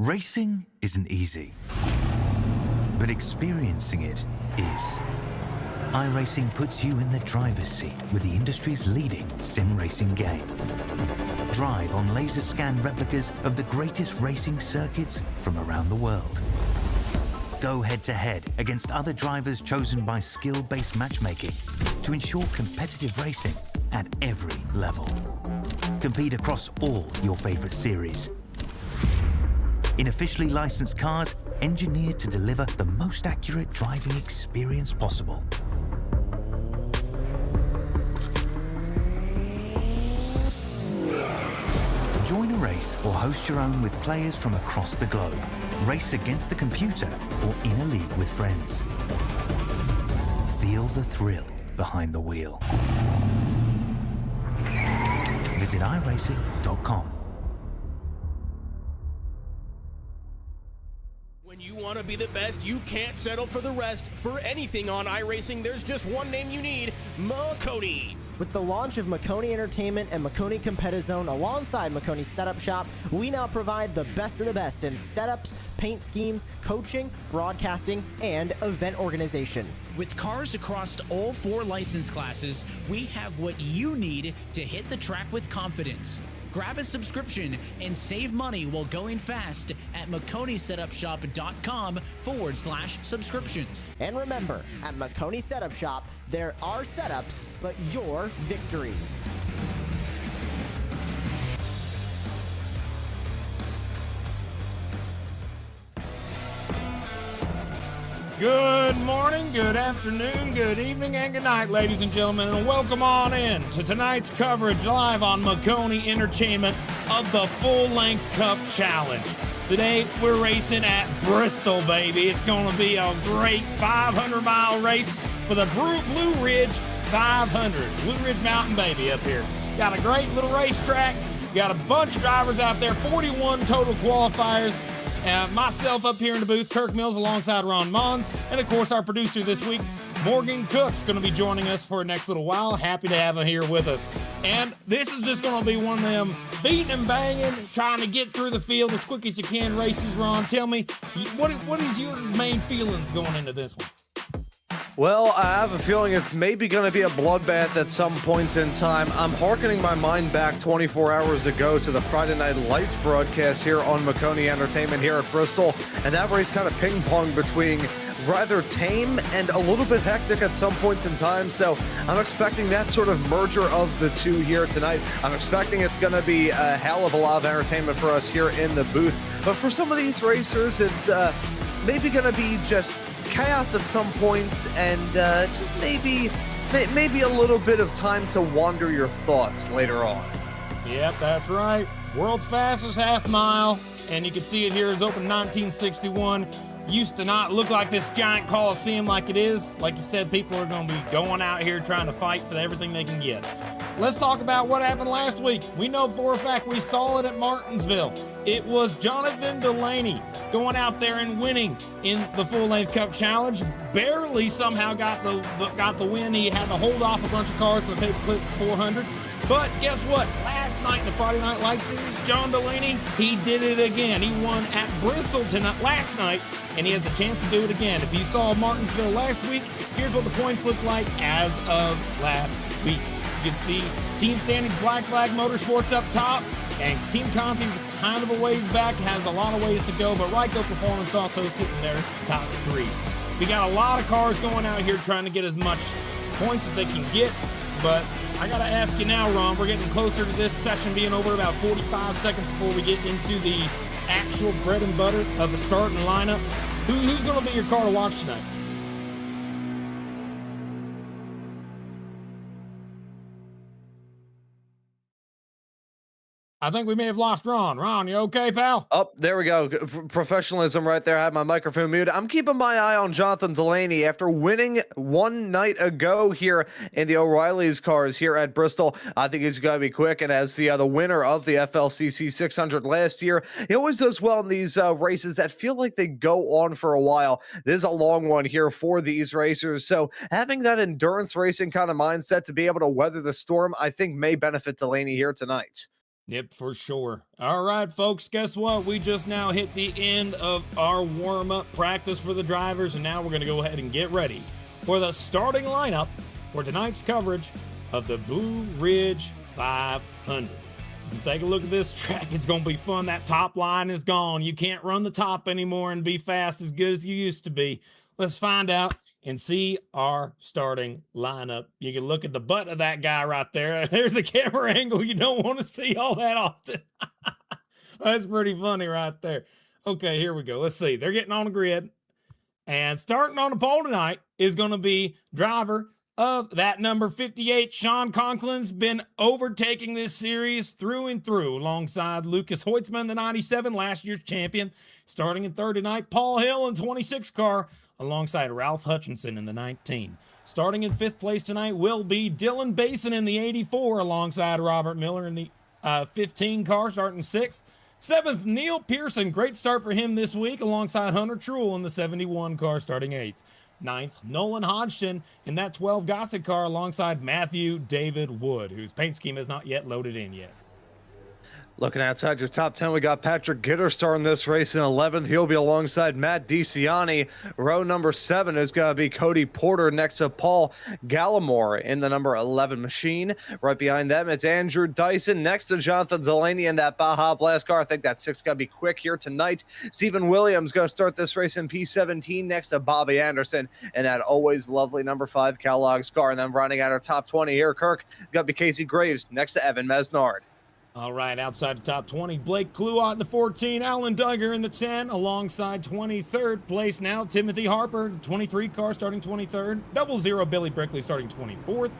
Racing isn't easy, but experiencing it is. iRacing puts you in the driver's seat with the industry's leading sim racing game. Drive on laser scan replicas of the greatest racing circuits from around the world. Go head-to-head against other drivers chosen by skill-based matchmaking to ensure competitive racing at every level. Compete across all your favorite series. In officially licensed cars, engineered to deliver the most accurate driving experience possible. Join a race or host your own with players from across the globe. Race against the computer or in a league with friends. Feel the thrill behind the wheel. Visit iRacing.com. When you want to be the best, you can't settle for the rest. For anything on iRacing, there's just one name you need: Maconi. With the launch of Maconi Entertainment and Maconi Competizone alongside Maconi Setup Shop, we now provide the best of the best in setups, paint schemes, coaching, broadcasting, and event organization. With cars across all 4 license classes, we have what you need to hit the track with confidence. Grab a subscription and save money while going fast at MaconiSetupShop.com/subscriptions. And remember, at Maconi Setup Shop, there are setups, but your victories. Good morning, good afternoon, good evening, and good night, ladies and gentlemen, and welcome on in to tonight's coverage live on Maconi Entertainment of the Full-Length Cup Challenge. Today, we're racing at Bristol, baby. It's going to be a great 500-mile race for the Blue Ridge 500. Blue Ridge Mountain, baby, up here. Got a great little racetrack. Got a bunch of drivers out there, 41 total qualifiers. Myself up here in the booth, Kirk Mills alongside Ron Mons, and of course our producer this week, Morgan Cook's going to be joining us for the next little while. Happy to have him here with us. And this is just going to be one of them beating and banging, trying to get through the field as quick as you can races. Ron, tell me, what is your main feelings going into this one? Well, I have a feeling it's maybe going to be a bloodbath at some point in time. I'm hearkening my mind back 24 hours ago to the Friday Night Lights broadcast here on Maconi Entertainment here at Bristol, and that race kind of ping-ponged between rather tame and a little bit hectic at some points in time, so I'm expecting that sort of merger of the two here tonight. I'm expecting it's going to be a hell of a lot of entertainment for us here in the booth, but for some of these racers, it's maybe going to be just chaos at some points, and just maybe a little bit of time to wander your thoughts later on. Yep, that's right. World's fastest half mile, and you can see it here. It's open 1961. Used to not look like this giant coliseum like it is. Like you said, people are going to be going out here trying to fight for everything they can get. Let's talk about what happened last week. We know for a fact we saw it at Martinsville. It was Jonathan Delaney going out there and winning in the Full-Length Cup Challenge. Barely somehow got the win. He had to hold off a bunch of cars from the Paperclip 400. But guess what? Last night in the Friday Night Lights Series, John Delaney, he did it again. He won at Bristol last night, and he has a chance to do it again. If you saw Martinsville last week, here's what the points look like as of last week. You can see Team Standings Black Flag Motorsports up top, and Team Conti's kind of a ways back, has a lot of ways to go, but Ryko Performance also sitting there top 3. We got a lot of cars going out here trying to get as much points as they can get, but I got to ask you now, Ron, we're getting closer to this session being over, about 45 seconds before we get into the actual bread and butter of the starting lineup. Who's going to be your car to watch tonight? I think we may have lost Ron. Ron, you okay, pal? Oh, there we go. Professionalism right there. I had my microphone muted. I'm keeping my eye on Jonathan Delaney after winning one night ago here in the O'Reilly's cars here at Bristol. I think he's going to be quick, and as the winner of the FLCC 600 last year, he always does well in these races that feel like they go on for a while. This is a long one here for these racers, so having that endurance racing kind of mindset to be able to weather the storm, I think may benefit Delaney here tonight. Yep, for sure. All right, folks, guess what? We just now hit the end of our warm-up practice for the drivers, and now we're going to go ahead and get ready for the starting lineup for tonight's coverage of the Blue Ridge 500. Take a look at this track. It's going to be fun. That top line is gone. You can't run the top anymore and be fast as good as you used to be. Let's find out and see our starting lineup. You can look at the butt of that guy right there. There's a camera angle you don't want to see all that often. That's pretty funny right there. Okay, here we go. Let's see. They're getting on the grid. And starting on the pole tonight is going to be driver of that number 58. Sean Conklin's been overtaking this series through and through alongside Lucas Hoitzman, the 97, last year's champion. Starting in third tonight, Paul Hill in 26 car alongside Ralph Hutchinson in the 19. Starting in fifth place tonight will be Dylan Basin in the 84 alongside Robert Miller in the 15 car starting sixth. Seventh, Neil Pearson. Great start for him this week alongside Hunter Truel in the 71 car starting eighth. Ninth, Nolan Hodgson in that 12 Gossett car alongside Matthew David Wood, whose paint scheme has not yet loaded in yet. Looking outside your top 10, we got Patrick Gitter starting this race in 11th. He'll be alongside Matt DiCiani. Row number 7 is going to be Cody Porter next to Paul Gallimore in the number 11 machine. Right behind them, it's Andrew Dyson next to Jonathan Delaney in that Baja Blast car. I think that 6 going to be quick here tonight. Stephen Williams going to start this race in P17 next to Bobby Anderson in that always lovely number 5 Kellogg's car. And then running out our top 20 here, Kirk, going to be Casey Graves next to Evan Mesnard. All right, outside the top 20, Blake Kluot in the 14, Alan Duggar in the 10, alongside 23rd place now, Timothy Harper, 23 car starting 23rd, 00 Billy Brickley starting 24th.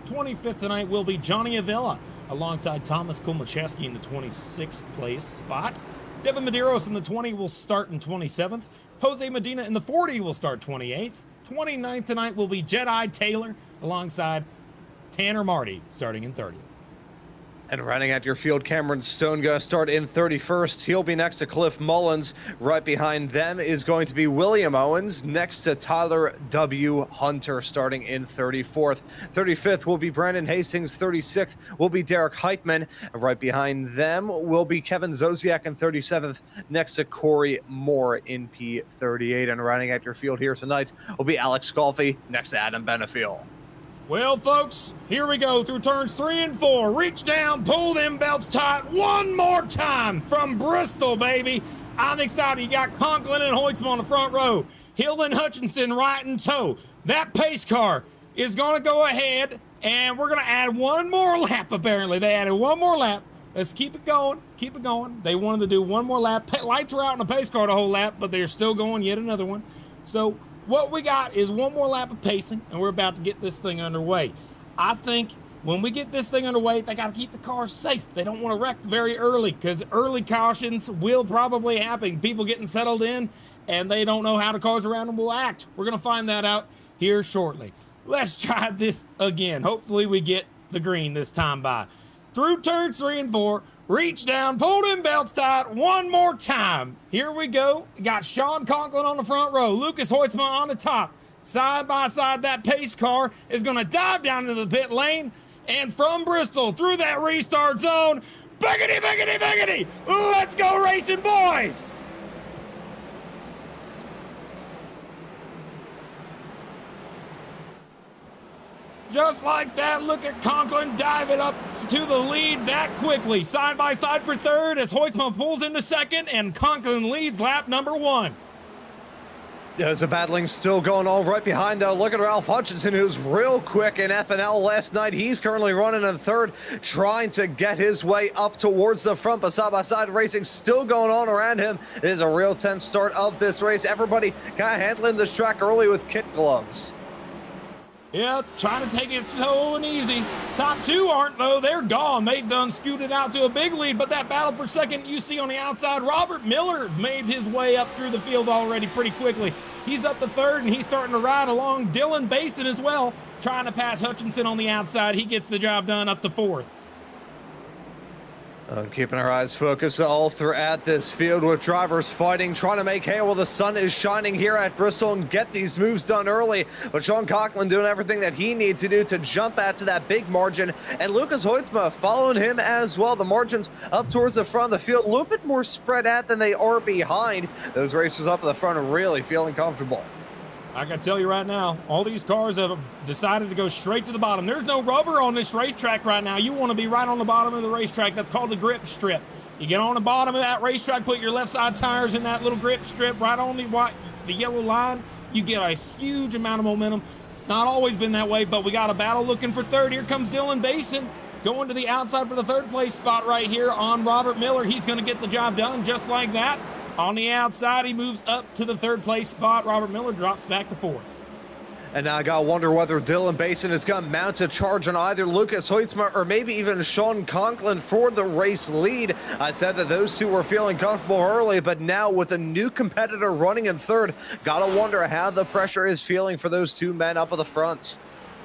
25th tonight will be Johnny Avila, alongside Thomas Kulmacheski in the 26th place spot. Devin Medeiros in the 20 will start in 27th. Jose Medina in the 40 will start 28th. 29th tonight will be Jedi Taylor, alongside Tanner Marty starting in 30th. And running at your field, Cameron Stone going to start in 31st. He'll be next to Cliff Mullins. Right behind them is going to be William Owens next to Tyler W. Hunter starting in 34th. 35th will be Brandon Hastings. 36th will be Derek Heitman. Right behind them will be Kevin Zosiak in 37th next to Corey Moore in P38. And running at your field here tonight will be Alex Golfi next to Adam Benefiel. Well, folks, here we go through turns 3 and 4. Reach down, pull them belts tight one more time from Bristol, baby. I'm excited. You got Conklin and Hoitzman on the front row. Hill and Hutchinson right in tow. That pace car is going to go ahead, and we're going to add one more lap, apparently. They added one more lap. Let's keep it going. Keep it going. They wanted to do one more lap. Lights were out in the pace car the whole lap, but they're still going yet another one. So what we got is one more lap of pacing, and we're about to get this thing underway. I think when we get this thing underway, they got to keep the cars safe. They don't want to wreck very early, because early cautions will probably happen. People getting settled in, and they don't know how the cars around them will act. We're going to find that out here shortly. Let's try this again. Hopefully we get the green this time by. Through turns 3 and 4, reach down, pull them belts tight one more time. Here we go. Got Sean Conklin on the front row, Lucas Hoitzman on the top. Side by side, that pace car is going to dive down into the pit lane. And from Bristol, through that restart zone, biggity, biggity, biggity, let's go racing, boys. Just like that, look at Conklin diving up to the lead that quickly. Side by side for third as Hoitzman pulls into second, and Conklin leads lap number 1. There's a battling still going on right behind, though. Look at Ralph Hutchinson, who's real quick in FNL last night. He's currently running in third, trying to get his way up towards the front, but side-by-side racing still going on around him. It is a real tense start of this race. Everybody kind of handling this track early with kit gloves. Yeah, trying to take it slow and easy. Top 2 aren't, though. They're gone. They've done scooted out to a big lead, but that battle for second you see on the outside, Robert Miller made his way up through the field already pretty quickly. He's up to third, and he's starting to ride along Dylan Basin as well, trying to pass Hutchinson on the outside. He gets the job done up to fourth. Keeping our eyes focused all throughout this field with drivers fighting, trying to make hay while the sun is shining here at Bristol and get these moves done early. But Sean Conklin doing everything that he needs to do to jump out to that big margin. And Lucas Hoytsma following him as well. The margins up towards the front of the field, a little bit more spread out than they are behind. Those racers up at the front are really feeling comfortable. I can tell you right now, all these cars have decided to go straight to the bottom. There's no rubber on this racetrack right now. You want to be right on the bottom of the racetrack. That's called the grip strip. You get on the bottom of that racetrack, put your left side tires in that little grip strip right on the yellow line. You get a huge amount of momentum. It's not always been that way, but we got a battle looking for third. Here comes Dylan Basin going to the outside for the third place spot right here on Robert Miller. He's going to get the job done just like that. On the outside, he moves up to the third place spot. Robert Miller drops back to fourth. And now I gotta wonder whether Dylan Basin is gonna mount a charge on either Lucas Hoytsma or maybe even Sean Conklin for the race lead. I said that those two were feeling comfortable early, but now with a new competitor running in third, gotta wonder how the pressure is feeling for those two men up at the front.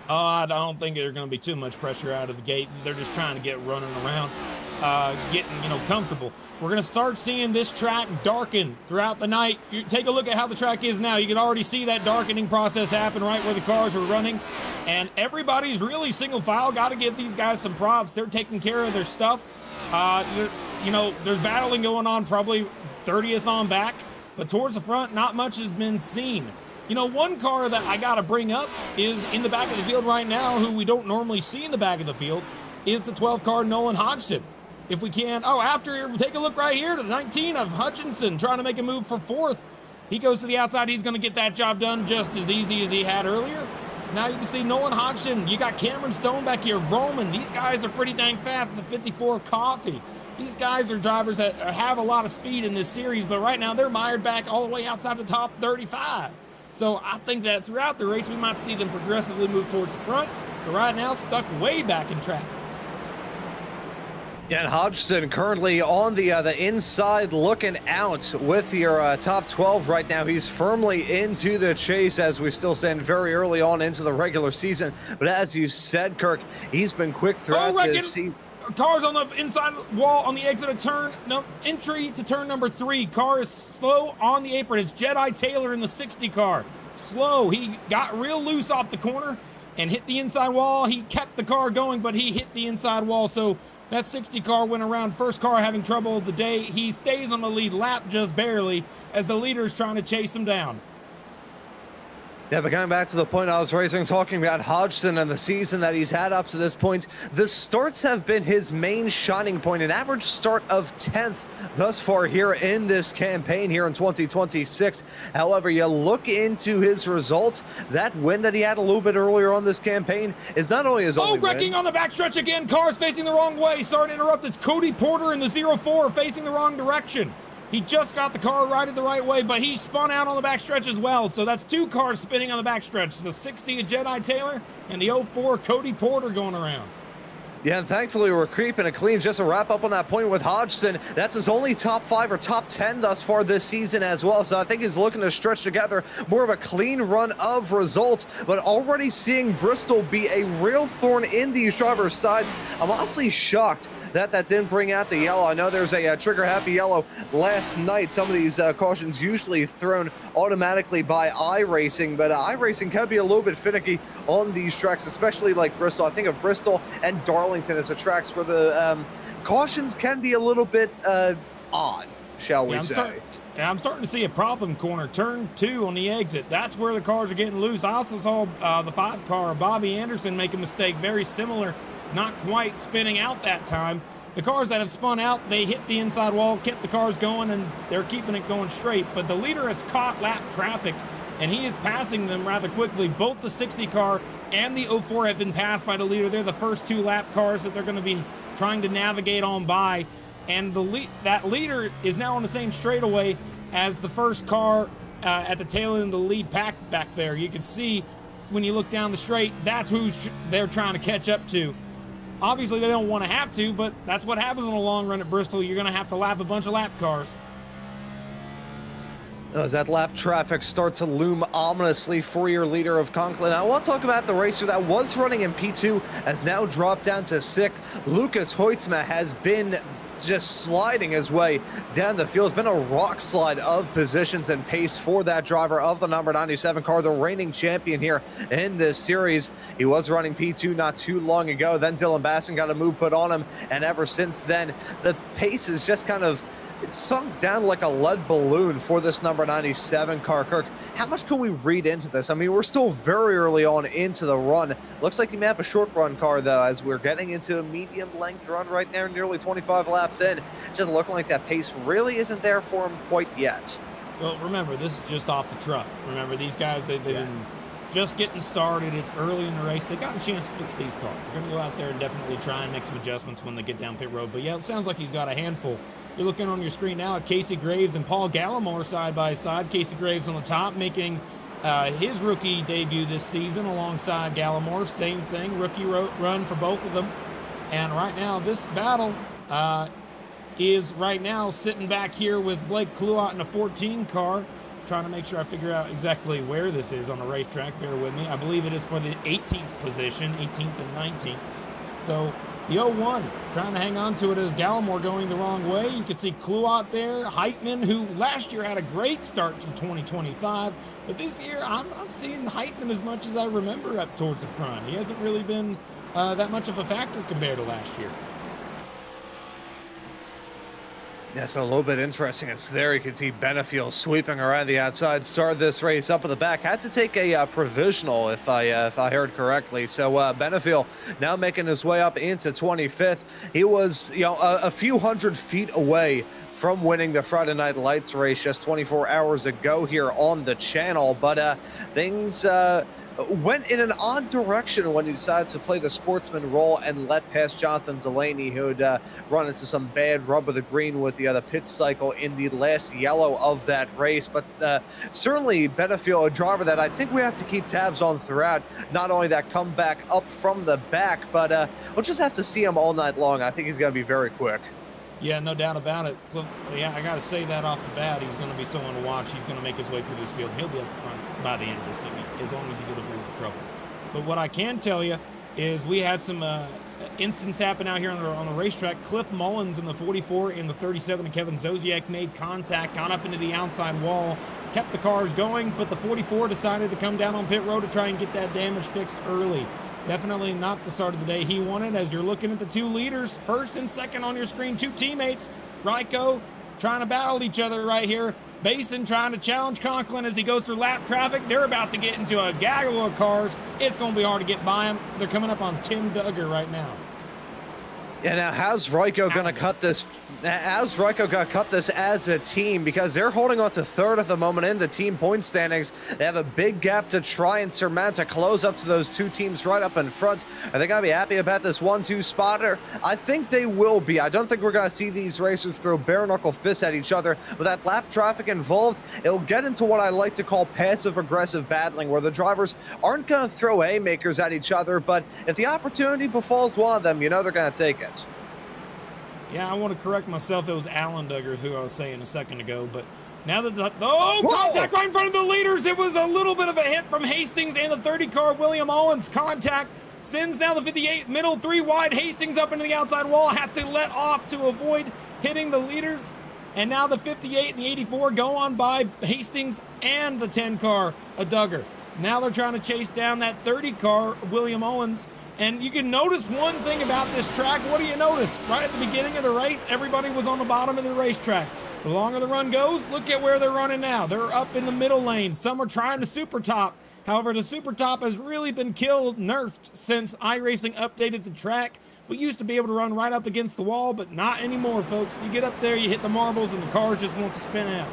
I don't think there's going to be too much pressure out of the gate. They're just trying to get running around, getting, comfortable. We're going to start seeing this track darken throughout the night. You take a look at how the track is now. You can already see that darkening process happen right where the cars are running. And everybody's really single file. Got to give these guys some props. They're taking care of their stuff. There's battling going on, probably 30th on back. But towards the front, not much has been seen. One car that I got to bring up is in the back of the field right now, who we don't normally see in the back of the field, is the 12 car Nolan Hodgson. If we can, take a look right here to the 19 of Hutchinson trying to make a move for fourth. He goes to the outside. He's going to get that job done just as easy as he had earlier. Now you can see Nolan Hodgson. You got Cameron Stone back here, Roman. These guys are pretty dang fast. The 54 Coffee. These guys are drivers that have a lot of speed in this series, but right now they're mired back all the way outside the top 35. So I think that throughout the race, we might see them progressively move towards the front, but right now stuck way back in traffic. Yeah, and Hodgson currently on the inside looking out with your top 12 right now. He's firmly into the chase as we still stand very early on into the regular season. But as you said, Kirk, he's been quick throughout this season. Cars on the inside wall on the exit of turn, entry to turn number 3. Car is slow on the apron. It's Jedi Taylor in the 60 car. Slow. He got real loose off the corner and hit the inside wall. He kept the car going, but he hit the inside wall. So that 60 car went around. First car having trouble of the day. He stays on the lead lap just barely as the leader is trying to chase him down. Yeah, but going back to the point I was raising, talking about Hodgson and the season that he's had up to this point, the starts have been his main shining point, an average start of 10th thus far here in this campaign here in 2026. However, you look into his results, that win that he had a little bit earlier on this campaign is not only his only wrecking win. On the backstretch again, cars facing the wrong way. Sorry to interrupt, it's Cody Porter in the 04 facing the wrong direction. He just got the car righted the right way, but he spun out on the backstretch as well. So that's 2 cars spinning on the backstretch. The 60 of Jedi Taylor and the 04 Cody Porter going around. Yeah, and thankfully we're creeping a clean. Just to wrap up on that point with Hodgson, that's his only top 5 or top 10 thus far this season as well. So I think he's looking to stretch together more of a clean run of results, but already seeing Bristol be a real thorn in these drivers' sides. I'm honestly shocked that didn't bring out the yellow. I know there's a trigger happy yellow last night. Some of these cautions usually thrown automatically by iRacing, but iRacing can be a little bit finicky on these tracks, especially like Bristol. I think of Bristol and Darlington as the tracks where the cautions can be a little bit odd, shall we say. I'm starting to see a problem corner, turn 2 on the exit. That's where the cars are getting loose. I also saw the 5 car, Bobby Anderson, make a mistake very similar, not quite spinning out that time. The cars that have spun out, they hit the inside wall, kept the cars going, and they're keeping it going straight. But the leader has caught lap traffic, and he is passing them rather quickly. Both the 60 car and the 04 have been passed by the leader. They're the first 2 lap cars that they're going to be trying to navigate on by. And that leader is now on the same straightaway as the first car at the tail end of the lead pack back there. You can see when you look down the straight, that's who they're trying to catch up to. Obviously, they don't want to have to, but that's what happens in a long run at Bristol. You're going to have to lap a bunch of lap cars. As that lap traffic starts to loom ominously for your leader of Conklin. I want to talk about the racer that was running in P2, has now dropped down to 6th. Lucas Hoytsma has been just sliding his way down the field. It's been a rock slide of positions and pace for that driver of the number 97 car, the reigning champion here in this series. He was running P2 not too long ago. Then Dylan Basson got a move put on him, and ever since then, the pace is just kind of sunk down like a lead balloon for this number 97 car. Kirk, how much can we read into this? I mean, we're still very early on into the run. Looks like he may have a short run car, though, as we're getting into a medium length run right now, nearly 25 laps in. Just looking like that pace really isn't there for him quite yet. Well, remember, this is just off the truck. Remember, these guys, they've been just getting started. It's early in the race. They got a chance to fix these cars. They're going to go out there and definitely try and make some adjustments when they get down pit road. But yeah, it sounds like he's got a handful. You're looking on your screen now at Casey Graves and Paul Gallimore side by side. Casey Graves on the top, making his rookie debut this season alongside Gallimore. Same thing, rookie run for both of them. And right now, this battle is right now sitting back here with Blake Kluot in a 14 car. Trying to make sure I figure out exactly where this is on the racetrack. Bear with me. I believe it is for the 18th position, 18th and 19th. So the 0-1 trying to hang on to it as Gallimore going the wrong way. You can see Kluot there, Heitman, who last year had a great start to 2025, but this year I'm not seeing Heitman as much as I remember up towards the front. He hasn't really been that much of a factor compared to last year. Yeah, so a little bit interesting. It's there. You can see Benefiel sweeping around the outside. Started this race up at the back. Had to take a provisional, if I heard correctly. So Benefiel now making his way up into 25th. He was, a few hundred feet away from winning the Friday Night Lights race just 24 hours ago here on the channel. But things went in an odd direction when he decided to play the sportsman role and let past Jonathan Delaney, who had run into some bad rub of the green with the pit cycle in the last yellow of that race. But certainly Benefiel, a driver that I think we have to keep tabs on throughout. Not only that comeback up from the back, but we'll just have to see him all night long. I think he's going to be very quick. Yeah, no doubt about it. Yeah, I got to say that off the bat. He's going to be someone to watch. He's going to make his way through this field. He'll be at the front by the end of this thing, as long as he can avoid the trouble. But what I can tell you is we had some instance happen out here on the racetrack. Cliff Mullins in the 44 and the 37, and Kevin Zosiak made contact, got up into the outside wall, kept the cars going, but the 44 decided to come down on pit road to try and get that damage fixed early. Definitely not the start of the day he wanted. As you're looking at the two leaders, first and second on your screen, two teammates. Ryko trying to battle each other right here. Basin trying to challenge Conklin as he goes through lap traffic. They're about to get into a gaggle of cars. It's going to be hard to get by them. They're coming up on Tim Duggar right now. Yeah, now how's Ryko going to cut this? How's Ryko going to cut this as a team? Because they're holding on to third at the moment in the team point standings. They have a big gap to try and surmount to close up to those two teams right up in front. Are they going to be happy about this 1-2 spotter? I think they will be. I don't think we're going to see these racers throw bare-knuckle fists at each other. With that lap traffic involved, it'll get into what I like to call passive-aggressive battling, where the drivers aren't going to throw haymakers at each other, but if the opportunity befalls one of them, they're going to take it. Yeah, I want to correct myself. It was Alan Duggar who I was saying a second ago. But now that contact right in front of the leaders. It was a little bit of a hit from Hastings and the 30 car William Owens. Contact sends now the 58 middle 3 wide. Hastings up into the outside wall. Has to let off to avoid hitting the leaders. And now the 58 and the 84 go on by Hastings and the 10 car Duggar. Now they're trying to chase down that 30 car William Owens. And you can notice one thing about this track. What do you notice? Right at the beginning of the race, everybody was on the bottom of the racetrack. The longer the run goes, look at where they're running now. They're up in the middle lane. Some are trying to super top. However, the super top has really been nerfed since iRacing updated the track. We used to be able to run right up against the wall, but not anymore, folks. You get up there, you hit the marbles, and the cars just want to spin out.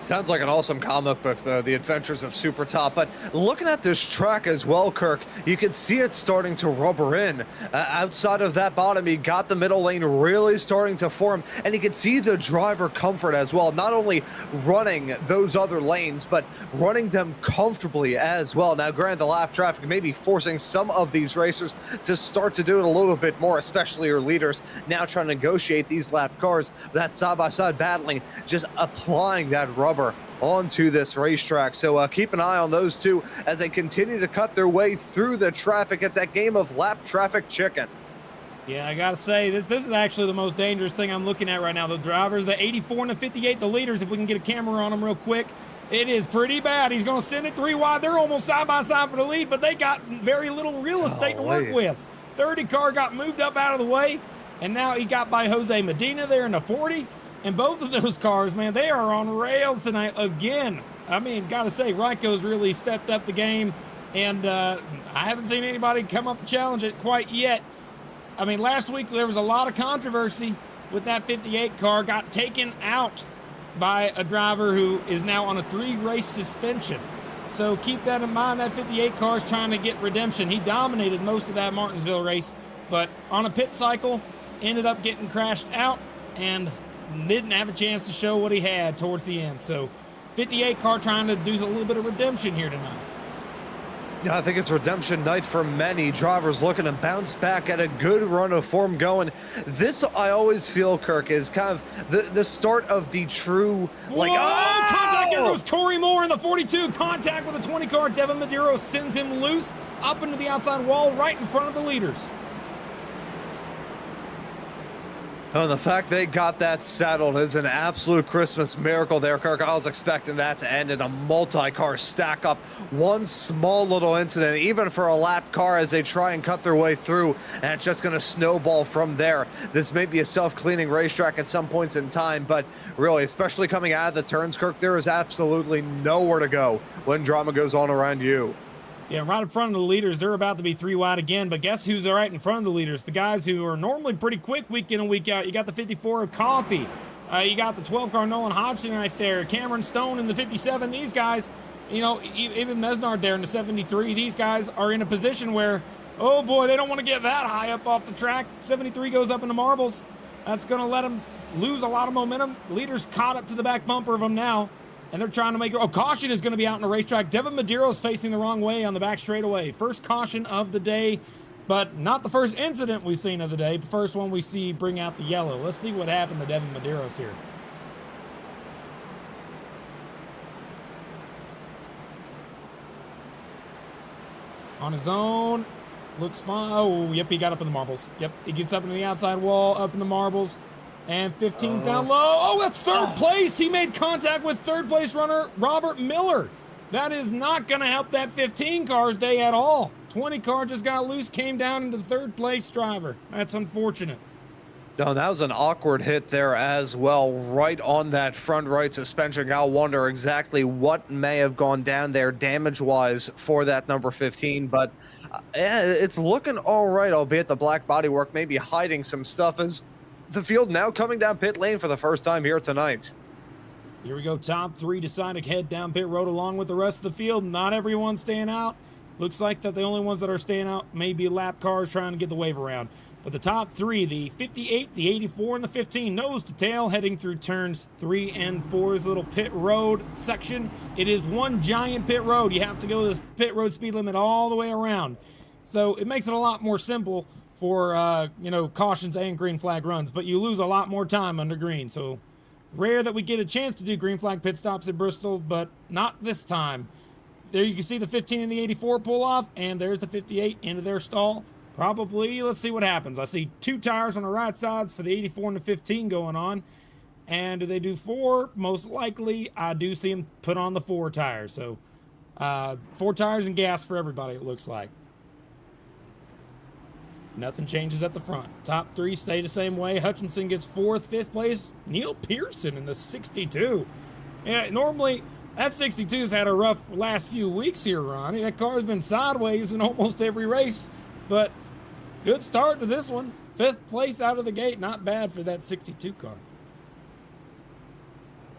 Sounds like an awesome comic book, though, The Adventures of Super Top. But looking at this track as well, Kirk, you can see it starting to rubber in. Outside of that bottom, you got the middle lane really starting to form, and you can see the driver comfort as well. Not only running those other lanes, but running them comfortably as well. Now, granted, the lap traffic may be forcing some of these racers to start to do it a little bit more, especially your leaders now trying to negotiate these lap cars. That side-by-side battling, just applying that rubber onto this racetrack. So keep an eye on those two as they continue to cut their way through the traffic. It's that game of lap traffic chicken. Yeah, I gotta say, this is actually the most dangerous thing I'm looking at right now. The drivers, the 84 and the 58, the leaders, if we can get a camera on them real quick, it is pretty bad. He's gonna send it 3 wide. They're almost side by side for the lead, but they got very little real estate to work with. 30 car got moved up out of the way, and now he got by Jose Medina there in the 40. And both of those cars, man, they are on rails tonight again. I mean, gotta say, Raikko's really stepped up the game, and I haven't seen anybody come up to challenge it quite yet. I mean, last week there was a lot of controversy with that 58 car. Got taken out by a driver who is now on a 3-race suspension. So keep that in mind. That 58 car is trying to get redemption. He dominated most of that Martinsville race, but on a pit cycle, ended up getting crashed out and didn't have a chance to show what he had towards the end. So 58 car trying to do a little bit of redemption here tonight. Yeah, I think it's redemption night for many drivers looking to bounce back at a good run of form going. This, I always feel, Kirk, is kind of the start of the true, like, oh! Contact, there goes Corey Moore in the 42. Contact with the 20 car. Devin Medeiros sends him loose up into the outside wall right in front of the leaders. Oh, the fact they got that settled is an absolute Christmas miracle there, Kirk. I was expecting that to end in a multi-car stack up. One small little incident, even for a lap car, as they try and cut their way through, and it's just going to snowball from there. This may be a self-cleaning racetrack at some points in time, but really, especially coming out of the turns, Kirk, there is absolutely nowhere to go when drama goes on around you. Yeah, right in front of the leaders. They're about to be 3 wide again, but guess who's right in front of the leaders? The guys who are normally pretty quick week in and week out. You got the 54 of Coffee. You got the 12 car Nolan Hodgson right there. Cameron Stone in the 57. These guys, you know, even Mesnard there in the 73. These guys are in a position where, oh boy, they don't want to get that high up off the track. 73 goes up in the marbles. That's going to let them lose a lot of momentum. Leaders caught up to the back bumper of them now. And they're trying to make caution is going to be out in the racetrack. Devin Medeiros facing the wrong way on the back straightaway. First caution of the day, but not the first incident we've seen of the day. The first one we see bring out the yellow. Let's see what happened to Devin Medeiros here. On his own, looks fine. Oh, yep, he got up in the marbles. Yep, he gets up into the outside wall, up in the marbles. And 15th down low. Oh, that's third place. He made contact with third place runner Robert Miller. That is not going to help that 15 car's day at all. 20 car just got loose, came down into the third place driver. That's unfortunate. No, that was an awkward hit there as well, right on that front right suspension. I'll wonder exactly what may have gone down there damage-wise for that number 15, but yeah, it's looking all right, albeit the black bodywork may be hiding some stuff as the field now coming down pit lane for the first time here tonight. Here we go, top 3 decide to head down pit road along with the rest of the field. Not everyone's staying out. Looks like that the only ones that are staying out may be lap cars trying to get the wave around. But the top 3, the 58, the 84, and the 15, nose to tail, heading through turns 3 and 4's little pit road section. It is one giant pit road. You have to go this pit road speed limit all the way around. So it makes it a lot more simple for, you know, cautions and green flag runs, but you lose a lot more time under green. So rare that we get a chance to do green flag pit stops at Bristol, but not this time. There you can see the 15 and the 84 pull off, and there's the 58 into their stall. Probably, let's see what happens. I see 2 tires on the right sides for the 84 and the 15 going on. And do they do 4? Most likely, I do see them put on the 4 tires. So 4 tires and gas for everybody, it looks like. Nothing changes at the front. Top 3 stay the same way. Hutchinson gets 4th, 5th place. Neil Pearson in the 62. Yeah, normally that 62's had a rough last few weeks here, Ronnie. That car's been sideways in almost every race, but good start to this one. 5th place out of the gate. Not bad for that 62 car.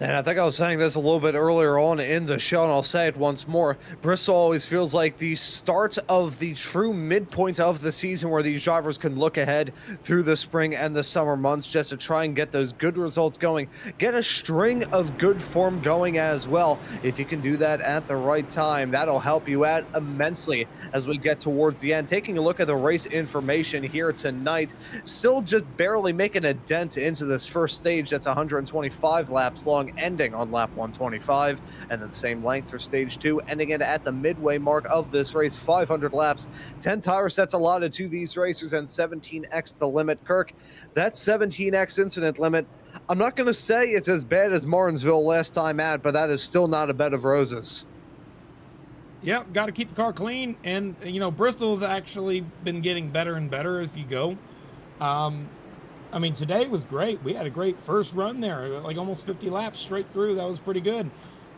And I think I was saying this a little bit earlier on in the show, and I'll say it once more. Bristol always feels like the start of the true midpoint of the season where these drivers can look ahead through the spring and the summer months just to try and get those good results going, get a string of good form going as well. If you can do that at the right time, that'll help you out immensely as we get towards the end. Taking a look at the race information here tonight, still just barely making a dent into this first stage that's 125 laps long. long, ending on lap 125, and then the same length for stage 2, ending it at the midway mark of this race. 500 laps, 10 tire sets allotted to these racers, and 17x the limit. Kirk, that 17x incident limit, I'm not going to say it's as bad as Martinsville last time out, but that is still not a bed of roses. Yep, got to keep the car clean, and you know, Bristol's actually been getting better and better as you go. I mean, today was great. We had a great first run there, like almost 50 laps straight through. That was pretty good.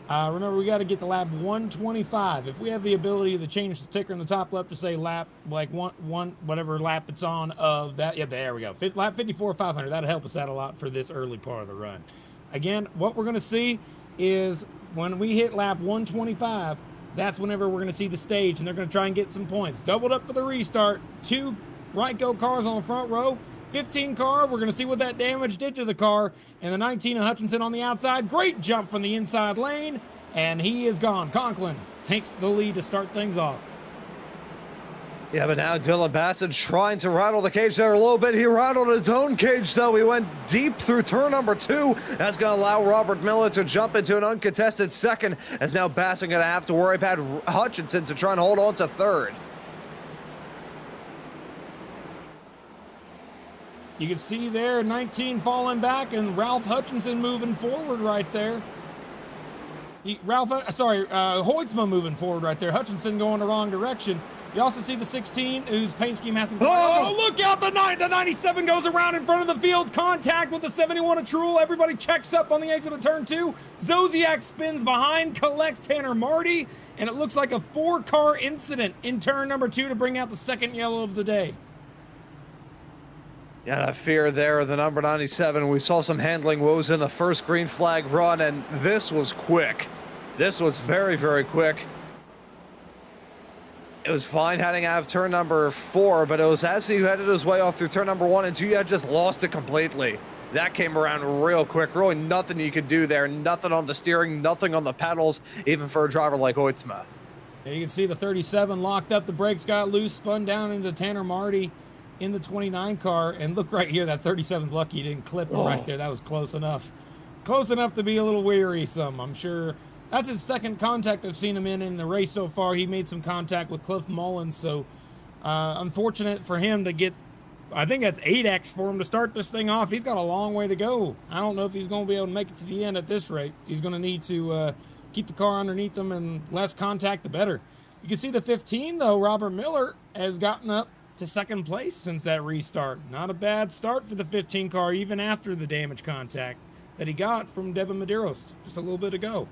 Remember, we got to get to lap 125. If we have the ability to change the ticker in the top left to say lap, like one whatever lap it's on of that, yeah, there we go. Lap 54, 500. That'll help us out a lot for this early part of the run. Again, what we're going to see is when we hit lap 125, that's whenever we're going to see the stage, and they're going to try and get some points. Doubled up for the restart. 2 right-go cars on the front row. 15 car, we're going to see what that damage did to the car. And the 19 of Hutchinson on the outside. Great jump from the inside lane, and he is gone. Conklin takes the lead to start things off. Yeah, but now Dylan Bassett trying to rattle the cage there a little bit. He rattled his own cage, though. He went deep through turn number 2. That's going to allow Robert Miller to jump into an uncontested second, as now Bassett going to have to worry about Hutchinson to try and hold on to third. You can see there 19 falling back and Ralph Hutchinson moving forward right there. Hoytsma moving forward right there. Hutchinson going the wrong direction. You also see the 16, whose paint scheme hasn't quite. Oh, look out! The 97 goes around in front of the field. Contact with the 71 of Truel. Everybody checks up on the edge of the turn 2. Zodiac spins behind, collects Tanner Marty, and it looks like a 4-car incident in turn number 2 to bring out the second yellow of the day. Yeah, that fear there, the number 97. We saw some handling woes in the first green flag run, and this was quick. This was very, very quick. It was fine heading out of turn number 4, but it was as he headed his way off through turn number 1 and 2, you had just lost it completely. That came around real quick. Really nothing you could do there. Nothing on the steering, nothing on the pedals, even for a driver like Hoytsma. Yeah, you can see the 37 locked up. The brakes got loose, spun down into Tanner Marty in the 29 car, and look right here, that 37's lucky he didn't clip him right there. That was close enough to be a little wearisome. I'm sure that's his second contact I've seen him in the race so far. He made some contact with Cliff Mullins, so unfortunate for him to get, I think that's 8x for him to start this thing off. He's got a long way to go. I don't know if he's going to be able to make it to the end at this rate. He's going to need to keep the car underneath him, and less contact the better. You can see the 15 though, Robert Miller has gotten up to second place since that restart. Not a bad start for the 15 car, even after the damage contact that he got from Devin Medeiros just a little bit ago.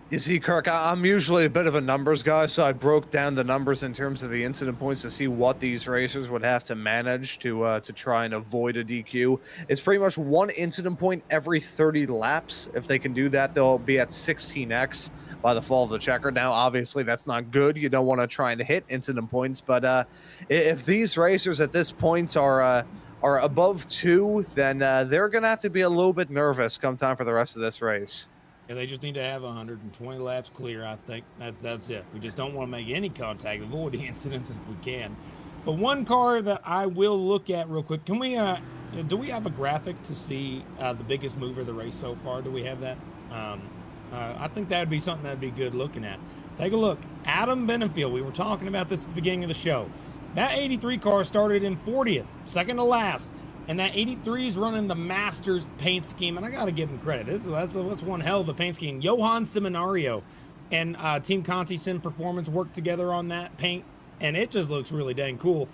You see, Kirk, I'm usually a bit of a numbers guy, so I broke down the numbers in terms of the incident points to see what these racers would have to manage to try and avoid a DQ. It's pretty much 1 incident point every 30 laps. If they can do that, they'll be at 16x by the fall of the checker. Now, obviously, that's not good. You don't want to try and hit incident points, but if these racers at this point are above 2, then they're going to have to be a little bit nervous come time for the rest of this race. Yeah, they just need to have 120 laps clear, I think. That's it. We just don't want to make any contact, avoid the incidents if we can. But one car that I will look at real quick, can we, do we have a graphic to see the biggest mover of the race so far? Do we have that? I think that would be something that would be good looking at. Take a look. Adam Benefield, we were talking about this at the beginning of the show. That 83 car started in 40th, second to last. And that 83 is running the Masters paint scheme, and I got to give him credit. That's one hell of a paint scheme. Johan Seminario and Team Conti Sim Performance worked together on that paint, and it just looks really dang cool.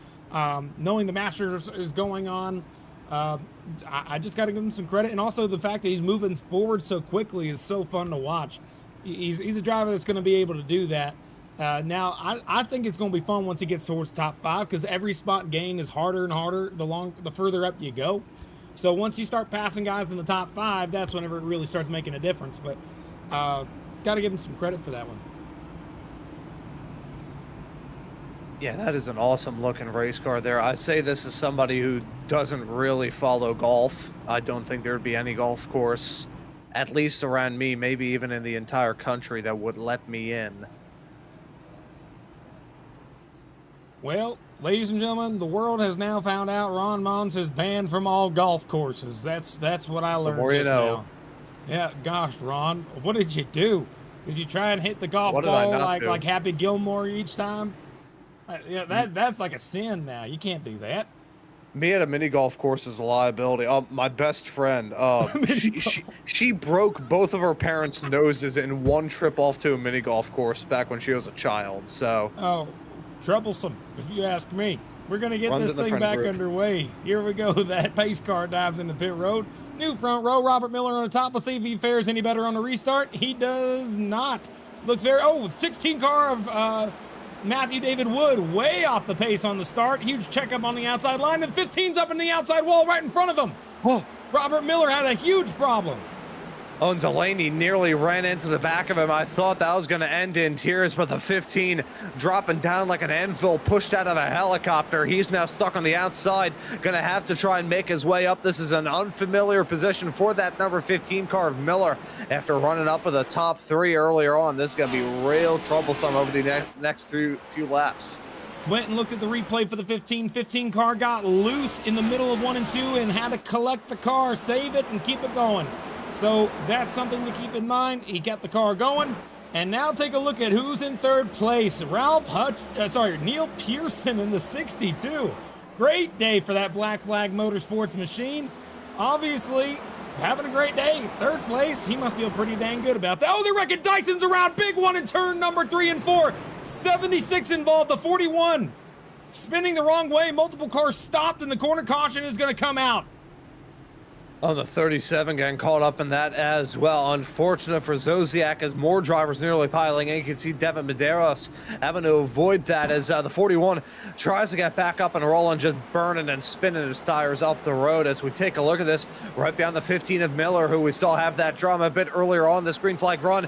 Knowing the Masters is going on, I just got to give him some credit. And also the fact that he's moving forward so quickly is so fun to watch. He's a driver that's going to be able to do that. Now, I think it's going to be fun once he gets towards top 5, because every spot gain is harder and harder the further up you go. So once you start passing guys in the top 5, that's whenever it really starts making a difference. But got to give him some credit for that one. Yeah, that is an awesome looking race car there. I say this as somebody who doesn't really follow golf. I don't think there would be any golf course, at least around me, maybe even in the entire country, that would let me in. Well, ladies and gentlemen, the world has now found out Ron Mons is banned from all golf courses. That's what I learned just now. Yeah, gosh, Ron, what did you do? Did you try and hit the golf What did I ball not do? like Happy Gilmore each time? Yeah, that's like a sin now. You can't do that. Me at a mini golf course is a liability. My best friend, she broke both of her parents' noses in one trip off to a mini golf course back when she was a child. So, Oh, troublesome, if you ask me. We're going to get Runs this in the thing friend back group. underway. Here we go. That pace car dives into pit road. New front row. Robert Miller on the top. Let's see if he fares any better on the restart. He does not. Looks very... Oh, 16 car of Matthew David Wood way off the pace on the start. Huge checkup on the outside line. And 15's up in the outside wall right in front of him. oh, Robert Miller had a huge problem. and Delaney nearly ran into the back of him. I thought that was going to end in tears, but the 15 dropping down like an anvil, pushed out of a helicopter. He's now stuck on the outside, going to have to try and make his way up. This is an unfamiliar position for that number 15 car of Miller after running up with the top 3 earlier on. This is going to be real troublesome over the next few laps. Went and looked at the replay for the 15. 15 car got loose in the middle of 1 and 2 and had to collect the car, save it, and keep it going. So that's something to keep in mind. He kept the car going. And now take a look at who's in third place. Neil Pearson in the 62. Great day for that Black Flag Motorsports machine. Obviously, having a great day. Third place, he must feel pretty dang good about that. Oh, they reckon Dyson's around. Big one in turn number 3 and 4. 76 involved, the 41. Spinning the wrong way. Multiple cars stopped and the corner caution is going to come out. On the 37, getting caught up in that as well. Unfortunate for Zodiac as more drivers nearly piling in. You can see Devin Medeiros having to avoid that as the 41 tries to get back up and rolling, just burning and spinning his tires up the road. As we take a look at this, right behind the 15 of Miller, who we still have that drama a bit earlier on this green flag run.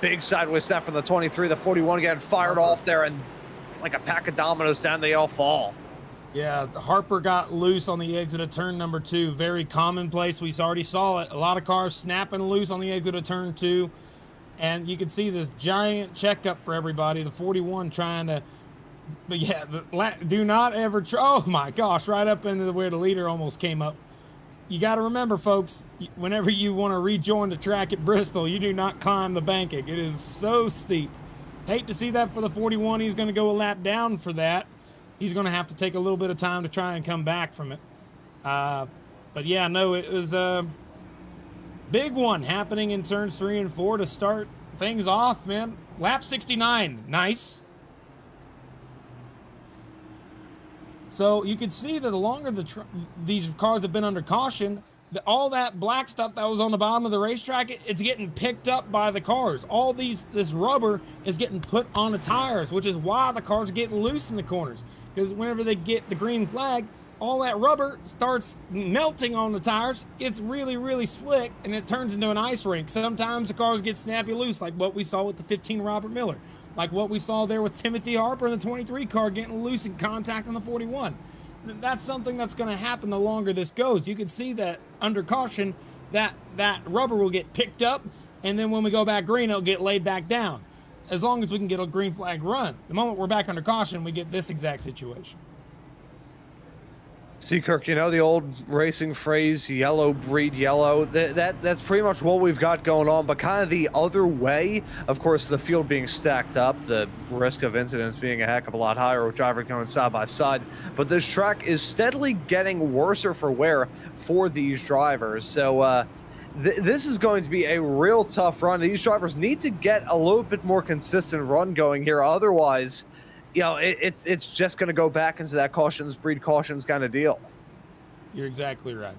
Big sideways step from the 23. The 41 getting fired off there, and like a pack of dominoes down, they all fall. Yeah, Harper got loose on the exit of turn number 2. Very commonplace. We already saw it. A lot of cars snapping loose on the exit of turn 2. And you can see this giant checkup for everybody. The 41 trying to... But yeah, do not ever... Oh my gosh, right up into where the leader almost came up. You got to remember, folks, whenever you want to rejoin the track at Bristol, you do not climb the banking. It is so steep. Hate to see that for the 41. He's going to go a lap down for that. He's going to have to take a little bit of time to try and come back from it. But yeah, no, it was a big one happening in turns 3 and 4 to start things off, man. Lap 69, nice. So you can see that the longer these cars have been under caution, all that black stuff that was on the bottom of the racetrack, it's getting picked up by the cars. All this rubber is getting put on the tires, which is why the cars are getting loose in the corners. Because whenever they get the green flag, all that rubber starts melting on the tires. It's really, really slick, and it turns into an ice rink. Sometimes the cars get snappy loose, like what we saw with the 15 Robert Miller. Like what we saw there with Timothy Harper and the 23 car getting loose in contact on the 41. That's something that's going to happen the longer this goes. You can see that under caution, that rubber will get picked up, and then when we go back green, it'll get laid back down. As long as we can get a green flag run. The moment we're back under caution, we get this exact situation. See, Kirk, you know the old racing phrase, yellow breed yellow? That's pretty much what we've got going on, but kind of the other way. Of course, the field being stacked up, the risk of incidents being a heck of a lot higher with drivers going side by side. But this track is steadily getting worse for wear for these drivers. So this is going to be a real tough run. These drivers need to get a little bit more consistent run going here. Otherwise, you know, it's just going to go back into that cautions breed cautions kind of deal. You're exactly right.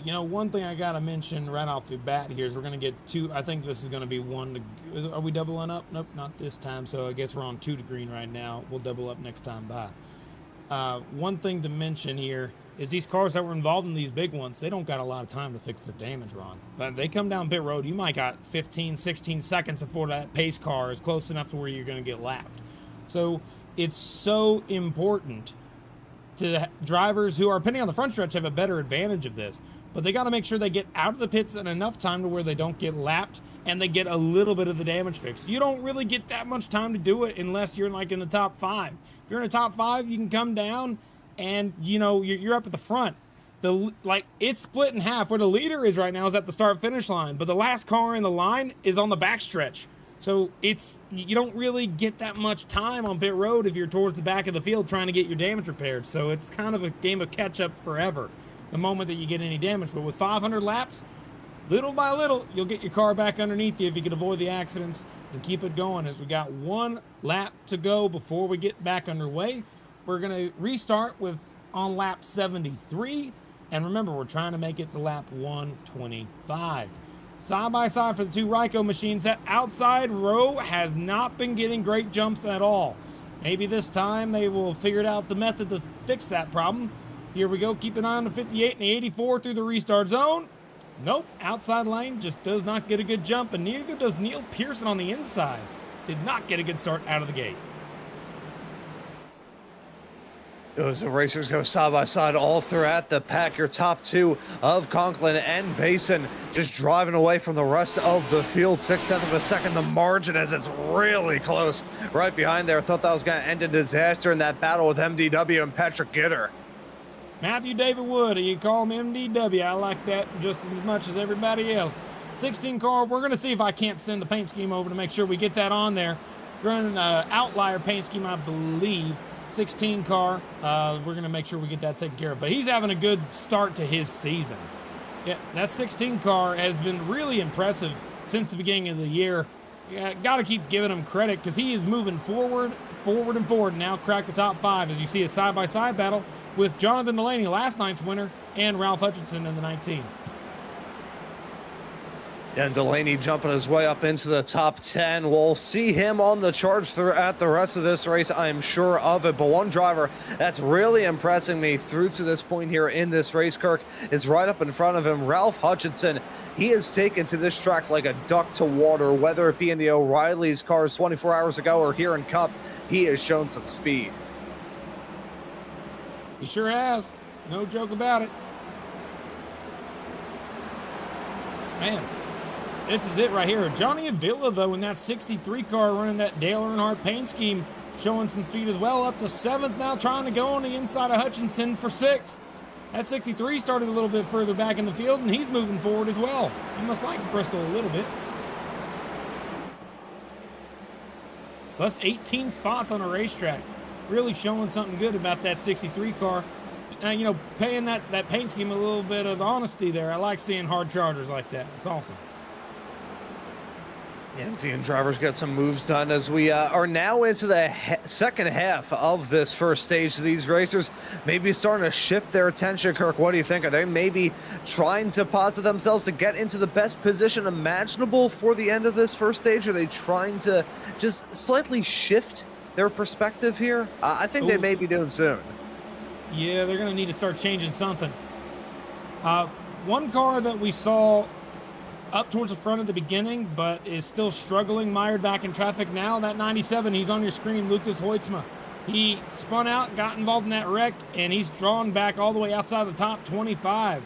You know, one thing I got to mention right off the bat here is we're going to get 2. I think this is going to be 1 to... Are we doubling up? Nope, not this time. So I guess we're on 2 to green right now. We'll double up next time by. One thing to mention here is these cars that were involved in these big ones, they don't got a lot of time to fix their damage, Ron. They come down pit road, you might got 15, 16 seconds before that pace car is close enough to where you're going to get lapped. So it's so important to drivers who are pinning on the front stretch have a better advantage of this, but they got to make sure they get out of the pits in enough time to where they don't get lapped and they get a little bit of the damage fixed. You don't really get that much time to do it unless you're like in the top 5. If you're in the top 5, you can come down and, you know, you're up at the front. it's split in half. Where the leader is right now is at the start finish line, but the last car in the line is on the backstretch. So you don't really get that much time on pit road if you're towards the back of the field trying to get your damage repaired. So it's kind of a game of catch up forever the moment that you get any damage. But with 500 laps, little by little, you'll get your car back underneath you if you can avoid the accidents and keep it going. As we got 1 lap to go before we get back underway, we're going to restart on lap 73. And remember, we're trying to make it to lap 125. Side by side for the two Ryko machines. That outside row has not been getting great jumps at all. Maybe this time they will figure out the method to fix that problem. Here we go. Keep an eye on the 58 and the 84 through the restart zone. Nope. Outside lane just does not get a good jump, and neither does Neil Pearson on the inside. Did not get a good start out of the gate. Those racers go side by side all throughout the pack. Your top two of Conklin and Basin just driving away from the rest of the field. 0.6 of a second, the margin, as it's really close right behind there. Thought that was going to end in disaster in that battle with MDW and Patrick Gitter. Matthew David Wood, you call him MDW. I like that just as much as everybody else. 16 car, we're going to see if I can't send the paint scheme over to make sure we get that on there. Running an outlier paint scheme, I believe. 16 car, we're going to make sure we get that taken care of. But he's having a good start to his season. Yeah, that 16 car has been really impressive since the beginning of the year. Yeah, got to keep giving him credit because he is moving forward, and now cracked the top 5 as you see a side-by-side battle with Jonathan Delaney, last night's winner, and Ralph Hutchinson in the 19. And Delaney jumping his way up into the top 10. We'll see him on the charge throughout the rest of this race, I'm sure of it. But one driver that's really impressing me through to this point here in this race, Kirk, is right up in front of him, Ralph Hutchinson. He is taken to this track like a duck to water, whether it be in the O'Reilly's cars 24 hours ago or here in Cup. He has shown some speed. He sure has. No joke about it. Man. This is it right here. Johnny Avila, though, in that 63 car running that Dale Earnhardt paint scheme, showing some speed as well. Up to 7th now, trying to go on the inside of Hutchinson for 6th. That 63 started a little bit further back in the field, and he's moving forward as well. He must like Bristol a little bit. Plus 18 spots on a racetrack. Really showing something good about that 63 car. You know, paying that paint scheme a little bit of honesty there. I like seeing hard chargers like that. It's awesome. And seeing drivers get some moves done as we are now into the second half of this first stage. These racers maybe starting to shift their attention. Kirk, what do you think? Are they maybe trying to posit themselves to get into the best position imaginable for the end of this first stage? Are they trying to just slightly shift their perspective here? I think they may be doing soon. Yeah, they're going to need to start changing something. One car that we saw up towards the front at the beginning, but is still struggling, mired back in traffic now. That 97, he's on your screen, Lucas Hoitzma. He spun out, got involved in that wreck, and he's drawn back all the way outside the top 25.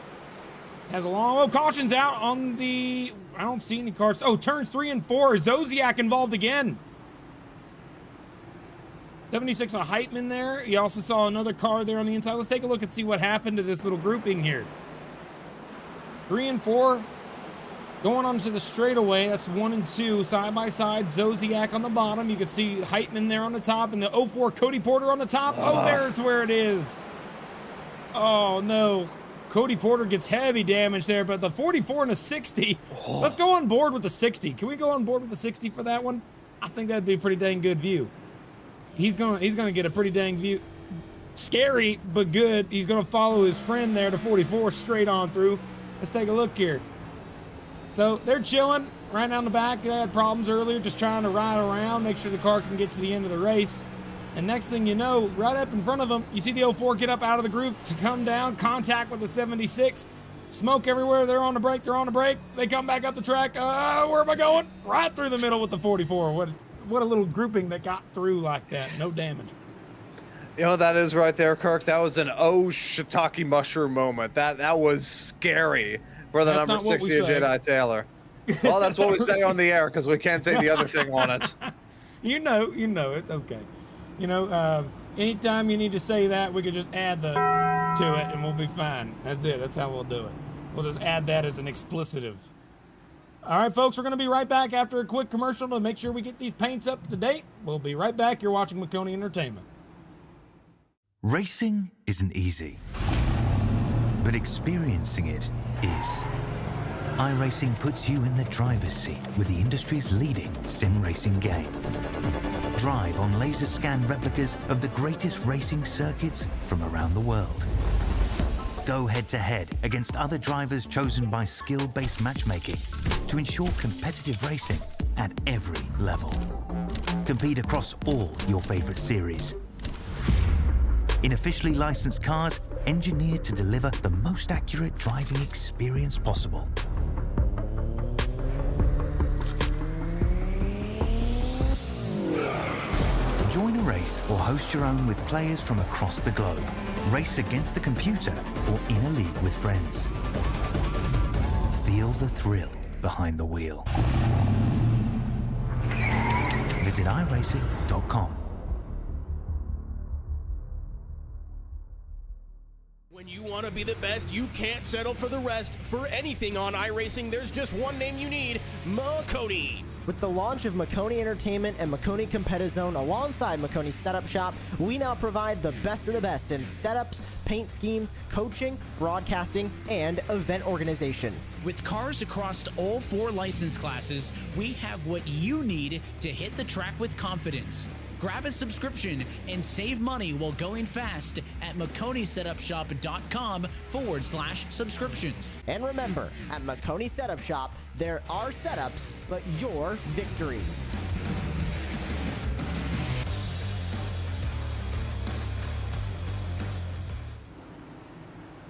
Has a long, caution's out on the, I don't see any cars. Oh, turns 3 and 4, Zodiac involved again. 76 a Heitman there. You also saw another car there on the inside. Let's take a look and see what happened to this little grouping here. 3 and 4. Going onto the straightaway, that's 1 and 2, side by side. Zodiac on the bottom. You can see Heitman there on the top, and the 04 Cody Porter on the top. Oh, there's where it is. Oh, no. Cody Porter gets heavy damage there, but the 44 and a 60. Oh. Let's go on board with the 60. Can we go on board with the 60 for that one? I think that'd be a pretty dang good view. He's gonna get a pretty dang view. Scary, but good. He's gonna follow his friend there, the 44, straight on through. Let's take a look here. So they're chilling right down the back. They had problems earlier, just trying to ride around, make sure the car can get to the end of the race. And next thing you know, right up in front of them, you see the 04 get up out of the groove to come down, contact with the 76. Smoke everywhere. They're on the brake. They come back up the track. Where am I going? Right through the middle with the 44. What a little grouping that got through like that. No damage. You know, that is right there, Kirk. That was an shiitake mushroom moment. That was scary. For the that's number 60 Jedi Taylor. Well, that's what we say on the air because we can't say the other thing on it. You know, it's okay. You know, anytime you need to say that, we could just add the to it and we'll be fine. That's it. That's how we'll do it. We'll just add that as an explicitive. All right, folks, we're going to be right back after a quick commercial to make sure we get these paints up to date. We'll be right back. You're watching Maconi Entertainment. Racing isn't easy, but experiencing it is. iRacing puts you in the driver's seat with the industry's leading sim racing game. Drive on laser scan replicas of the greatest racing circuits from around the world. Go head-to-head against other drivers chosen by skill-based matchmaking to ensure competitive racing at every level. Compete across all your favorite series. In officially licensed cars, engineered to deliver the most accurate driving experience possible. Join a race or host your own with players from across the globe. Race against the computer or in a league with friends. Feel the thrill behind the wheel. Visit iRacing.com. When you want to be the best, you can't settle for the rest. For anything on iRacing, there's just one name you need, Maconi. With the launch of Maconi Entertainment and Maconi Competizone alongside Maconi Setup Shop, we now provide the best of the best in setups, paint schemes, coaching, broadcasting, and event organization. With cars across all 4 license classes, we have what you need to hit the track with confidence. Grab a subscription and save money while going fast at MaconiSetupShop.com/subscriptions. And remember, at Maconi Setup Shop, there are setups, but your victories.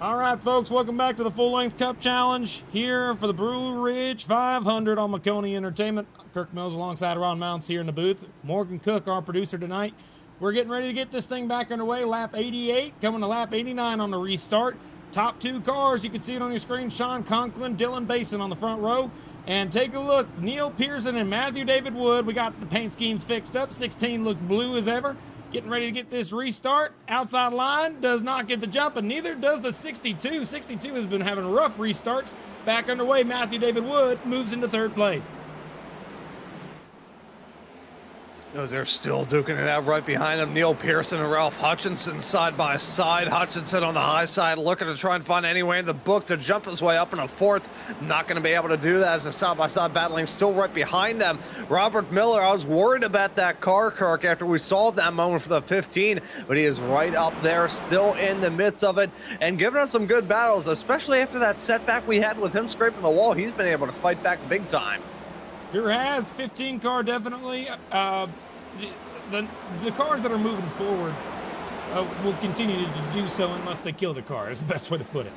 All right, folks, welcome back to the Full-Length Cup Challenge here for the Blue Ridge 500 on Maconi Entertainment. Kirk Mills alongside Ron Mounts here in the booth. Morgan Cook, our producer tonight. We're getting ready to get this thing back underway. Lap 88, coming to lap 89 on the restart. Top 2 cars, you can see it on your screen. Sean Conklin, Dylan Basin on the front row. And take a look, Neil Pearson and Matthew David Wood. We got the paint schemes fixed up. 16 looks blue as ever. Getting ready to get this restart. Outside line does not get the jump, and neither does the 62. 62 has been having rough restarts. Back underway, Matthew David Wood moves into 3rd place. They're still duking it out right behind him. Neil Pearson and Ralph Hutchinson side by side. Hutchinson on the high side looking to try and find any way in the book to jump his way up in a 4th. Not going to be able to do that as a side-by-side battling still right behind them. Robert Miller, I was worried about that car, Kirk, after we saw that moment for the 15, but he is right up there, still in the midst of it, and giving us some good battles, especially after that setback we had with him scraping the wall. He's been able to fight back big time. Sure has. 15 car definitely. The cars that are moving forward will continue to do so unless they kill the car. That's the best way to put it.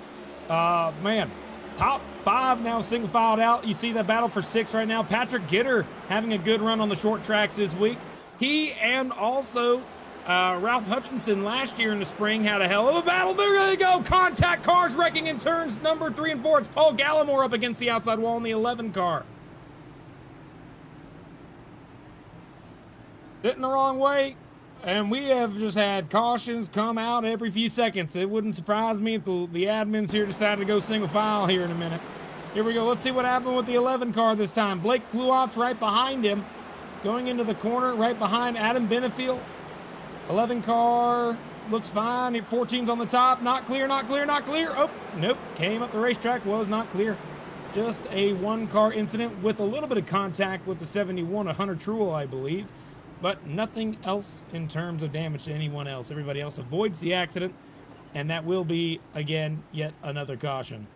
Man, top 5 now single filed out. You see that battle for 6 right now. Patrick Gitter having a good run on the short tracks this week. He and also Ralph Hutchinson last year in the spring had a hell of a battle. There they go. Contact cars wrecking in turns number 3 and 4. It's Paul Gallimore up against the outside wall in the 11 car. Sitting the wrong way, and we have just had cautions come out every few seconds. It wouldn't surprise me if the admins here decided to go single file here in a minute. Here we go. Let's see what happened with the 11 car this time. Blake Kluots right behind him, going into the corner right behind Adam Benefield. 11 car looks fine. 14's on the top. Not clear, not clear, not clear. Oh, nope. Came up the racetrack, was not clear. Just a 1-car incident with a little bit of contact with the 71, a Hunter Truel, I believe. But nothing else in terms of damage to anyone else. Everybody else avoids the accident, and that will be, again, yet another caution.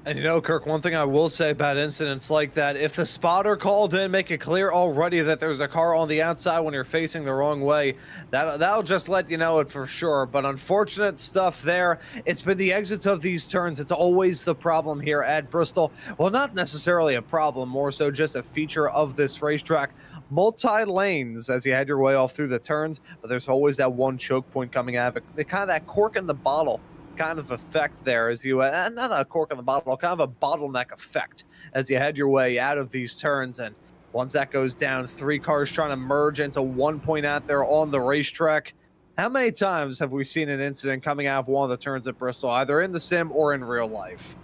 And you know, Kirk, one thing I will say about incidents like that, if the spotter called in, make it clear already that there's a car on the outside when you're facing the wrong way, that'll just let you know it for sure. But unfortunate stuff there. It's been the exits of these turns. It's always the problem here at Bristol. Well, not necessarily a problem, more so just a feature of this racetrack. Multi-lanes as you head your way off through the turns, but there's always that one choke point coming out of it. Kind of that cork in the bottle kind of effect there as you, not a cork in the bottle, kind of a bottleneck effect as you head your way out of these turns. And once that goes down, 3 cars trying to merge into 1 point out there on the racetrack. How many times have we seen an incident coming out of one of the turns at Bristol, either in the sim or in real life?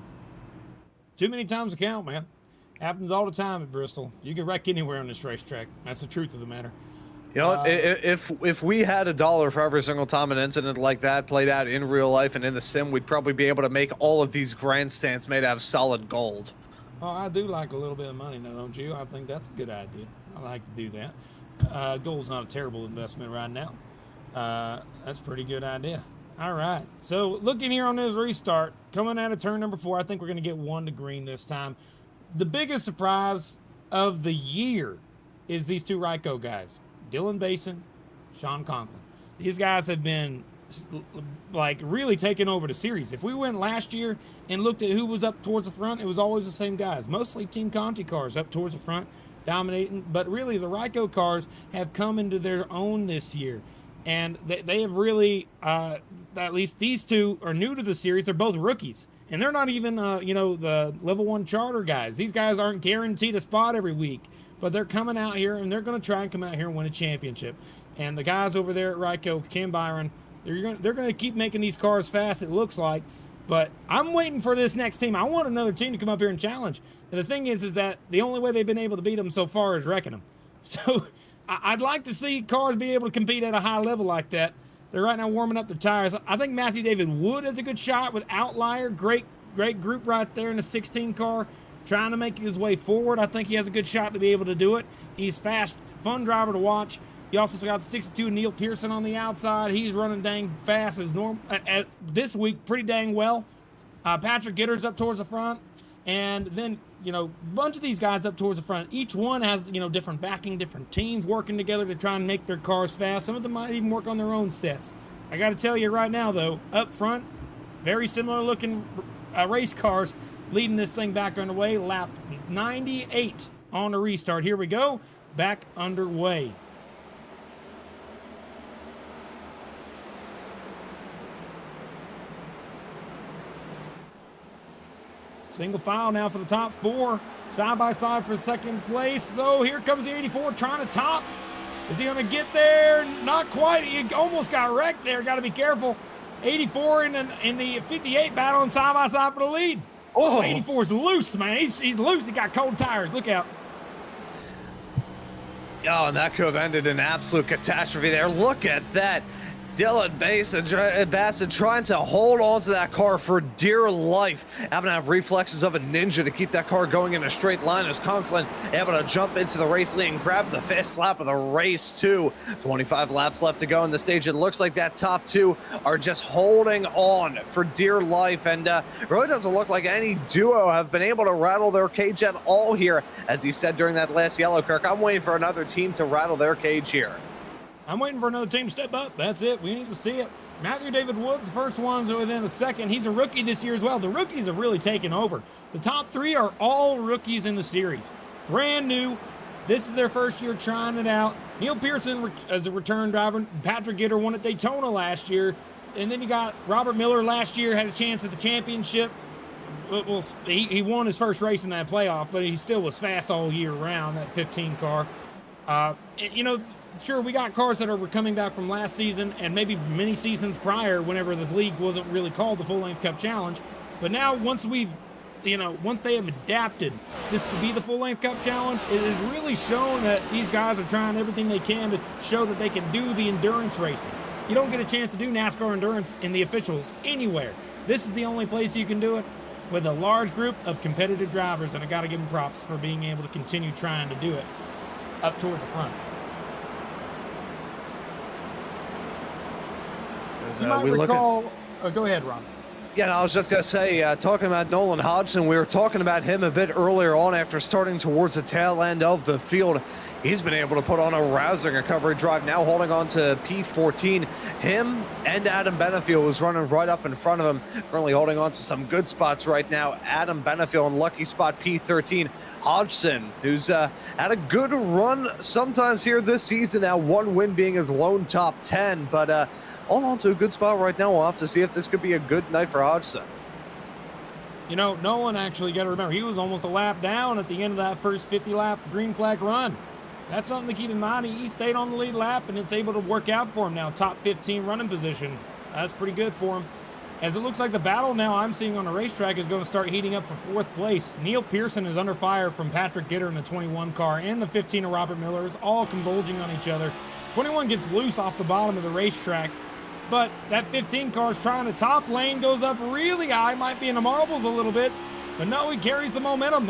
Too many times to count, man. Happens all the time at Bristol. You can wreck anywhere on this racetrack. That's the truth of the matter. You know, if we had $1 for every single time an incident like that played out in real life and in the sim, we'd probably be able to make all of these grandstands made out of solid gold. Oh, I do like a little bit of money now, don't you? I think that's a good idea. I like to do that. Gold's not a terrible investment right now. That's a pretty good idea. All right. So looking here on this restart, coming out of turn number 4, I think we're going to get 1 to green this time. The biggest surprise of the year is these 2 Ryko guys, Dylan Basin, Sean Conklin. These guys have been like really taking over the series. If we went last year and looked at who was up towards the front, it was always the same guys, mostly Team Conti cars up towards the front, dominating. But really, the Ryko cars have come into their own this year. And they have really, at least these 2 are new to the series. They're both rookies. And they're not even, the level 1 charter guys. These guys aren't guaranteed a spot every week. But they're coming out here, and they're going to try and come out here and win a championship. And the guys over there at Ryko, Ken Byron, they're going to keep making these cars fast, it looks like. But I'm waiting for this next team. I want another team to come up here and challenge. And the thing is that the only way they've been able to beat them so far is wrecking them. So I'd like to see cars be able to compete at a high level like that. They're right now warming up their tires. I think Matthew David Wood has a good shot with Outlier. Great group right there in the 16 car, trying to make his way forward. I think he has a good shot to be able to do it. He's fast, fun driver to watch. You also got the 62 Neil Pearson on the outside. He's running dang fast as normal this week, pretty dang well. Patrick Gitter's up towards the front, and then a bunch of these guys up towards the front. Each one has different backing, different teams working together to try and make their cars fast. Some of them might even work on their own sets. I got to tell you right now, though, up front, very similar looking race cars leading this thing back underway. Lap 98 on the restart. Here we go, back underway. Single file now for the top 4. Side by side for second place. So here comes the 84 trying to top. Is he going to get there? Not quite. He almost got wrecked there. Got to be careful. 84 in the 58 battling side by side for the lead. Oh, 84's loose, man. He's loose. He got cold tires. Look out. Oh, and that could have ended in absolute catastrophe there. Look at that. Dylan Bassett trying to hold on to that car for dear life, having to have reflexes of a ninja to keep that car going in a straight line as Conklin able to jump into the race lead and grab the fast lap of the race too. 25 laps left to go in the stage. It looks like that top 2 are just holding on for dear life, and it really doesn't look like any duo have been able to rattle their cage at all here. As he said during that last yellow, Kirk, I'm waiting for another team to rattle their cage here. I'm waiting for another team to step up. That's it. We need to see it. Matthew David Woods, first one's within a second. He's a rookie this year as well. The rookies have really taken over. The top 3 are all rookies in the series. Brand new. This is their first year trying it out. Neil Pearson as a return driver. Patrick Gitter won at Daytona last year. And then you got Robert Miller last year, had a chance at the championship. Well, he won his first race in that playoff, but he still was fast all year round, that 15 car. Sure, we got cars that are coming back from last season and maybe many seasons prior whenever this league wasn't really called the Full Length Cup Challenge. But now once they have adapted this to be the Full Length Cup Challenge, it has really shown that these guys are trying everything they can to show that they can do the endurance racing. You don't get a chance to do NASCAR endurance in the officials anywhere. This is the only place you can do it with a large group of competitive drivers, and I got to give them props for being able to continue trying to do it up towards the front. You might recall. Go ahead, Ron. Yeah, no, I was just going to say, talking about Nolan Hodgson, we were talking about him a bit earlier on after starting towards the tail end of the field. He's been able to put on a rousing recovery drive, now holding on to P14. Him and Adam Benefield, who's running right up in front of him, currently holding on to some good spots right now. Adam Benefield in lucky spot P13. Hodgson, who's had a good run sometimes here this season, now 1 win being his lone top 10, but all on to a good spot right now. We'll have to see if this could be a good night for Hodgson. Nolan actually, got to remember, he was almost a lap down at the end of that first 50-lap green flag run. That's something to keep in mind. He stayed on the lead lap, and it's able to work out for him now. Top 15 running position. That's pretty good for him. As it looks like the battle now I'm seeing on the racetrack is going to start heating up for 4th place. Neil Pearson is under fire from Patrick Gitter in the 21 car, and the 15 of Robert Miller is all converging on each other. 21 gets loose off the bottom of the racetrack, but that 15 car is trying to top lane, goes up really high, might be in the marbles a little bit, but no, he carries the momentum.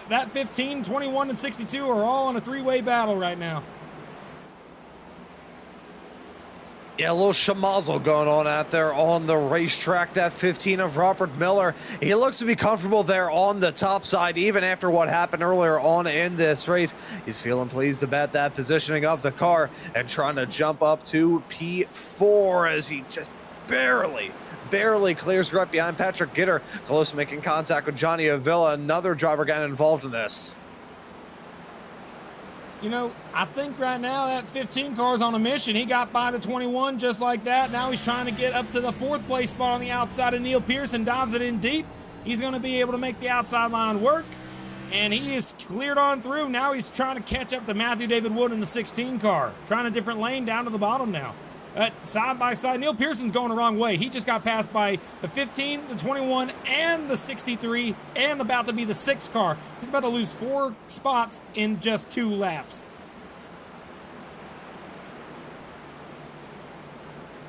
That 15, 21, and 62 are all in a 3-way battle right now. Yeah, a little schmozzle going on out there on the racetrack. That 15 of Robert Miller, he looks to be comfortable there on the top side, even after what happened earlier on in this race. He's feeling pleased about that positioning of the car and trying to jump up to P4 as he just barely clears right behind Patrick Gitter. Close to making contact with Johnny Avila, another driver getting involved in this. You know, I think right now that 15 car's on a mission. He got by the 21 just like that. Now he's trying to get up to the 4th place spot on the outside of Neil Pearson, dives it in deep. He's going to be able to make the outside line work, and he is cleared on through. Now he's trying to catch up to Matthew David Wood in the 16 car, trying a different lane down to the bottom now. Side by side, Neil Pearson's going the wrong way. He just got passed by the 15, the 21, and the 63, and about to be the 6 car. He's about to lose 4 spots in just 2 laps.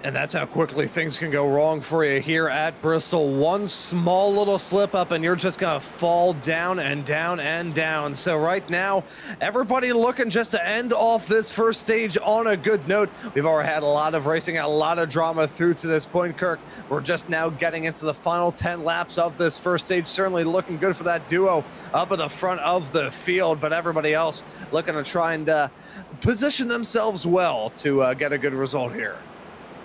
And that's how quickly things can go wrong for you here at Bristol. One small little slip up and you're just going to fall down and down and down. So right now, everybody looking just to end off this first stage on a good note. We've already had a lot of racing, a lot of drama through to this point, Kirk. We're just now getting into the final 10 laps of this first stage. Certainly looking good for that duo up at the front of the field, but everybody else looking to try and position themselves well to get a good result here.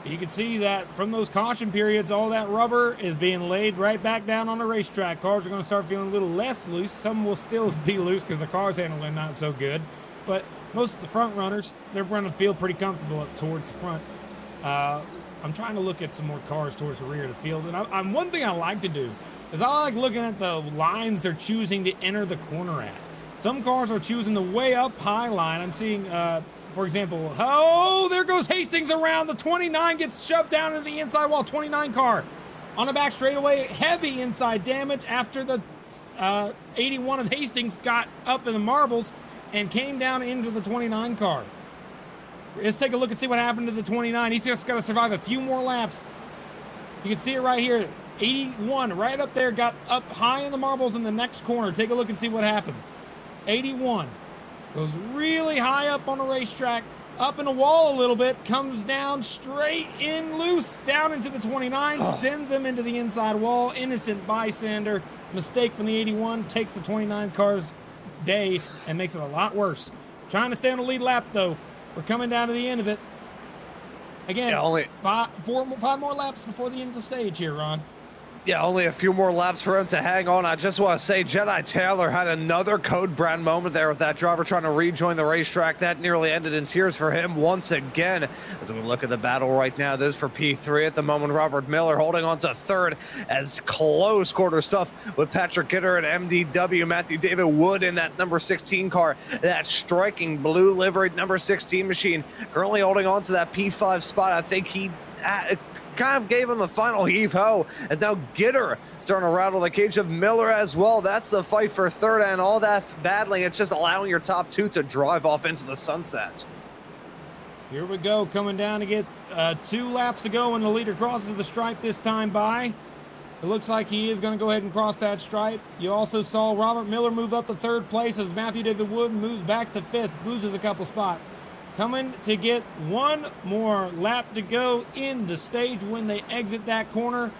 You can see that from those caution periods, all that rubber is being laid right back down on the racetrack. Cars are going to start feeling a little less loose. Some will still be loose because the car's handling not so good. But most of the front runners, they're running the field pretty comfortable up towards the front. I'm trying to look at some more cars towards the rear of the field. And one thing I like to do is I like looking at the lines they're choosing to enter the corner at. Some cars are choosing the way up high line. I'm seeing... for example, oh, there goes Hastings around. The 29 gets shoved down into the inside wall. 29 car on the back straightaway. Heavy inside damage after the 81 of Hastings got up in the marbles and came down into the 29 car. Let's take a look and see what happened to the 29. He's just got to survive a few more laps. You can see it right here. 81 right up there, got up high in the marbles in the next corner. Take a look and see what happens. 81. Goes really high up on the racetrack, up in the wall a little bit, comes down straight in loose, down into the 29, sends him into the inside wall. Innocent bystander. Mistake from the 81, takes the 29 car's day and makes it a lot worse. Trying to stay on the lead lap, though. We're coming down to the end of it. Again, yeah, five more laps before the end of the stage here, Ron. Yeah, only a few more laps for him to hang on. I just want to say Jedi Taylor had another Code Brown moment there with that driver trying to rejoin the racetrack. That nearly ended in tears for him once again. As we look at the battle right now, this is for P3 at the moment. Robert Miller holding on to 3rd as close quarter stuff with Patrick Gitter and MDW. Matthew David Wood in that number 16 car. That striking blue liveried number 16 machine currently holding on to that P5 spot. I think he... kind of gave him the final heave-ho, as now Gitter starting to rattle the cage of Miller as well. That's the fight for 3rd, and all that battling, it's just allowing your top 2 to drive off into the sunset. Here we go, coming down to get 2 laps to go, and the leader crosses the stripe this time by. It looks like he is going to go ahead and cross that stripe. You also saw Robert Miller move up to 3rd place as Matthew David Wood moves back to 5th, loses a couple spots. Coming to get 1 more lap to go in the stage when they exit that corner.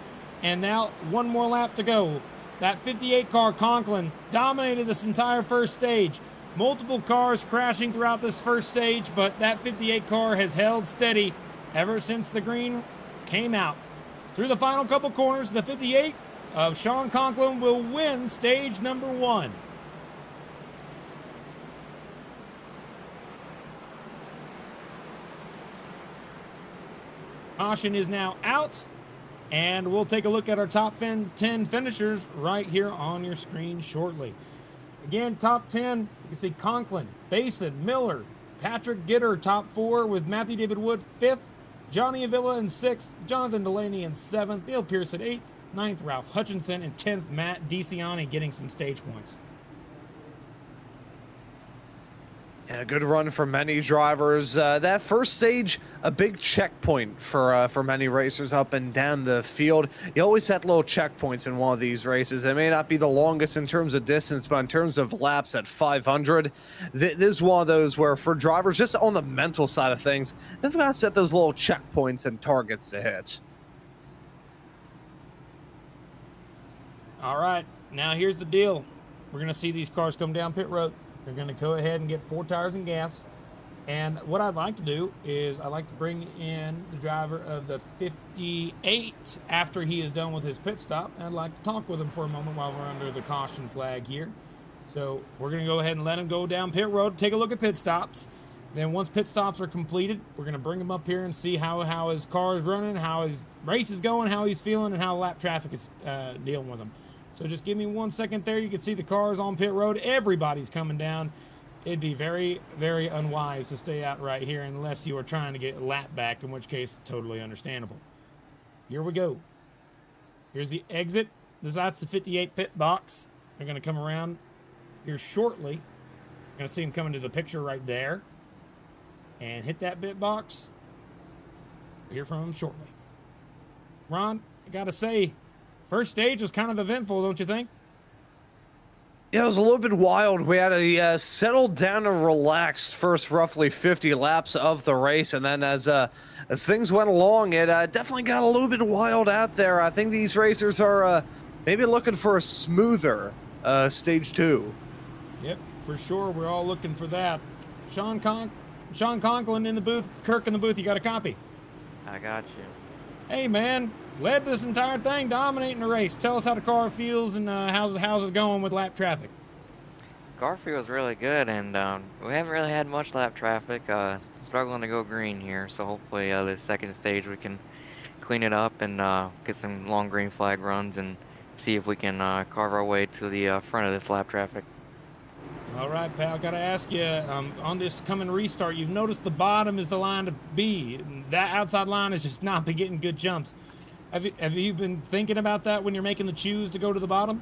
And now 1 more lap to go. That 58 car Conklin dominated this entire first stage. Multiple cars crashing throughout this first stage, but that 58 car has held steady ever since the green came out. Through the final couple corners, the 58 of Sean Conklin will win stage number 1. Caution is now out, and we'll take a look at our top 10 finishers right here on your screen shortly. Again, top 10, you can see Conklin, Basin, Miller, Patrick Gitter, top 4, with Matthew David Wood 5th, Johnny Avila in 6th, Jonathan Delaney in 7th, Neil Pierce at 8th, 9th, Ralph Hutchinson, and 10th, Matt DiCiani getting some stage points. And a good run for many drivers. That first stage, a big checkpoint for many racers up and down the field. You always set little checkpoints in one of these races. It may not be the longest in terms of distance, but in terms of laps at 500, this is one of those where for drivers, just on the mental side of things, they've got to set those little checkpoints and targets to hit. All right, now here's the deal. We're going to see these cars come down pit road. They're going to go ahead and get 4 tires and gas. And what I'd like to do is I'd like to bring in the driver of the 58 after he is done with his pit stop. And I'd like to talk with him for a moment while we're under the caution flag here. So we're going to go ahead and let him go down pit road, take a look at pit stops. Then once pit stops are completed, we're going to bring him up here and see how his car is running, how his race is going, how he's feeling, and how lap traffic is dealing with him. So just give me 1 second there. You can see the cars on pit road. Everybody's coming down. It'd be very, very unwise to stay out right here unless you are trying to get a lap back, in which case, totally understandable. Here we go. Here's the exit. That's the 58 pit box. They're going to come around here shortly. You're going to see them come into the picture right there. And hit that pit box. We'll hear from them shortly. Ron, I got to say, first stage was kind of eventful, don't you think? Yeah, it was a little bit wild. We had a settled down and relaxed first roughly 50 laps of the race, and then as things went along, it definitely got a little bit wild out there. I think these racers are maybe looking for a smoother stage 2. Yep, for sure. We're all looking for that. Sean Conklin in the booth. Kirk in the booth. You got a copy? I got you. Hey, man. Led this entire thing, dominating the race. Tell us how the car feels and how's it going with lap traffic. Car feels really good, and we haven't really had much lap traffic. Struggling to go green here, so hopefully this second stage we can clean it up and get some long green flag runs and see if we can carve our way to the front of this lap traffic. All right, pal. Got to ask you, on this coming restart, you've noticed the bottom is the line to be. That outside line has just not been getting good jumps. Have you been thinking about that when you're making the choose to go to the bottom?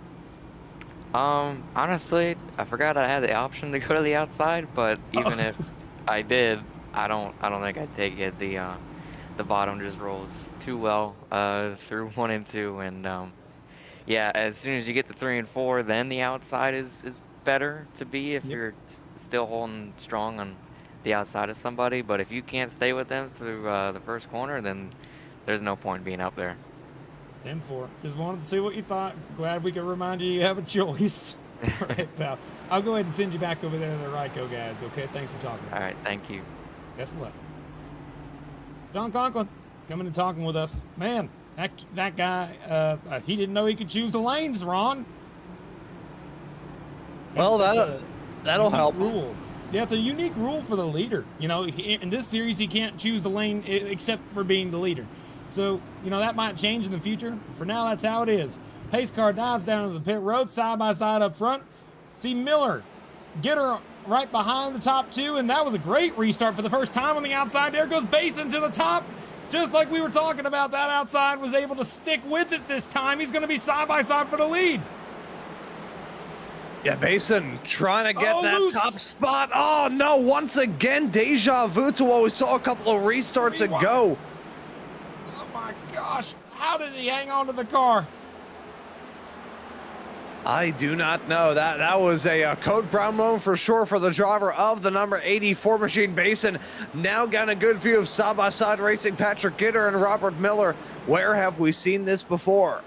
Honestly, I forgot I had the option to go to the outside, but even if I did, I don't think I'd take it. The bottom just rolls too well through 1 and 2, and yeah, as soon as you get to 3 and 4, then the outside is better to be if you're still holding strong on the outside of somebody. But if you can't stay with them through the first corner, then there's no point being up there. 10-4. Just wanted to see what you thought. Glad we could remind you have a choice. All right, pal. I'll go ahead and send you back over there to the Ryco guys, okay? Thanks for talking. All right, thank you. Best of luck. John Conklin coming and talking with us. Man, that guy, he didn't know he could choose the lanes, Ron. Well, that'll help. Rule. Yeah, it's a unique rule for the leader. You know, in this series, he can't choose the lane except for being the leader. So, you know, that might change in the future. But for now, that's how it is. Pace car dives down to the pit road, side by side up front. See Miller get her right behind the top 2, and that was a great restart for the first time on the outside. There goes Basin to the top. Just like we were talking about, that outside was able to stick with it this time. He's going to be side by side for the lead. Yeah, Basin trying to get that loose. top spot. Oh, no, once again, deja vu to what we saw a couple of restarts ago. Oh, my gosh. How did he hang on to the car? I do not know. That was a code brown moment for sure for the driver of the number 84 machine. Basin now got a good view of side-by-side racing Patrick Gitter and Robert Miller. Where have we seen this before?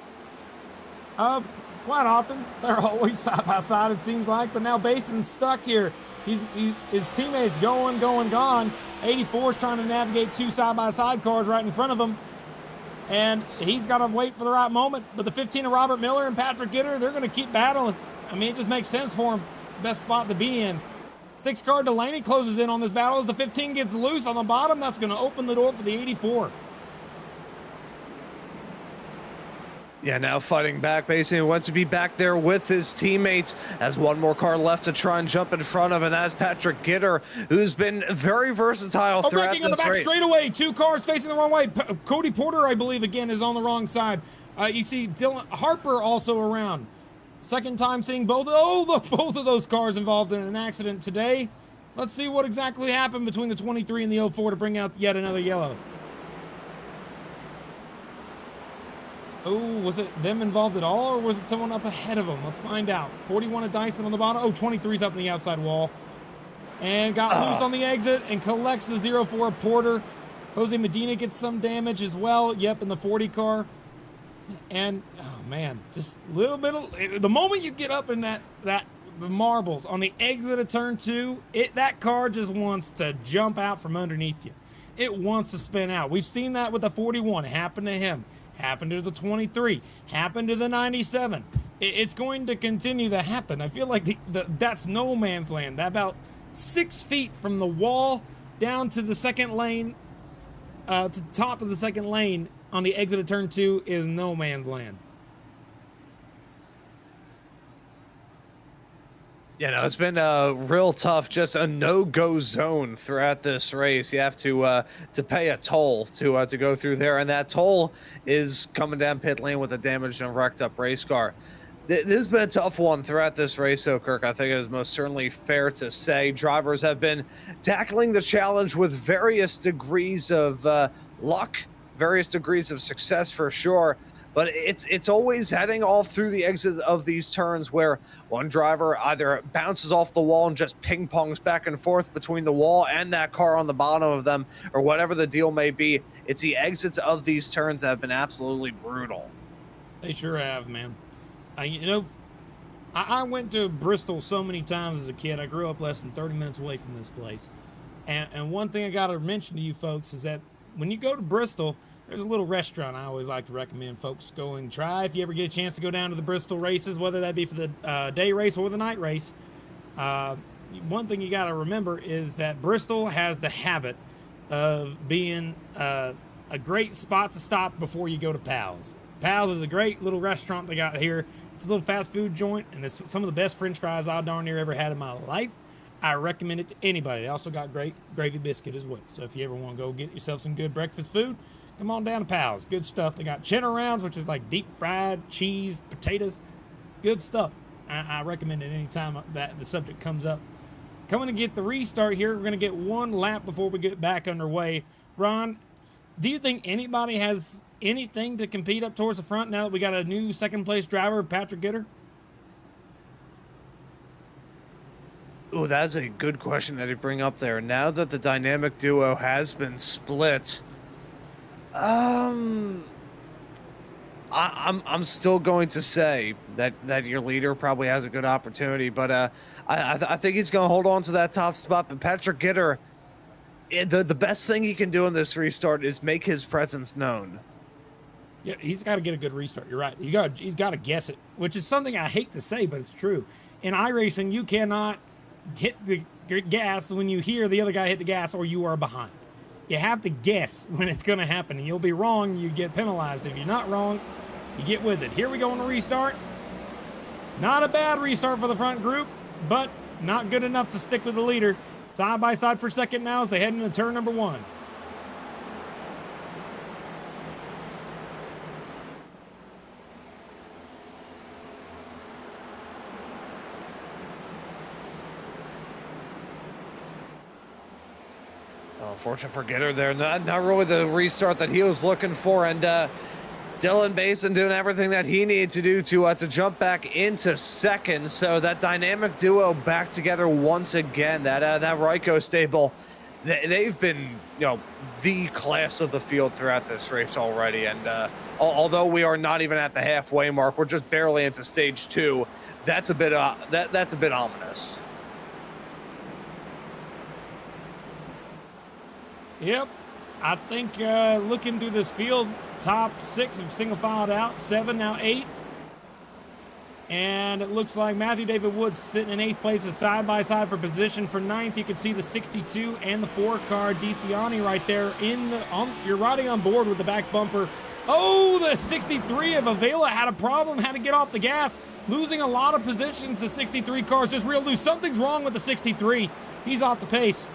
Quite often. They're always side by side, it seems like, but now Basin's stuck here. His teammates gone. 84 is trying to navigate 2 side-by-side cars right in front of him, and he's got to wait for the right moment. But the 15 of Robert Miller and Patrick Gitter, they're going to keep battling. I mean, it just makes sense for him. It's the best spot to be in. 6-car Delaney closes in on this battle as the 15 gets loose on the bottom. That's going to open the door for the 84. Yeah, now fighting back, basically wants to be back there with his teammates as one more car left to try and jump in front of, and that's Patrick Gitter, who's been very versatile throughout braking on the this back race. straightaway. 2 cars facing the wrong way. Cody Porter, I believe, again, is on the wrong side. You see Dylan Harper also around. Second time seeing both of those cars involved in an accident today. Let's see what exactly happened between the 23 and the 04 to bring out yet another yellow. Oh, was it them involved at all, or was it someone up ahead of them? Let's find out. 41 of Dyson on the bottom. Oh, 23's up on the outside wall. And got loose on the exit and collects the 04 Porter. Jose Medina gets some damage as well. Yep, in the 40 car. And, oh man, just a little bit of, the moment you get up in the marbles on the exit of turn 2, that car just wants to jump out from underneath you. It wants to spin out. We've seen that with the 41. It happened to him. Happened to the 23. Happened to the 97. It's going to continue to happen. I feel like that's no man's land. About 6 feet from the wall down to the second lane, to the top of the second lane on the exit of turn 2 is no man's land. You know, it's been real tough, just a no-go zone throughout this race. You have to pay a toll to go through there, and that toll is coming down pit lane with a damaged and wrecked up race car. This has been a tough one throughout this race, so Kirk, I think it is most certainly fair to say. Drivers have been tackling the challenge with various degrees of luck, various degrees of success for sure. But it's always heading off through the exit of these turns where one driver either bounces off the wall and just ping pongs back and forth between the wall and that car on the bottom of them, or whatever the deal may be. It's the exits of these turns that have been absolutely brutal. They sure have, man. I went to Bristol so many times as a kid. I grew up less than 30 minutes away from this place. And one thing I got to mention to you folks is that when you go to Bristol, there's a little restaurant I always like to recommend folks go and try if you ever get a chance to go down to the Bristol races, whether that be for the day race or the night race. One thing you got to remember is that Bristol has the habit of being a great spot to stop before you go to Pal's. Pal's is a great little restaurant they got here. It's a little fast food joint, and it's some of the best French fries I darn near ever had in my life. I recommend it to anybody. They also got great gravy biscuit as well. So if you ever want to go get yourself some good breakfast food, come on down to Pal's. Good stuff. They got cheddar rounds, which is like deep fried cheese, potatoes. It's good stuff. I recommend it anytime that the subject comes up. Coming to get the restart here. We're going to get one lap before we get back underway. Ron, do you think anybody has anything to compete up towards the front now that we got a new second place driver, Patrick Gitter? Oh, that's a good question that you bring up there. Now that the dynamic duo has been split, I'm still going to say that your leader probably has a good opportunity, but I think he's going to hold on to that top spot. But Patrick Gitter, the best thing he can do in this restart is make his presence known. Yeah, he's got to get a good restart. You're right. He's got to guess it, which is something I hate to say, but it's true. In iRacing, you cannot hit the gas when you hear the other guy hit the gas or you are behind. You have to guess when it's going to happen, and you'll be wrong, you get penalized. If you're not wrong, you get with it. Here we go on the restart. Not a bad restart for the front group, but not good enough to stick with the leader. Side by side for second now as they head into turn number 1. Unfortunate for Gitter there. Not really the restart that he was looking for. And Dylan Basin doing everything that he needed to do to jump back into second. So that dynamic duo back together once again. That Ryko stable, they've been, the class of the field throughout this race already. And although we are not even at the halfway mark, we're just barely into stage 2. That's a bit that's a bit ominous. Yep. I think looking through this field, top 6 have single filed out, 7, now 8. And it looks like Matthew David Woods sitting in 8th place is side by side for position for 9th. You can see the 62 and the 4 car DeCiani right there you're riding on board with the back bumper Oh, the 63 of Avila had a problem, had to get off the gas, losing a lot of positions. The 63 car's just real loose. Something's wrong with the 63. He's off the pace.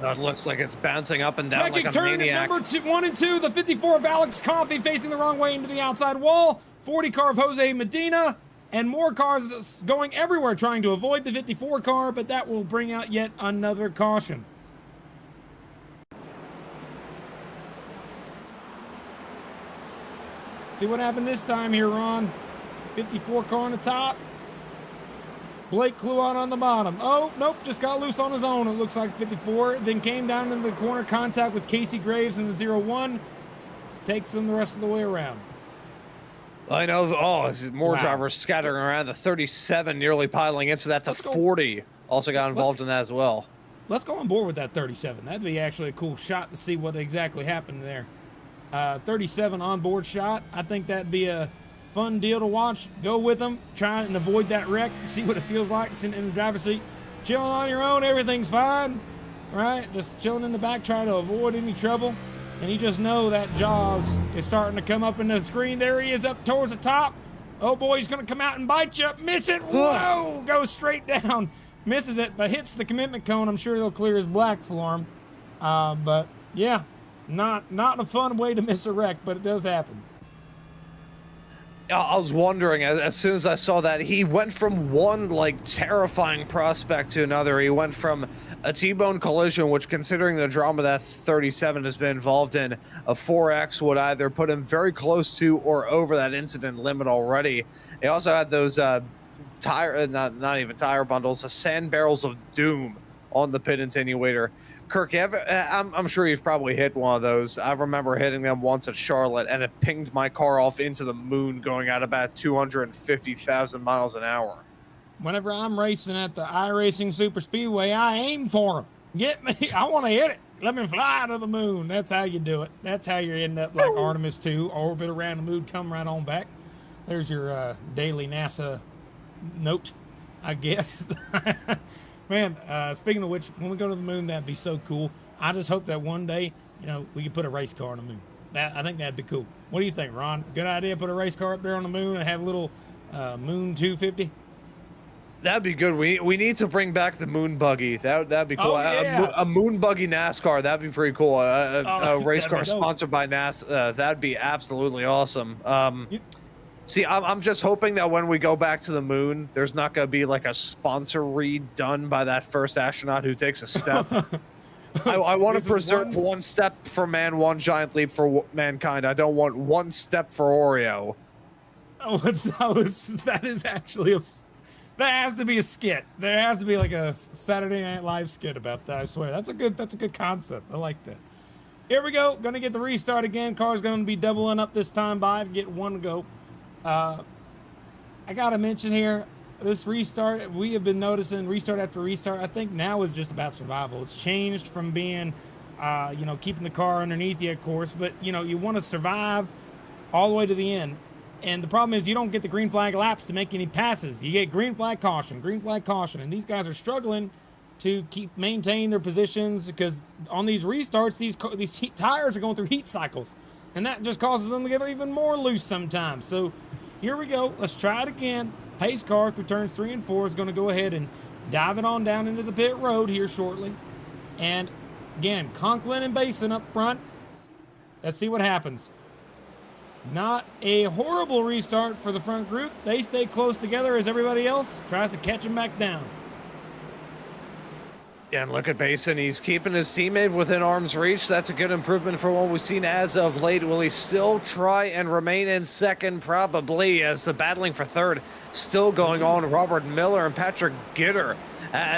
It looks like it's bouncing up and down Wrecking like a turn maniac. at number 1 and 2. The 54 of Alex Coffey facing the wrong way into the outside wall. 40 car of Jose Medina. And more cars going everywhere trying to avoid the 54 car, but that will bring out yet another caution. See what happened this time here, Ron. 54 car on the top. Blake Kluon on the bottom. Oh, nope, just got loose on his own. It looks like 54. Then came down into the corner, contact with Casey Graves in the 0-1. Takes him the rest of the way around. I know. Oh, this is more drivers scattering around. The 37 nearly piling into that. The 40 also got involved in that as well. Let's go on board with that 37. That'd be actually a cool shot to see what exactly happened there. 37 onboard shot. I think that'd be a fun deal to watch. Go with them, try and avoid that wreck, see what it feels like sitting in the driver's seat. Chilling on your own, everything's fine, right? Just chilling in the back, trying to avoid any trouble. And you just know that Jaws is starting to come up in the screen. There he is up towards the top. Oh boy, he's gonna come out and bite you. Miss it, whoa, goes straight down. Misses it, but hits the commitment cone. I'm sure they'll clear his black for him. But yeah, not a fun way to miss a wreck, but it does happen. I was wondering, as soon as I saw that, he went from one, like, terrifying prospect to another. He went from a T-bone collision, which, considering the drama that 37 has been involved in, a 4X would either put him very close to or over that incident limit already. He also had those tire, not even tire bundles, the sand barrels of doom on the pit attenuator. Kirk, I'm sure you've probably hit one of those. I remember hitting them once at Charlotte, and it pinged my car off into the moon going at about 250,000 miles an hour. Whenever I'm racing at the iRacing Super Speedway, I aim for them. Get me. I want to hit it. Let me fly to the moon. That's how you do it. That's how you end up like Artemis 2, orbit around the moon, come right on back. There's your daily NASA note, I guess. Man, speaking of which, when we go to the moon, that'd be so cool. I just hope that one day, we could put a race car on the moon. I think that'd be cool. What do you think, Ron? Good idea, put a race car up there on the moon and have a little Moon 250? That'd be good. We need to bring back the moon buggy. That'd be cool. Oh, yeah. A moon buggy NASCAR. That'd be pretty cool. A race car be dope. sponsored by NASA. That'd be absolutely awesome. See, I'm just hoping that when we go back to the moon, there's not going to be like a sponsor read done by that first astronaut who takes a step. I want to preserve one step for man, one giant leap for mankind. I don't want one step for Oreo. Oh, that is actually that has to be a skit. There has to be like a Saturday Night Live skit about that. I swear, that's a good concept. I like that. Here we go. Gonna get the restart again. Car's gonna be doubling up this time by to get one to go. I gotta mention here, this restart, we have been noticing restart after restart. I think now is just about survival. It's changed from being, keeping the car underneath you, of course, but you want to survive all the way to the end. And the problem is you don't get the green flag laps to make any passes. You get green flag caution, and these guys are struggling to maintain their positions because on these restarts, these tires are going through heat cycles, and that just causes them to get even more loose sometimes. So here we go. Let's try it again. Pace car through turns 3 and 4 is going to go ahead and dive it on down into the pit road here shortly. And again, Conklin and Basin up front. Let's see what happens. Not a horrible restart for the front group. They stay close together as everybody else tries to catch them back down. Yeah, and look at Basin. He's keeping his teammate within arm's reach. That's a good improvement from what we've seen as of late. Will he still try and remain in second? Probably, as the battling for third still going on. Robert Miller and Patrick Gitter.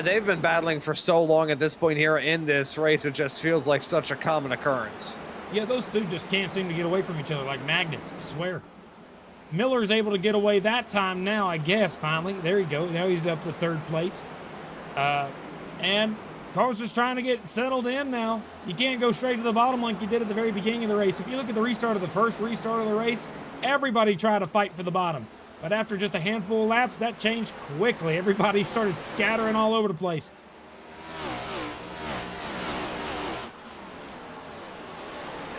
They've been battling for so long at this point here in this race. It just feels like such a common occurrence. Yeah, those two just can't seem to get away from each other like magnets, I swear. Miller's able to get away that time now, I guess, finally. There you go. Now he's up to third place. And the car's just trying to get settled in now. You can't go straight to the bottom like you did at the very beginning of the race. If you look at the restart of the first restart of the race, everybody tried to fight for the bottom. But after just a handful of laps, that changed quickly. Everybody started scattering all over the place.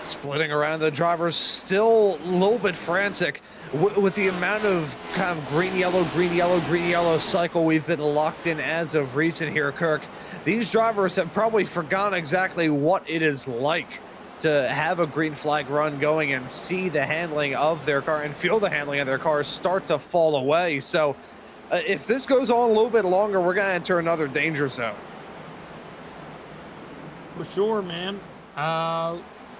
Splitting around, the drivers still a little bit frantic with the amount of kind of green, yellow cycle we've been locked in as of recent here, Kirk. These drivers have probably forgotten exactly what it is like to have a green flag run going and see the handling of their car and feel the handling of their cars start to fall away. So if this goes on a little bit longer, we're going to enter another danger zone. For sure, man.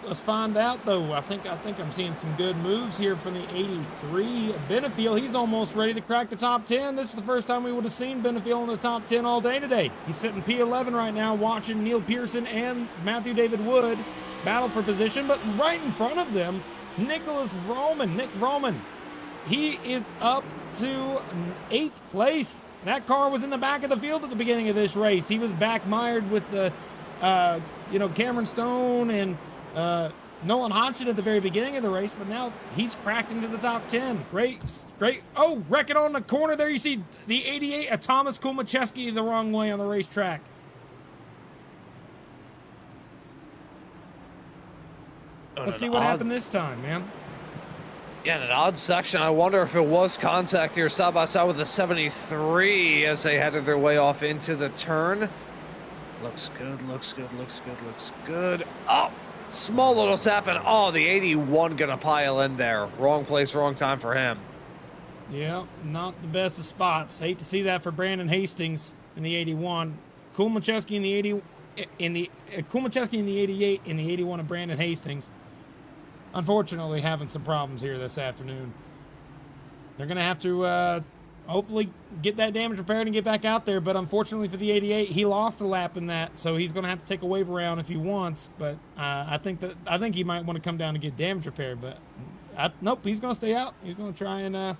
Let's find out, though. I think I'm seeing some good moves here from the 83. Benefield, he's almost ready to crack the top 10. This is the first time we would have seen Benefield in the top 10 all day today. He's sitting P11 right now, watching Neil Pearson and Matthew David Wood battle for position. But right in front of them, Nick Roman. He is up to 8th place. That car was in the back of the field at the beginning of this race. He was back-mired with the, Cameron Stone and Nolan Hodgson at the very beginning of the race, but now he's cracked into the top 10. Great. Oh, wrecking on the corner there. You see the 88, Thomas Kulmacheski the wrong way on the racetrack. Let's see what happened this time, man. Yeah, in an odd section. I wonder if it was contact here side by side with the 73 as they headed their way off into the turn. Looks good. Oh, small little tap, and oh, the 81 gonna pile in there. Wrong place, wrong time for him. Yeah, not the best of spots. Hate to see that for Brandon Hastings in the 81. Kulmacheski in the 80, Kulmacheski in the 88, in the 81 of Brandon Hastings. Unfortunately, having some problems here this afternoon. They're going to have to hopefully get that damage repaired and get back out there. But unfortunately for the 88, he lost a lap in that, so he's going to have to take a wave around if he wants. But I think he might want to come down and get damage repaired. But nope, he's going to stay out. He's going to try and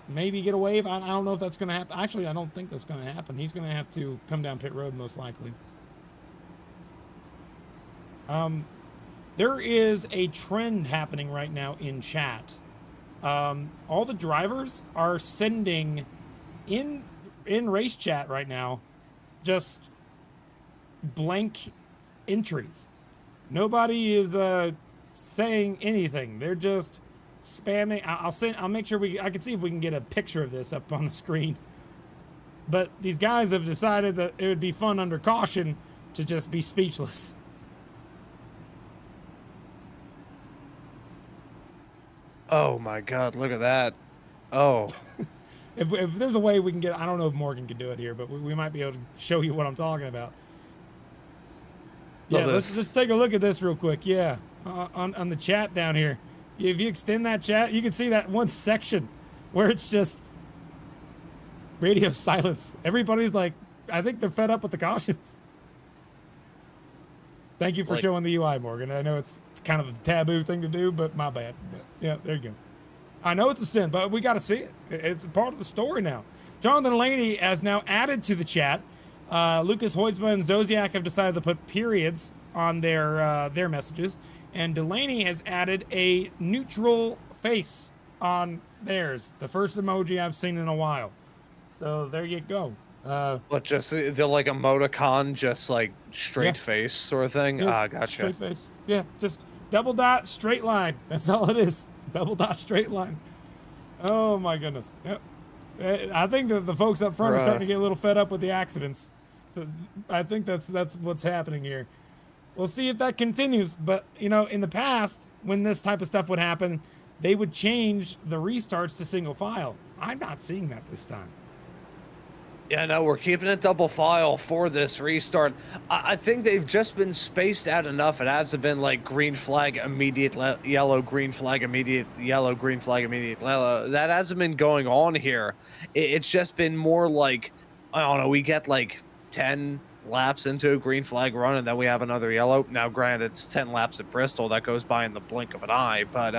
maybe get a wave. I don't know if that's going to happen. Actually, I don't think that's going to happen. He's going to have to come down pit road most likely. There is a trend happening right now in chat. All the drivers are sending in race chat right now just blank entries. Nobody is saying anything. They're just spamming. I'll make sure I can see if we can get a picture of this up on the screen. But these guys have decided that it would be fun under caution to just be speechless. Oh my God, look at that. Oh. If there's a way we can get, I don't know if Morgan can do it here, but we might be able to show you what I'm talking about. Yeah, let's just take a look at this real quick. Yeah, on the chat down here. If you extend that chat, you can see that one section where it's just radio silence. Everybody's like, I think they're fed up with the cautions. Thank you for showing the UI, Morgan. I know it's kind of a taboo thing to do, but my bad. Yeah, there you go. I know it's a sin, but we got to see it. It's a part of the story now. Jonathan Laney has now added to the chat. Lucas Hoidsma and Zodiac have decided to put periods on their messages, and Delaney has added a neutral face on theirs. The first emoji I've seen in a while. So there you go. What, just they're like emoticon, just like straight face sort of thing? Yeah, Gotcha. Straight face. Yeah, just double dot, straight line. That's all it is. Double dot, straight line. Oh my goodness. Yep. I think that the folks up front are starting to get a little fed up with the accidents. I think that's what's happening here. We'll see if that continues. But, in the past, when this type of stuff would happen, they would change the restarts to single file. I'm not seeing that this time. Yeah, no, we're keeping it double file for this restart. I think they've just been spaced out enough. It hasn't been like green flag, immediate yellow, green flag, immediate yellow, green flag, immediate yellow. That hasn't been going on here. It's just been more like, I don't know, we get like 10 laps into a green flag run and then we have another yellow. Now, granted, it's 10 laps at Bristol. That goes by in the blink of an eye. But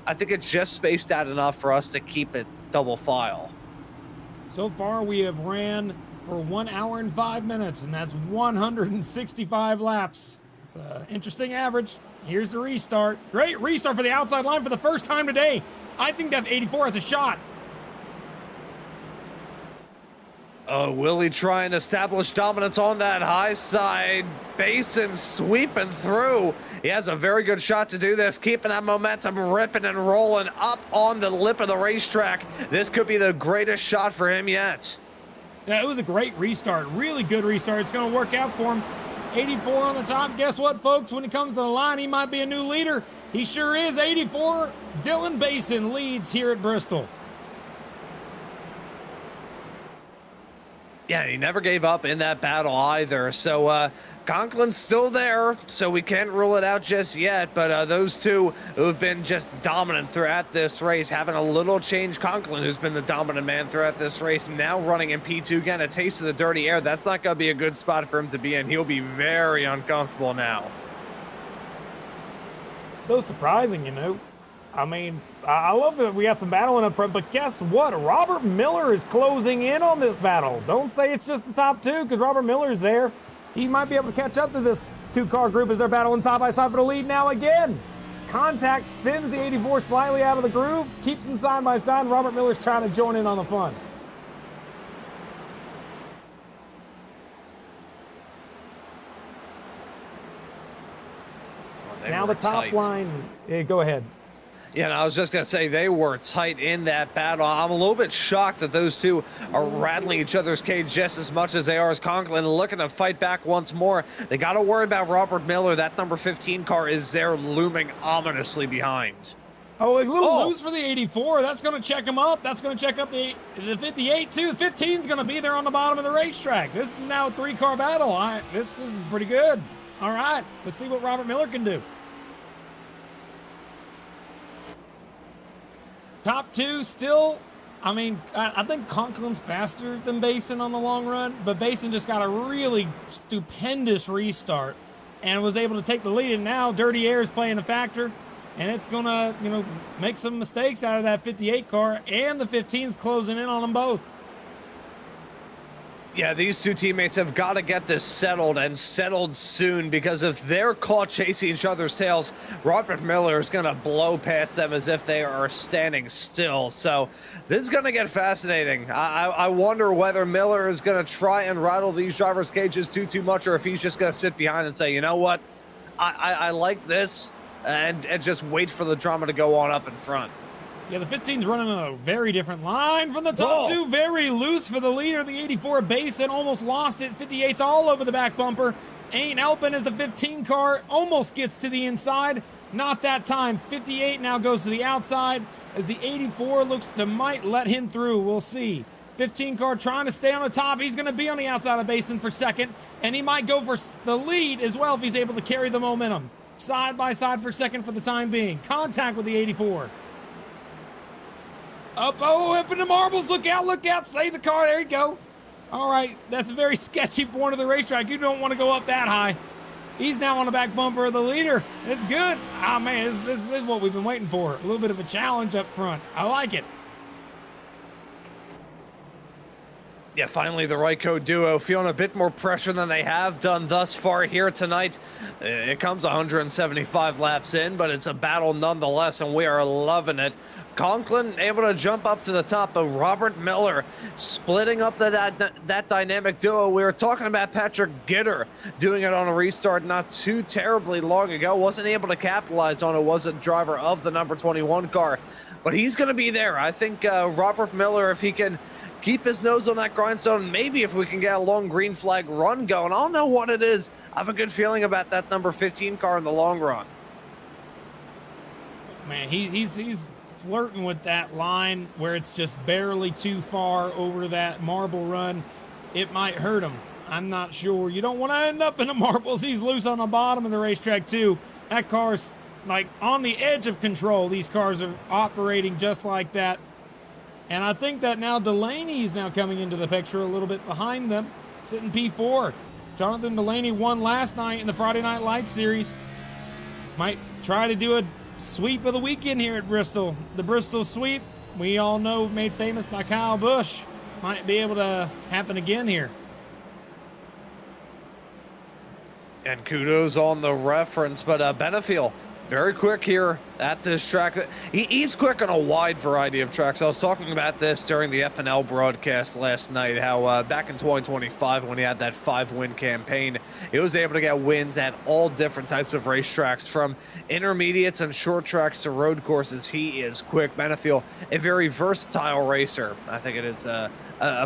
I think it's just spaced out enough for us to keep it double file. So far, we have ran for 1 hour and 5 minutes, and that's 165 laps. It's an interesting average. Here's the restart. Great restart for the outside line for the first time today. I think that 84 has a shot. Will he try and establish dominance on that high side? Basin sweeping through. He has a very good shot to do this, keeping that momentum ripping and rolling up on the lip of the racetrack. This could be the greatest shot for him yet. Yeah, it was a great restart. Really good restart. It's going to work out for him. 84 on the top. Guess what, folks? When it comes to the line, he might be a new leader. He sure is. 84. Dylan Basin leads here at Bristol. Yeah, he never gave up in that battle either. So Conklin's still there, so we can't rule it out just yet. But those two who have been just dominant throughout this race, having a little change. Conklin, who's been the dominant man throughout this race, now running in P2 again, a taste of the dirty air. That's not going to be a good spot for him to be in. He'll be very uncomfortable now. So surprising, you know. I mean, I love that we got some battling up front, but guess what? Robert Miller is closing in on this battle. Don't say it's just the top two, because Robert Miller's there. He might be able to catch up to this two-car group as they're battling side by side for the lead now again. Contact sends the 84 slightly out of the groove, keeps them side by side, and Robert Miller's trying to join in on the fun. Now the top line, go ahead. Yeah, and I was just going to say they were tight in that battle. I'm a little bit shocked that those two are rattling each other's cage just as much as they are as Conklin looking to fight back once more. They got to worry about Robert Miller. That number 15 car is there looming ominously behind. Oh, a little loose for the 84. That's going to check him up. That's going to check up the 58, too. The 15 is going to be there on the bottom of the racetrack. This is now a three-car battle. This is pretty good. All right, let's see what Robert Miller can do. Top two still, I mean, I think Conklin's faster than Basin on the long run, but Basin just got a really stupendous restart and was able to take the lead. And now Dirty Air is playing a factor, and it's going to, you know, make some mistakes out of that 58 car, and the 15's closing in on them both. Yeah, these two teammates have got to get this settled, and settled soon, because if they're caught chasing each other's tails, Robert Miller is going to blow past them as if they are standing still. So this is going to get fascinating. I wonder whether Miller is going to try and rattle these drivers' cages too much, or if he's just going to sit behind and say, you know what, I like this, and just wait for the drama to go on up in front. Yeah, the 15's running a very different line from the top two. Very loose for the leader. The 84 Basin almost lost it. 58's all over the back bumper. Ain't helping as the 15 car almost gets to the inside. Not that time. 58 now goes to the outside as the 84 looks to might let him through. We'll see. 15 car trying to stay on the top. He's going to be on the outside of Basin for second, and he might go for the lead as well if he's able to carry the momentum. Side by side for second for the time being. Contact with the 84. Up in the marbles, look out, save the car, there you go. All right, that's a very sketchy point of the racetrack. You don't want to go up that high. He's now on the back bumper of the leader. It's good. Ah, man, this is what we've been waiting for. A little bit of a challenge up front. I like it. Yeah, finally the Ryko duo feeling a bit more pressure than they have done thus far here tonight. It comes 175 laps in, but it's a battle nonetheless, and we are loving it. Conklin able to jump up to the top, but Robert Miller splitting up that dynamic duo. We were talking about Patrick Gitter doing it on a restart not too terribly long ago. Wasn't able to capitalize on it, was a driver of the number 21 car, but he's going to be there. I think Robert Miller, if he can keep his nose on that grindstone, maybe if we can get a long green flag run going. I don't know what it is. I have a good feeling about that number 15 car in the long run. Man, he's flirting with that line where it's just barely too far over that marble run. It might hurt him. I'm not sure. You don't want to end up in the marbles. He's loose on the bottom of the racetrack too. That car's like on the edge of control. These cars are operating just like that. And I think that now Delaney's now coming into the picture a little bit behind them, sitting P4. Jonathan Delaney won last night in the Friday Night Lights series. Might try to do a sweep of the weekend here at Bristol. The Bristol sweep, we all know, made famous by Kyle Busch. Might be able to happen again here. And kudos on the reference, but Benefiel Very quick here at this track. He's quick on a wide variety of tracks. I was talking about this during the FNL broadcast last night, how back in 2025 when he had that 5-win campaign, he was able to get wins at all different types of racetracks, from intermediates and short tracks to road courses. He is quick. Benefiel, a very versatile racer. I think it is a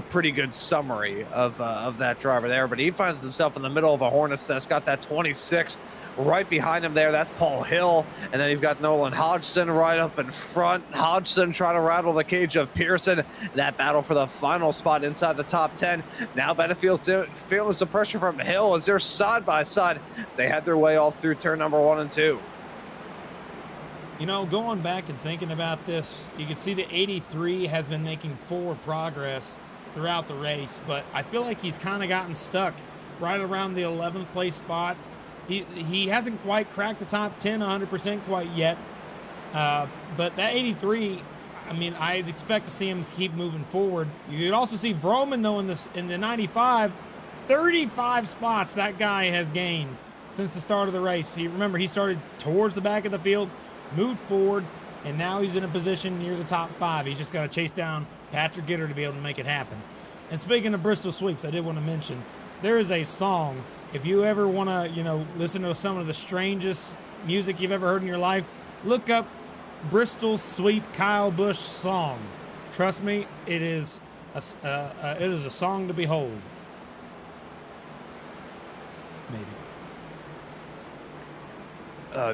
pretty good summary of that driver there, but he finds himself in the middle of a Hornets that's got that 26 right behind him there. That's Paul Hill, and then you've got Nolan Hodgson right up in front. Hodgson trying to rattle the cage of Pearson. That battle for the final spot inside the top 10. Now Benefiel's feeling some pressure from Hill as they're side by side as they head their way off through turn number 1 and 2. You know, going back and thinking about this, you can see the 83 has been making forward progress throughout the race, but I feel like he's kind of gotten stuck right around the 11th place spot. He hasn't quite cracked the top 10 100% quite yet, but that 83, I mean, I expect to see him keep moving forward. You could also see Vroman, though, in the 95, 35 spots that guy has gained since the start of the race. Remember, he started towards the back of the field, moved forward, and now he's in a position near the top 5. He's just got to chase down Patrick Gitter to be able to make it happen. And speaking of Bristol Sweeps, I did want to mention, there is a song, if you ever want to, you know, listen to some of the strangest music you've ever heard in your life, look up Bristol Sweep Kyle Busch song. Trust me, it is a song to behold. Maybe.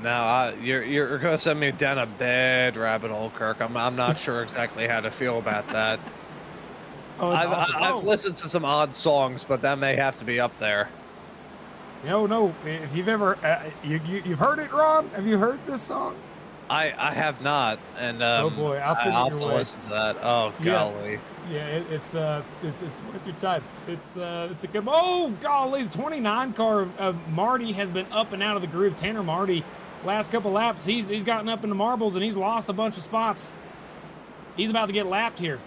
Now you're gonna send me down a bad rabbit hole, Kirk. I'm not sure exactly how to feel about that. Oh, I've listened to some odd songs, but that may have to be up there. No. If you've ever you've heard it, Ron? Have you heard this song? I have not, and oh boy, I'll send I'll it have your to way. listen to that. Oh golly. Yeah, it's worth your time. It's a good. Oh golly, the 29 car of Marty has been up and out of the groove. Tanner Marty, last couple laps, he's gotten up into marbles and he's lost a bunch of spots. He's about to get lapped here.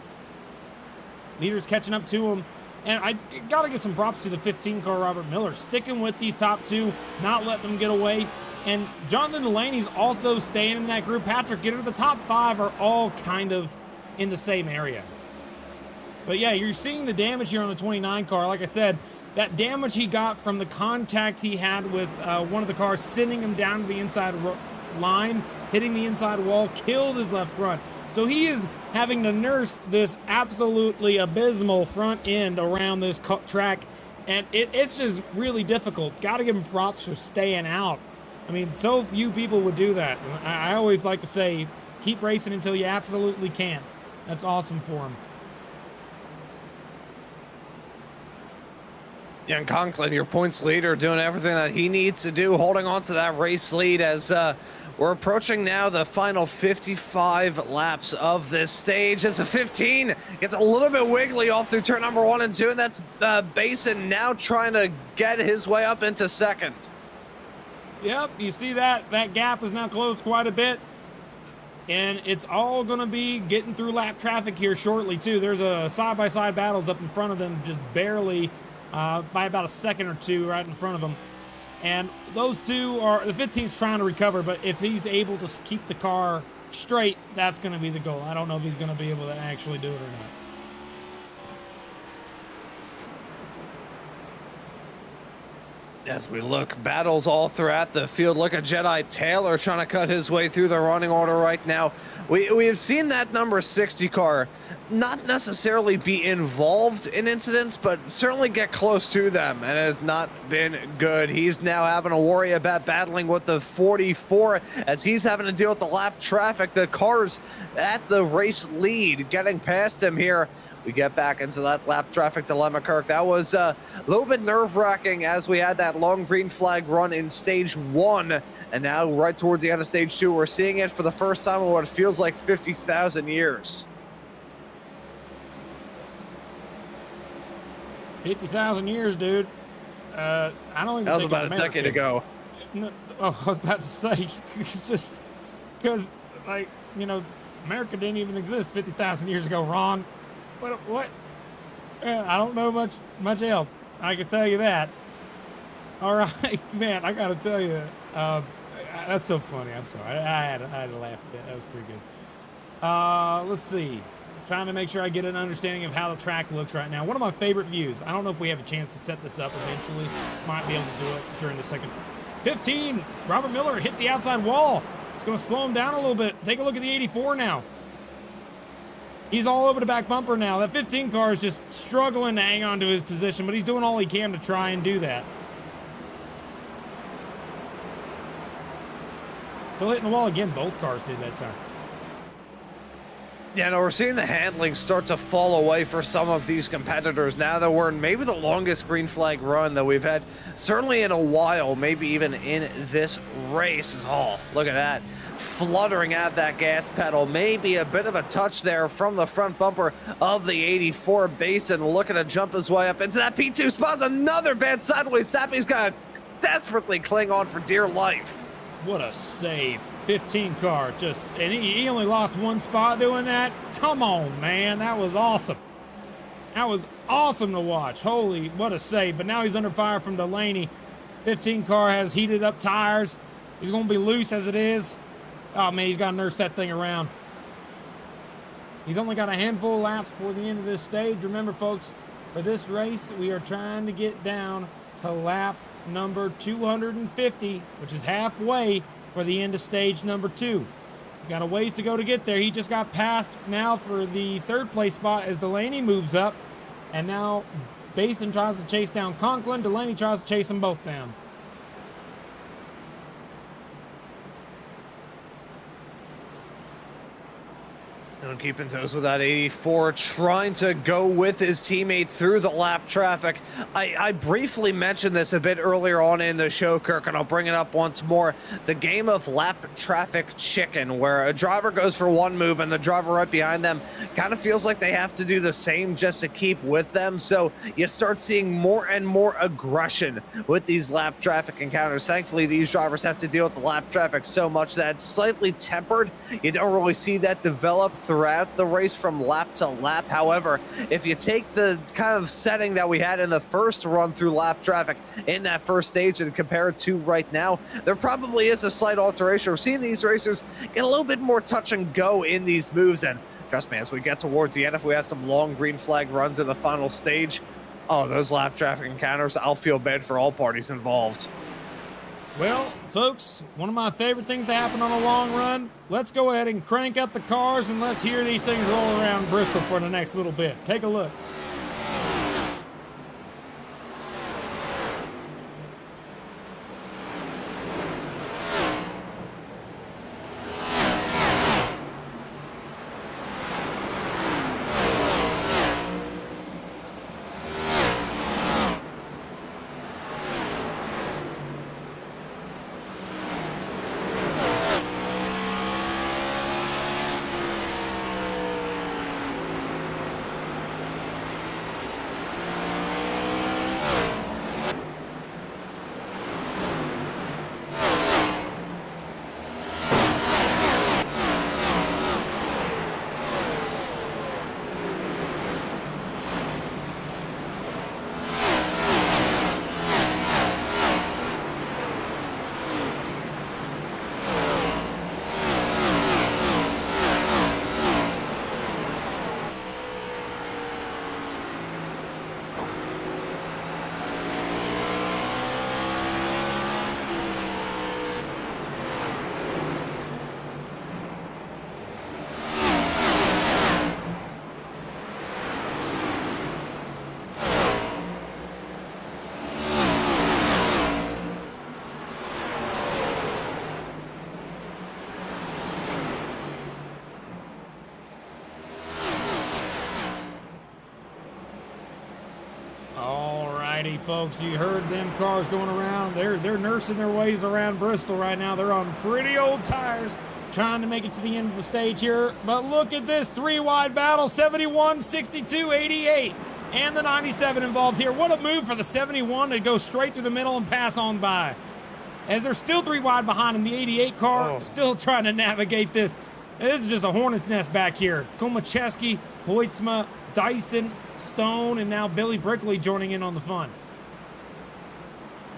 Leaders catching up to him. And I got to give some props to the 15 car Robert Miller, sticking with these top 2, not letting them get away. And Jonathan Delaney's also staying in that group. Patrick Gitter, the top 5 are all kind of in the same area. But yeah, you're seeing the damage here on the 29 car. Like I said, that damage he got from the contact he had with one of the cars, sending him down to the inside line, hitting the inside wall, killed his left front. So he is having to nurse this absolutely abysmal front end around this track, and it's just really difficult. Got to give him props for staying out. I mean, so few people would do that. I always like to say, keep racing until you absolutely can't. That's awesome for him. Young Conklin, your points leader, doing everything that he needs to do, holding on to that race lead as we're approaching now the final 55 laps of this stage. As a 15 gets a little bit wiggly off through turn number 1 and 2, and that's Basin now trying to get his way up into second. Yep, you see that gap is now closed quite a bit, and it's all going to be getting through lap traffic here shortly too. There's a side-by-side battles up in front of them, just barely by about a second or two right in front of them. And those two are, the 15's trying to recover, but if he's able to keep the car straight, that's going to be the goal. I don't know if he's going to be able to actually do it or not. As we look, battles all throughout the field. Look at Jedi Taylor trying to cut his way through the running order right now. We have seen that number 60 car not necessarily be involved in incidents, but certainly get close to them, and it has not been good. He's now having to worry about battling with the 44 as he's having to deal with the lap traffic. The cars at the race lead getting past him here. We get back into that lap traffic dilemma, Kirk. That was a little bit nerve-wracking as we had that long green flag run in stage 1, and now right towards the end of stage 2, we're seeing it for the first time in what feels like 50,000 years. 50,000 years, dude. I don't even That was think about a decade ago. No, oh, I was about to say, it's just because, like, you know, America didn't even exist 50,000 years ago, Ron. What? I don't know much else. I can tell you that. All right, man, I got to tell you, That's so funny. I'm sorry. I had to laugh at that. That was pretty good. Let's see. Trying to make sure I get an understanding of how the track looks right now. One of my favorite views. I don't know if we have a chance to set this up eventually. Might be able to do it during the second. 15. Robert Miller hit the outside wall. It's going to slow him down a little bit. Take a look at the 84 now. He's all over the back bumper now. That 15 car is just struggling to hang on to his position, but he's doing all he can to try and do that. Still hitting the wall again. Both cars did that time. Yeah, no, we're seeing the handling start to fall away for some of these competitors now that we're in maybe the longest green flag run that we've had, certainly in a while, maybe even in this race. Oh, look at that. Fluttering at that gas pedal. Maybe a bit of a touch there from the front bumper of the 84 Basin, looking to jump his way up into that P2 spot. Another bad sideways tap. He's got to desperately cling on for dear life. What a save. 15 car, just, and he only lost one spot doing that. Come on, man. That was awesome. That was awesome to watch. Holy, what a save. But now he's under fire from Delaney. 15 car has heated up tires. He's going to be loose as it is. Oh, man, he's got to nurse that thing around. He's only got a handful of laps for the end of this stage. Remember, folks, for this race, we are trying to get down to lap number 250, which is halfway for the end of stage number 2. We've got a ways to go to get there. He just got passed now for the third place spot as Delaney moves up. And now Basin tries to chase down Conklin. Delaney tries to chase them both down. And keeping toes with that 84, trying to go with his teammate through the lap traffic. I briefly mentioned this a bit earlier on in the show, Kirk, and I'll bring it up once more. The game of lap traffic chicken, where a driver goes for one move and the driver right behind them kind of feels like they have to do the same just to keep with them. So you start seeing more and more aggression with these lap traffic encounters. Thankfully, these drivers have to deal with the lap traffic so much that it's slightly tempered. You don't really see that develop throughout the race from lap to lap. However, if you take the kind of setting that we had in the first run through lap traffic in that first stage and compare it to right now, there probably is a slight alteration. We're seeing these racers get a little bit more touch and go in these moves, and trust me, as we get towards the end, if we have some long green flag runs in the final stage, oh, those lap traffic encounters, I'll feel bad for all parties involved. Well, folks, one of my favorite things to happen on a long run, let's go ahead and crank up the cars and let's hear these things roll around Bristol for the next little bit. Take a look. Folks, you heard them cars going around. They're nursing their ways around Bristol right now. They're on pretty old tires trying to make it to the end of the stage here. But look at this three-wide battle, 71, 62, 88, and the 97 involved here. What a move for the 71 to go straight through the middle and pass on by. As they're still three wide behind him, the 88 car still trying to navigate this. This is just a hornet's nest back here. Komacheski, Hoytsma, Dyson, Stone, and now Billy Brickley joining in on the fun.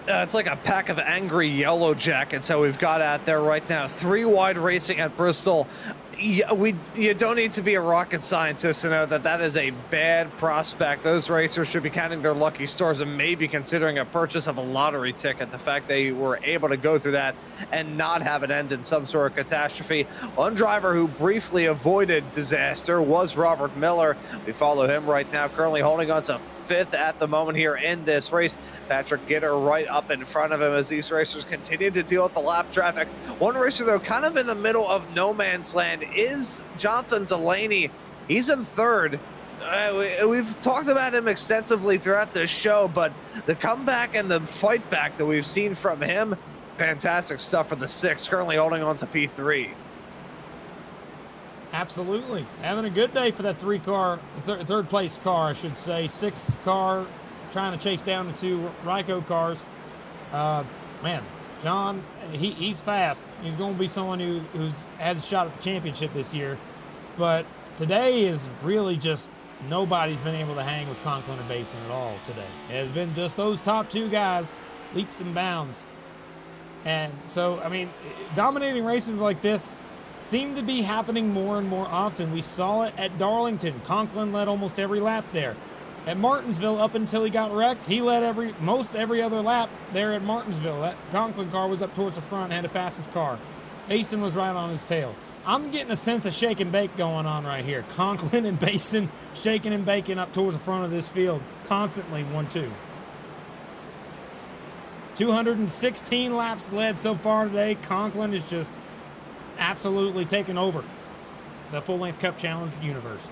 It's like a pack of angry yellow jackets that we've got out there right now. 3 wide racing at Bristol. You don't need to be a rocket scientist to know that that is a bad prospect. Those racers should be counting their lucky stars and maybe considering a purchase of a lottery ticket. The fact they were able to go through that and not have it end in some sort of catastrophe. One driver who briefly avoided disaster was Robert Miller. We follow him right now, currently holding on to 5th at the moment here in this race. Patrick Gitter right up in front of him as these racers continue to deal with the lap traffic. One racer, though, kind of in the middle of no man's land is Jonathan Delaney. He's in 3rd. We've talked about him extensively throughout this show, but the comeback and the fight back that we've seen from him, fantastic stuff for the 6th, currently holding on to P3. Absolutely. Having a good day for that third place car, I should say. 6th car trying to chase down the 2 Ryko cars. Man, John, he's fast. He's going to be someone who has a shot at the championship this year. But today is really just nobody's been able to hang with Conklin and Basin at all today. It has been just those top 2 guys, leaps and bounds. And so, I mean, dominating races like this seem to be happening more and more often. We saw it at Darlington. Conklin led almost every lap there. At Martinsville, up until he got wrecked, he led most every other lap there at Martinsville. That Conklin car was up towards the front and had the fastest car. Basin was right on his tail. I'm getting a sense of shake and bake going on right here. Conklin and Basin shaking and baking up towards the front of this field. Constantly 1-2. 216 laps led so far today. Conklin is just absolutely taken over the full-length Cup Challenge universe.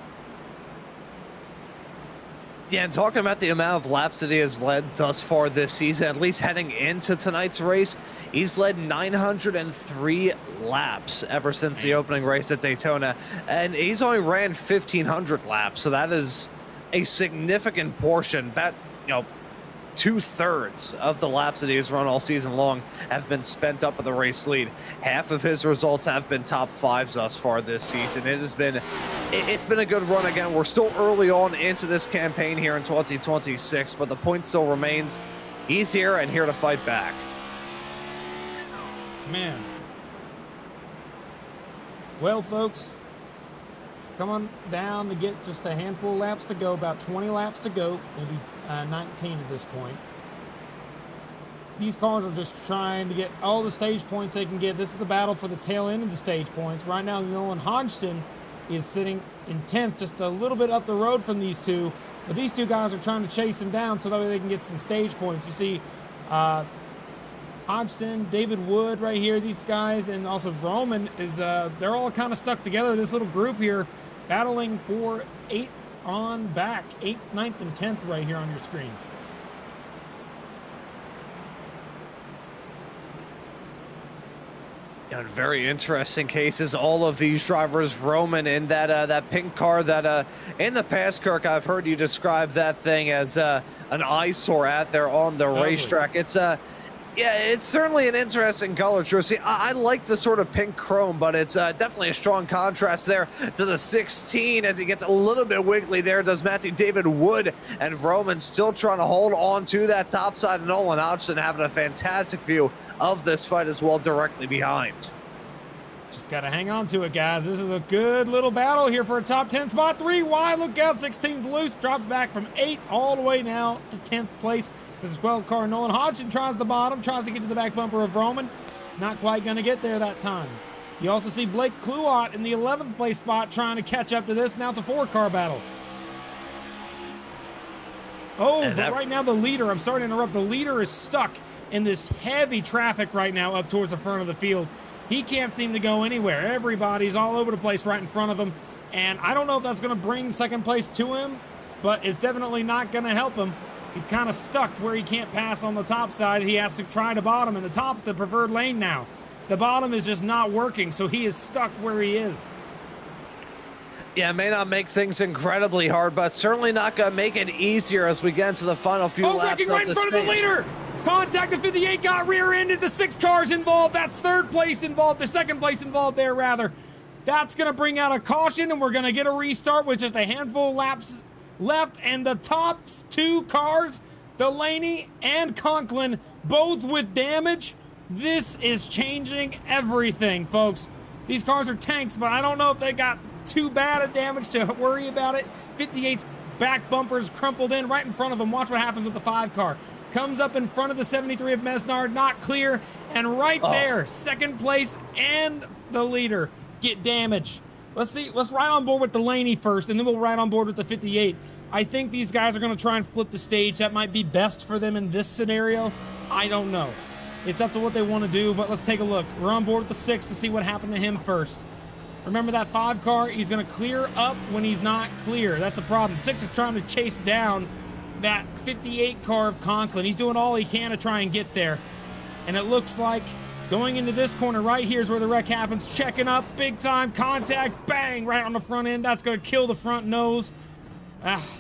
Yeah, and talking about the amount of laps that he has led thus far this season, at least heading into tonight's race, he's led 903 laps ever since the opening race at Daytona, and he's only ran 1,500 laps, so that is a significant portion. That, 2/3 of the laps that he has run all season long have been spent up with the race lead. Half of his results have been top 5s thus far this season. It's been a good run. Again, we're still early on into this campaign here in 2026, but the point still remains. He's here and here to fight back. Man. Well, folks, coming down to get just a handful of laps to go, about 20 laps to go, maybe 19 at this point. These cars are just trying to get all the stage points they can get. This is the battle for the tail end of the stage points. Right now, Nolan Hodgson is sitting in 10th, just a little bit up the road from these two. But these 2 guys are trying to chase him down so that way they can get some stage points. You see Hodgson, David Wood right here, these guys, and also Roman is, they're all kind of stuck together. This little group here battling for 8th on back. 8th, 9th, and 10th right here on your screen. Yeah, very interesting cases. All of these drivers, Roman in that pink car that in the past, Kirk, I've heard you describe that thing as an eyesore out there on the racetrack. It's yeah, it's certainly an interesting color jersey. I like the sort of pink chrome, but it's definitely a strong contrast there to the 16 as he gets a little bit wiggly there. Does Matthew David Wood, and Roman still trying to hold on to that top side. Nolan Hodgson having a fantastic view of this fight as well, directly behind. Just got to hang on to it, guys. This is a good little battle here for a top 10 spot. 3 wide, look out, 16's loose, drops back from 8th all the way now to 10th place. This is 12 car Nolan Hodgson tries the bottom, tries to get to the back bumper of Roman. Not quite going to get there that time. You also see Blake Kluot in the 11th place spot trying to catch up to this. Now it's a 4-car battle. Oh, but right now the leader, I'm sorry to interrupt, the leader is stuck in this heavy traffic right now up towards the front of the field. He can't seem to go anywhere. Everybody's all over the place right in front of him. And I don't know if that's going to bring second place to him, but it's definitely not going to help him. He's kind of stuck where he can't pass on the top side. He has to try the bottom, and the top's the preferred lane now. The bottom is just not working, so he is stuck where he is. Yeah, it may not make things incredibly hard, but certainly not going to make it easier as we get into the final few laps. Wrecking right in front of the leader! Contact, the 58 got rear-ended. The 6 cars involved. That's 3rd place involved. The 2nd place involved there, rather. That's going to bring out a caution, and we're going to get a restart with just a handful of laps left. And the top 2 cars, Delaney and Conklin, both with damage. This is changing everything, folks. These cars are tanks, but I don't know if they got too bad of damage to worry about it. 58's back bumper's crumpled in right in front of him. Watch what happens with the 5 car. Comes up in front of the 73 of Mesnard, not clear, and right there, second place and the leader get damage. Let's ride on board with Delaney first, and then we'll ride on board with the 58. I think these guys are going to try and flip the stage. That might be best for them in this scenario. I don't know. It's up to what they want to do, but let's take a look. We're on board with the 6 to see what happened to him first. Remember that 5 car? He's going to clear up when he's not clear. That's a problem. 6 is trying to chase down that 58 car of Conklin. He's doing all he can to try and get there. And it looks like going into this corner right here is where the wreck happens. Checking up, big time contact, bang, right on the front end. That's going to kill the front nose.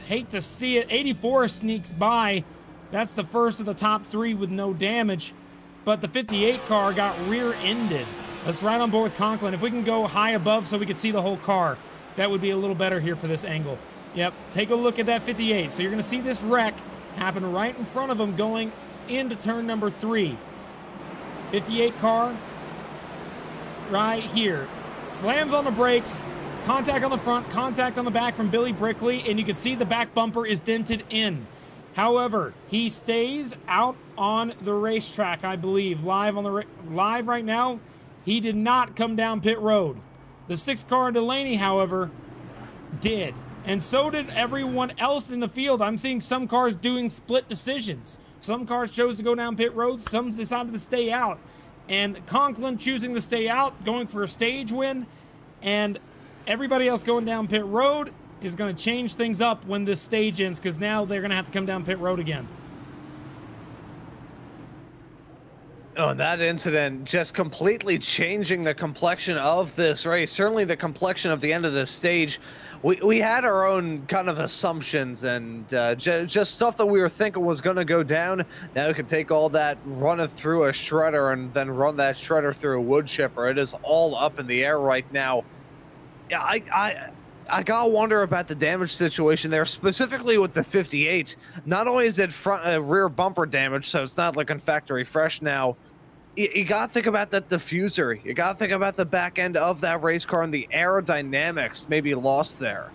Hate to see it. 84 sneaks by. That's the first of the top 3 with no damage. But the 58 car got rear-ended. Let's ride on board with Conklin. If we can go high above so we can see the whole car, that would be a little better here for this angle. Yep, take a look at that 58. So you're going to see this wreck happen right in front of him going into turn number 3. 58 car right here. Slams on the brakes. Contact on the front, contact on the back from Billy Brickley, and you can see the back bumper is dented in. However, he stays out on the racetrack, I believe, live right now. He did not come down pit road. The 6 car in Delaney, however, did. And so did everyone else in the field. I'm seeing some cars doing split decisions. Some cars chose to go down pit road. Some decided to stay out. And Conklin choosing to stay out, going for a stage win. And everybody else going down pit road is going to change things up when this stage ends, because now they're going to have to come down pit road again. Oh, that incident just completely changing the complexion of this race. Certainly the complexion of the end of this stage. We had our own kind of assumptions and just stuff that we were thinking was going to go down. Now we can take all that, run it through a shredder, and then run that shredder through a wood chipper. It is all up in the air right now. Yeah, I gotta wonder about the damage situation there, specifically with the 58. Not only is it front rear bumper damage, so it's not looking factory fresh now. You gotta think about that diffuser. You gotta think about the back end of that race car and the aerodynamics may be lost there.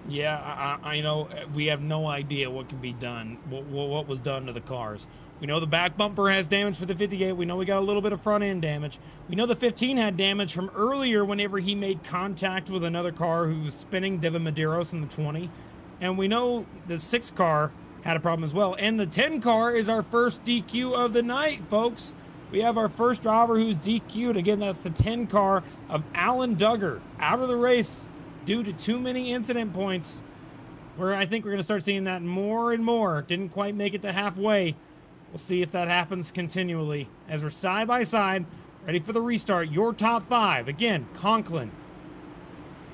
Yeah, I know we have no idea what can be done, what was done to the cars. We know the back bumper has damage for the 58. We know we got a little bit of front end damage. We know the 15 had damage from earlier whenever he made contact with another car who was spinning, Devin Medeiros in the 20. And we know the 6 car had a problem as well. And the 10 car is our first DQ of the night, folks. We have our first driver who's DQ'd. Again, that's the 10 car of Alan Duggar, out of the race due to too many incident points, where I think we're going to start seeing that more and more. Didn't quite make it to halfway. We'll see if that happens continually as we're side by side, ready for the restart. Your top 5. Again, Conklin,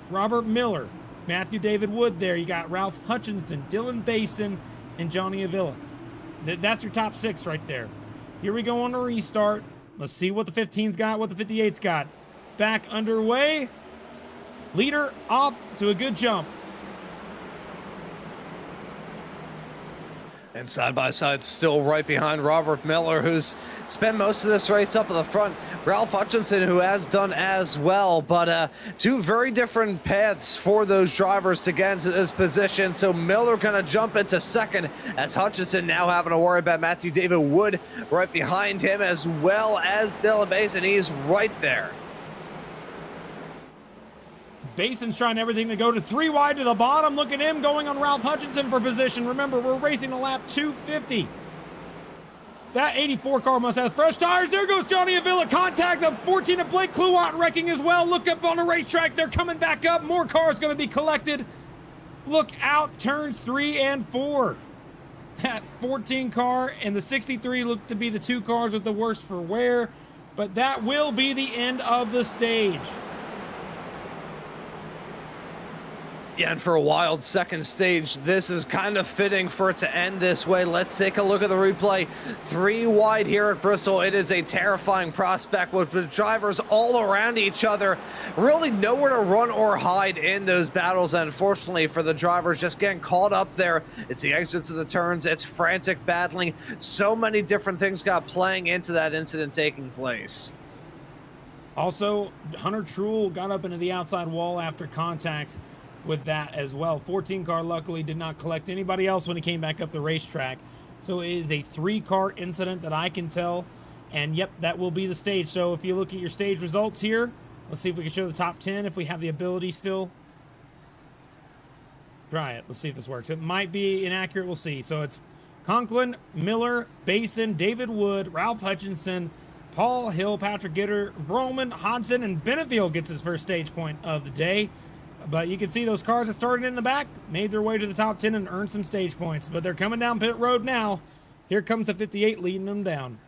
Robert Miller, Matthew David Wood there. You got Ralph Hutchinson, Dylan Basin, and Johnny Avila. That's your top 6 right there. Here we go on the restart. Let's see what the 15's got, what the 58's got. Back underway. Leader off to a good jump. And side by side, still right behind Robert Miller, who's spent most of this race up at the front. Ralph Hutchinson, who has done as well, but 2 very different paths for those drivers to get into this position. So Miller gonna jump into second, as Hutchinson now having to worry about Matthew David Wood right behind him, as well as Dylan Basin. He's right there. Basin's trying everything to go to 3 wide to the bottom. Look at him going on Ralph Hutchinson for position. Remember, we're racing a lap 250. That 84 car must have fresh tires. There goes Johnny Avila. Contact of 14 of Blake Kluwat wrecking as well. Look up on the racetrack. They're coming back up. More cars going to be collected. Look out, turns 3 and 4. That 14 car and the 63 look to be the 2 cars with the worst for wear. But that will be the end of the stage. Yeah, and for a wild second stage, this is kind of fitting for it to end this way. Let's take a look at the replay. 3 wide here at Bristol. It is a terrifying prospect with the drivers all around each other. Really nowhere to run or hide in those battles. And unfortunately for the drivers, just getting caught up there. It's the exits of the turns. It's frantic battling. So many different things got playing into that incident taking place. Also, Hunter Truel got up into the outside wall after contact with that as well. 14 car luckily did not collect anybody else when he came back up the racetrack. So it is a 3-car incident that I can tell. And yep, that will be the stage. So if you look at your stage results here, let's see if we can show the top 10 if we have the ability still. Try it. Let's see if this works. It might be inaccurate. We'll see. So it's Conklin, Miller, Basin, David Wood, Ralph Hutchinson, Paul Hill, Patrick Gitter, Vroman, Hodson, and Benefield gets his first stage point of the day. But you can see those cars that started in the back made their way to the top 10 and earned some stage points. But they're coming down pit road now. Here comes the 58 leading them down.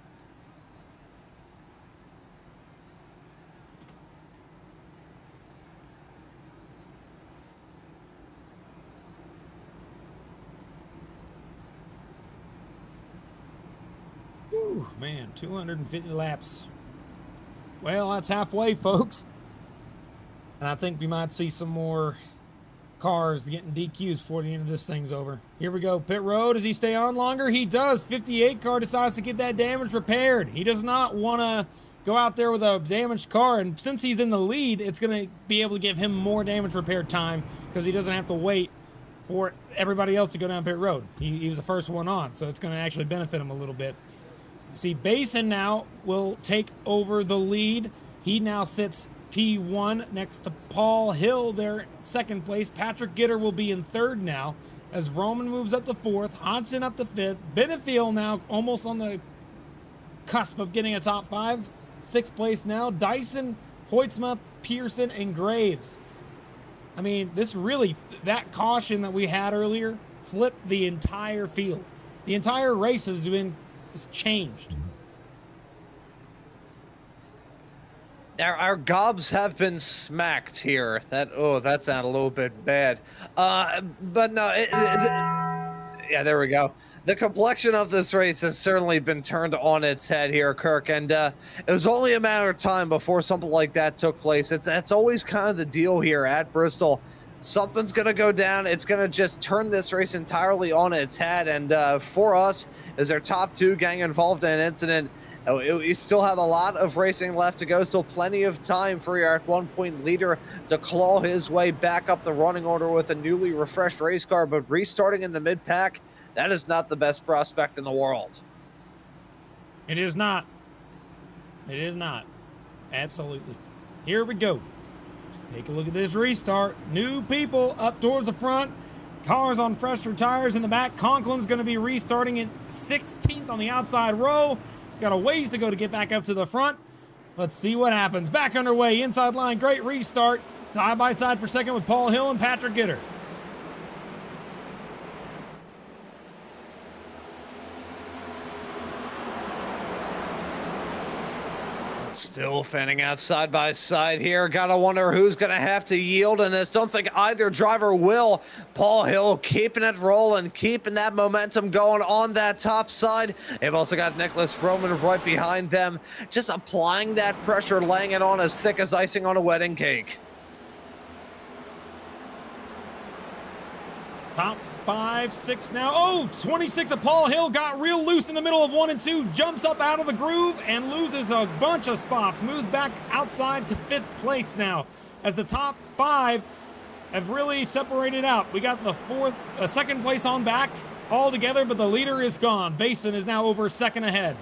Whew, man, 250 laps. Well, that's halfway, folks. And I think we might see some more cars getting DQs before the end of this thing's over. Here we go. Pit road. Does he stay on longer? He does. 58 car decides to get that damage repaired. He does not want to go out there with a damaged car. And since he's in the lead, it's going to be able to give him more damage repair time because he doesn't have to wait for everybody else to go down pit road. He was the first one on, so it's going to actually benefit him a little bit. See, Basin now will take over the lead. He now sits P1 next to Paul Hill there, second place. Patrick Gitter will be in third now as Roman moves up to fourth. Hodgson up to fifth. Benefield now almost on the cusp of getting a top 5. Sixth place now. Dyson, Hoytsma, Pearson, and Graves. I mean, this really, that caution that we had earlier flipped the entire field. The entire race has changed. Our gobs have been smacked here. That sounded a little bit bad. But no, yeah, there we go. The complexion of this race has certainly been turned on its head here, Kirk, and it was only a matter of time before something like that took place. That's always kind of the deal here at Bristol. Something's going to go down. It's going to just turn this race entirely on its head, and for us, as our top 2 gang involved in an incident, we still have a lot of racing left to go. Still plenty of time for your at 1 point leader to claw his way back up the running order with a newly refreshed race car. But restarting in the mid-pack, that is not the best prospect in the world. It is not. It is not. Absolutely. Here we go. Let's take a look at this restart. New people up towards the front. Cars on fresher tires in the back. Conklin's going to be restarting in 16th on the outside row. He's got a ways to go to get back up to the front. Let's see what happens. Back underway, inside line, great restart. Side by side for second with Paul Hill and Patrick Gitter. Still fanning out side by side here. Gotta wonder who's gonna have to yield in this. Don't think either driver will. Paul Hill keeping it rolling, keeping that momentum going on that top side. They've also got Nicholas Roman right behind them, just applying that pressure, laying it on as thick as icing on a wedding cake. Top 5, 6 now. Oh, 26 of Paul Hill got real loose in the middle of 1 and 2. Jumps up out of the groove and loses a bunch of spots. Moves back outside to 5th place now as the top 5 have really separated out. We got the 2nd place on back all together, but the leader is gone. Basin is now over 2nd ahead.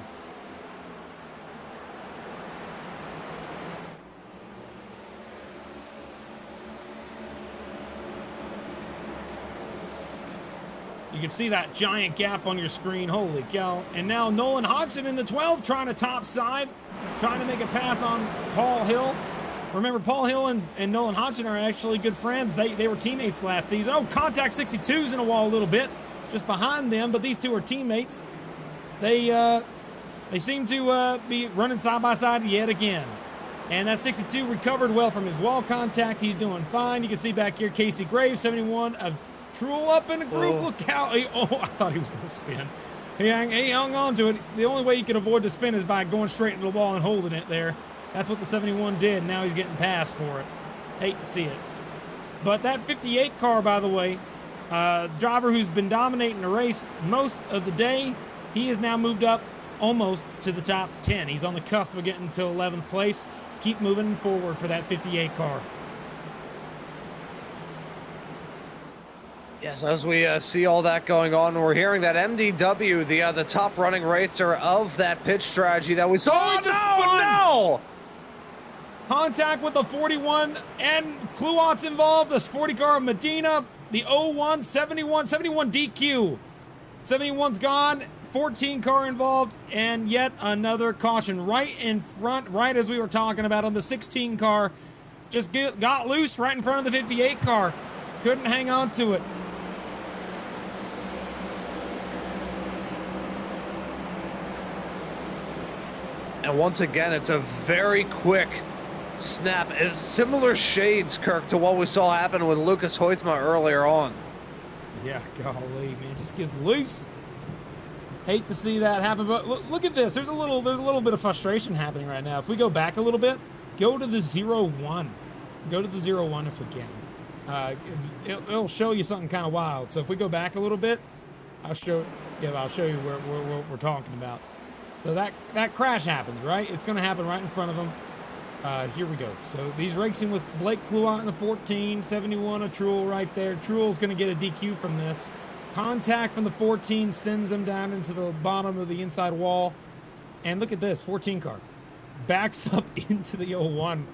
You can see that giant gap on your screen. Holy cow. And now Nolan Hodgson in the 12 trying to top side, trying to make a pass on Paul Hill. Remember, Paul Hill and Nolan Hodgson are actually good friends. They were teammates last season. Oh, Contact 62's in a wall a little bit, just behind them, but these two are teammates. They seem to be running side by side yet again. And that 62 recovered well from his wall contact. He's doing fine. You can see back here Casey Graves, 71 of Truel up in the groove. Look out. I thought he was going to spin. He hung on to it. The only way you can avoid the spin is by going straight into the wall and holding it there. That's what the 71 did. Now he's getting passed for it. Hate to see it. But that 58 car, by the way, driver who's been dominating the race most of the day, he has now moved up almost to the top 10. He's on the cusp of getting to 11th place. Keep moving forward for that 58 car. Yes, as we see all that going on, we're hearing that MDW, the top running racer of that pitch strategy that we saw. Oh, no! Contact with the 41 and Kluot's involved. This 40 car of Medina, the 01, 71 DQ. 71's gone. 14 car involved, and yet another caution right in front, right as we were talking about on the 16 car. Just got loose right in front of the 58 car. Couldn't hang on to it. And once again, it's a very quick snap. It's similar shades, Kirk, to what we saw happen with Lucas Hoytsma earlier on. Yeah, golly, man, just gets loose. Hate to see that happen, but look at this. There's a little bit of frustration happening right now. If we go back a little bit, go to the 0-1. Go to the 0-1 if we can. It'll show you something kind of wild. So if we go back a little bit, I'll show you what we're talking about. So that crash happens, right? It's going to happen right in front of them. Here we go. So he's racing with Blake Kluot in the 14, 71 of Truel right there. Truel's going to get a DQ from this. Contact from the 14 sends him down into the bottom of the inside wall. And look at this, 14 car. Backs up into the 01.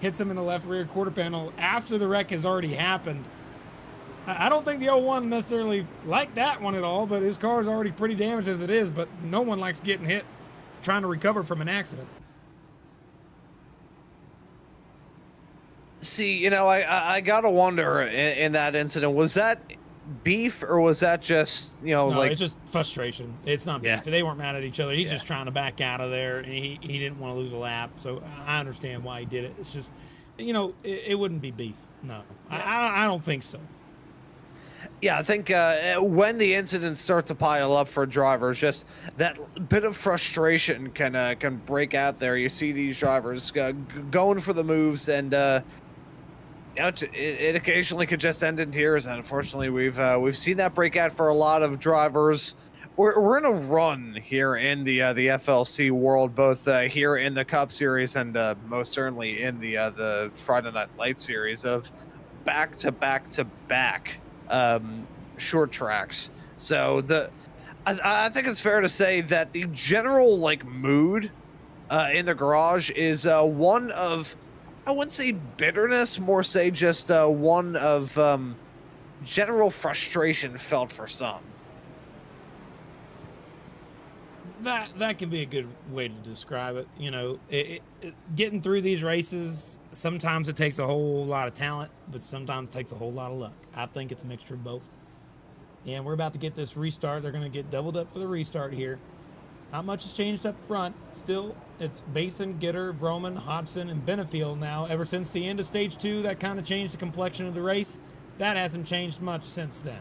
Hits him in the left rear quarter panel after the wreck has already happened. I don't think the 01 necessarily liked that one at all, but his car is already pretty damaged as it is, but no one likes getting hit trying to recover from an accident. See, you know, I gotta wonder in that incident, was that beef or was that just, you know, no, like... it's just frustration. It's not beef. Yeah. They weren't mad at each other. He's just trying to back out of there, and he didn't want to lose a lap, so I understand why he did it. It's just, you know, it wouldn't be beef. No, I don't think so. Yeah, I think when the incidents start to pile up for drivers, just that bit of frustration can break out there. You see these drivers going for the moves, and you know, it occasionally could just end in tears. And unfortunately, we've seen that break out for a lot of drivers. We're in a run here in the FLC world, both here in the Cup Series and most certainly in the Friday Night Lights series of back to back short tracks. So I think it's fair to say that the general mood in the garage is one of, I wouldn't say bitterness, more say just one of general frustration felt for some. That can be a good way to describe it. You know, getting through these races, sometimes it takes a whole lot of talent, but sometimes it takes a whole lot of luck. I think it's a mixture of both. And we're about to get this restart. They're going to get doubled up for the restart here. Not much has changed up front. Still, it's Basin, Gitter, Vroman, Hodgson, and Benefield now. Ever since the end of Stage 2, that kind of changed the complexion of the race. That hasn't changed much since then.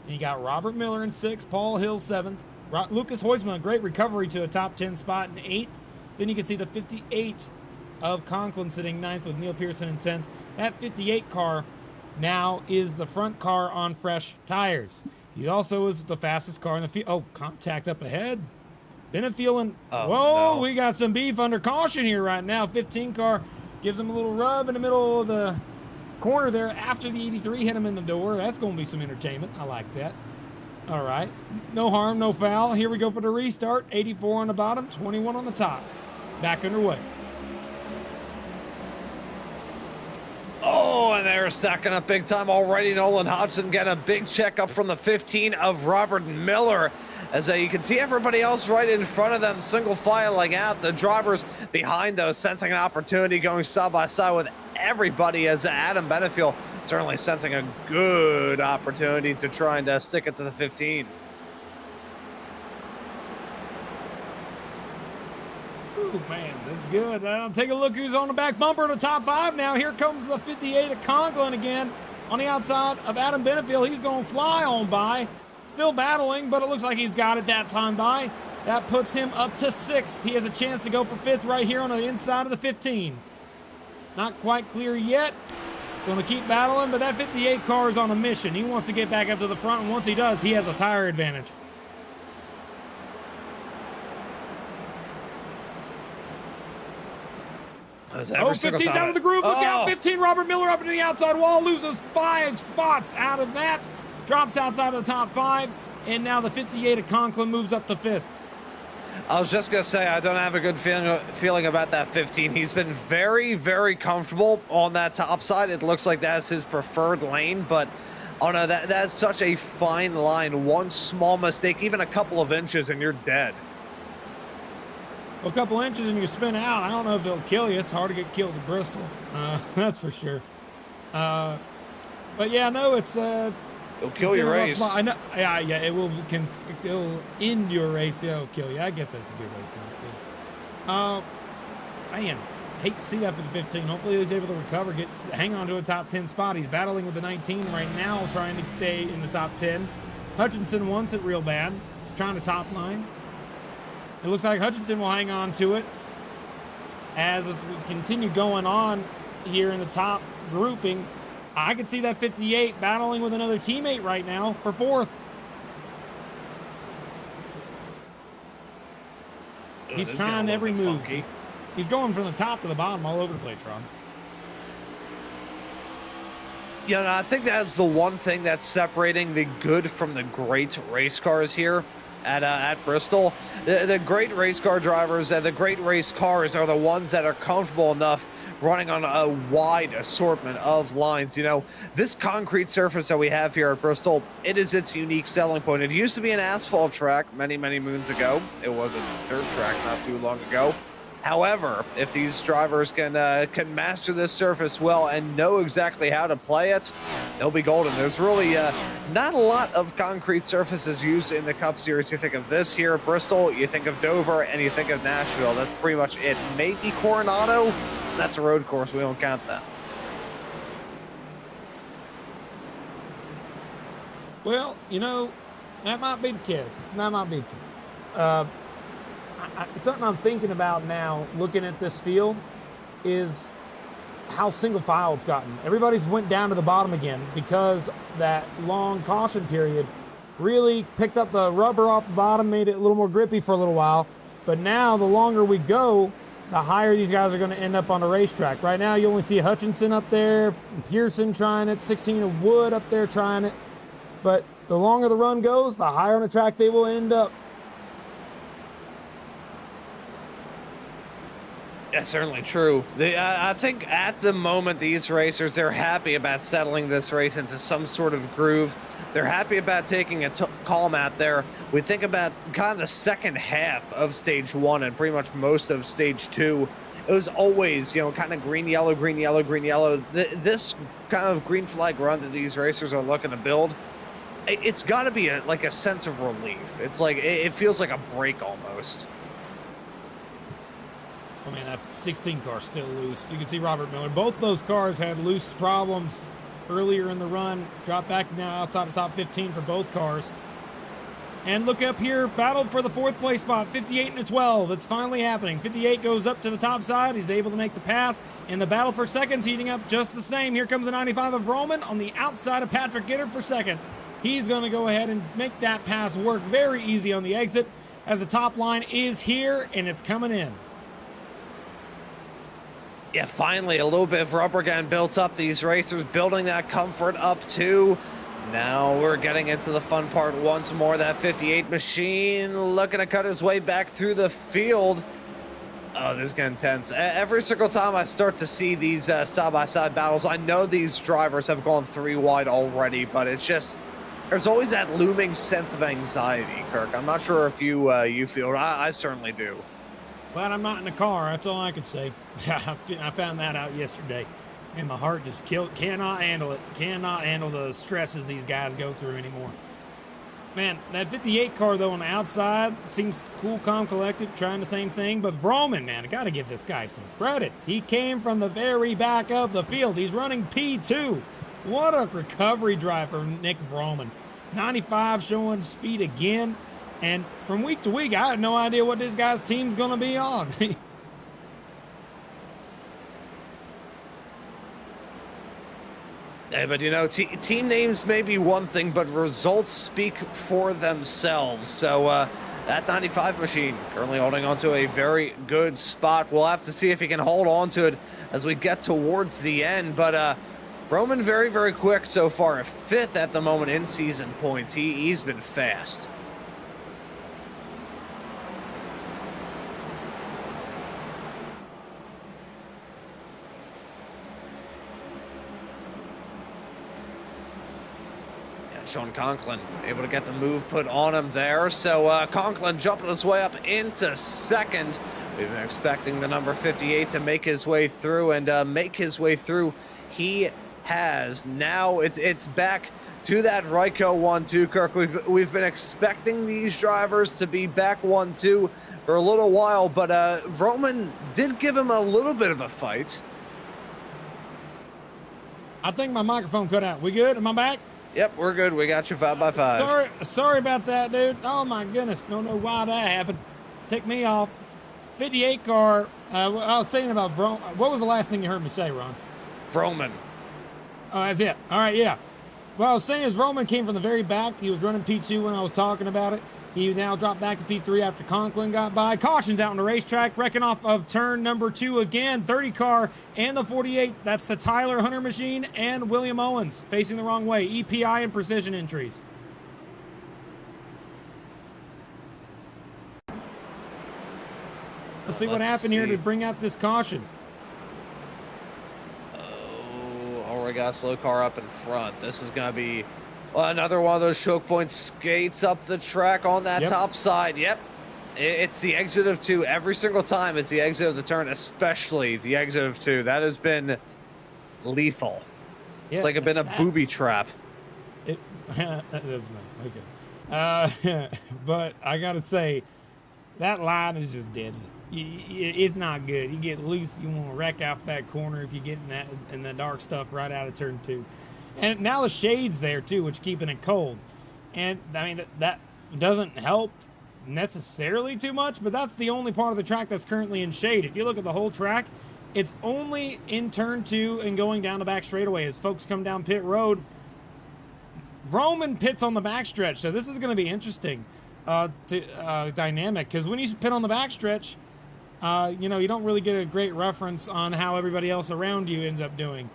And you got Robert Miller in 6th, Paul Hill 7th, Lucas Hoytsma, great recovery to a top 10 spot in 8th. Then you can see the 58 of Conklin sitting 9th with Neil Pearson in 10th. That 58 car now is the front car on fresh tires. He also is the fastest car in the field. Oh, contact up ahead. Benefield and no. We got some beef under caution here right now. 15 car gives him a little rub in the middle of the corner there after the 83 hit him in the door. That's going to be some entertainment. I like that. All right. No harm, no foul. Here we go for the restart. 84 on the bottom, 21 on the top. Back underway. Oh, and they're stacking up big time already. Nolan Hodgson getting a big checkup from the 15 of Robert Miller. As you can see everybody else right in front of them, single filing out. The drivers behind those sensing an opportunity, going side by side with everybody, as Adam Benefield certainly sensing a good opportunity to try and stick it to the 15. Ooh, man, this is good. Take a look who's on the back bumper in the top 5 now. Here comes the 58 of Conklin again on the outside of Adam Benefield. He's going to fly on by. Still battling, but it looks like he's got it that time by. That puts him up to 6th. He has a chance to go for 5th right here on the inside of the 15. Not quite clear yet. Going to keep battling, but that 58 car is on a mission. He wants to get back up to the front, and once he does, he has a tire advantage. Oh, 15's out of the groove. Look out. 15, Robert Miller up into the outside wall. Loses 5 spots out of that. Drops outside of the top 5. And now the 58 of Conklin moves up to 5th. I was just going to say, I don't have a good feeling about that 15. He's been very, very comfortable on that top side. It looks like that's his preferred lane, but oh no, that's such a fine line. One small mistake, even a couple of inches, and you're dead. A couple inches and you spin out. I don't know if it'll kill you. It's hard to get killed at Bristol. That's for sure. But yeah, no, it's it'll kill your race. I know. Yeah, it will. It'll end your race. Yeah, it'll kill you. I guess that's a good way to put it. Man, hate to see that for the 15. Hopefully he's able to recover, hang on to a top 10 spot. He's battling with the 19 right now, trying to stay in the top 10. Hutchinson wants it real bad. He's trying to top line. It looks like Hutchinson will hang on to it as we continue going on here in the top grouping. I could see that 58 battling with another teammate right now for 4th. He's trying every move. Funky. He's going from the top to the bottom all over the place, Ron. Yeah, no, I think that's the one thing that's separating the good from the great race cars here at Bristol. The great race car drivers and the great race cars are the ones that are comfortable enough running on a wide assortment of lines. You know, this concrete surface that we have here at Bristol, it is its unique selling point. It used to be an asphalt track many, many moons ago. It was a dirt track not too long ago. However, if these drivers can master this surface well and know exactly how to play it, they'll be golden. There's really not a lot of concrete surfaces used in the Cup Series. You think of this here at Bristol, you think of Dover, and you think of Nashville. That's pretty much it. Maybe Coronado. That's a road course. We don't count that. Well, you know, that might be the case. That might be the case. Something I'm thinking about now, looking at this field, is how single file it's gotten. Everybody's went down to the bottom again because that long caution period really picked up the rubber off the bottom, made it a little more grippy for a little while. But now the longer we go, the higher these guys are going to end up on the racetrack. Right now you only see Hutchinson up there, Pearson trying it, 16 of Wood up there trying it. But the longer the run goes, the higher on the track they will end up. That's certainly true. I think at the moment, these racers, they're happy about settling this race into some sort of groove. They're happy about taking a calm out there. We think about kind of the second half of stage 1 and pretty much most of stage 2. It was always, you know, kind of green, yellow, green, yellow, green, yellow. This kind of green flag run that these racers are looking to build, it's got to be like a sense of relief. It's like, it feels like a break almost. I mean, that 16 car still loose. You can see Robert Miller. Both those cars had loose problems earlier in the run. Dropped back now outside the top 15 for both cars. And look up here, battle for the 4th place spot, 58 and a 12. It's finally happening. 58 goes up to the top side. He's able to make the pass. And the battle for second's heating up just the same. Here comes the 95 of Roman on the outside of Patrick Gitter for second. He's going to go ahead and make that pass work very easy on the exit as the top line is here and it's coming in. Yeah, finally, a little bit of rubber getting built up. These racers building that comfort up too. Now we're getting into the fun part once more. That 58 machine looking to cut his way back through the field. Oh, this is getting tense. Every single time I start to see these side-by-side battles, I know these drivers have gone 3 wide already, but it's just, there's always that looming sense of anxiety, Kirk. I'm not sure if you feel it. I certainly do. Glad I'm not in the car. That's all I could say. I found that out yesterday, and my heart just cannot handle it. Cannot handle the stresses these guys go through anymore. Man, that 58 car, though, on the outside seems cool, calm, collected, trying the same thing. But Vroman, man, I got to give this guy some credit. He came from the very back of the field. He's running P2. What a recovery drive for Nick Vroman. 95 showing speed again. And from week to week, I had no idea what this guy's team's going to be on. Yeah, but you know, team names may be one thing, but results speak for themselves. So that 95 machine currently holding on to a very good spot. We'll have to see if he can hold on to it as we get towards the end. But Roman very, very quick so far. 5th at the moment in season points. He's been fast. Sean Conklin able to get the move put on him there. So Conklin jumping his way up into 2nd. We've been expecting the number 58 to make his way through, and make his way through he has. Now it's back to that Ryko 1-2, Kirk. We've been expecting these drivers to be back 1-2 for a little while, but Roman did give him a little bit of a fight. I think my microphone cut out. We good? Am I back? Yep, we're good. We got you 5x5. Sorry about that, dude. Oh my goodness, don't know why that happened. Take me off. 58 car. I was saying about Vroman. What was the last thing you heard me say, Ron? Vroman. Oh, that's it. All right, yeah. What I was saying is Roman came from the very back. He was running P2 when I was talking about it. He now dropped back to P3 after Conklin got by. Cautions out on the racetrack, wrecking off of turn number 2 again. 30 car and the 48. That's the Tyler Hunter machine and William Owens facing the wrong way. EPI and precision entries. Let's see what happened here to bring out this caution. We got a slow car up in front. This is going to be another one of those choke points. Skates up the track on that top side. Yep. It's the exit of 2 every single time. It's the exit of the turn, especially the exit of 2. That has been lethal. Yeah, it's like it's been a booby trap. That's nice. Okay. But I got to say, that line is just deadly. It's not good. You get loose, you want to wreck off that corner if you get in the dark stuff right out of turn 2. And now the shade's there too, which keeping it cold. And I mean, that doesn't help necessarily too much, but that's the only part of the track that's currently in shade. If you look at the whole track, it's only in turn 2 and going down the back straightaway as folks come down pit road. Roman pits on the backstretch, so this is going to be interesting dynamic, because when you pit on the backstretch, you know, you don't really get a great reference on how everybody else around you ends up doing.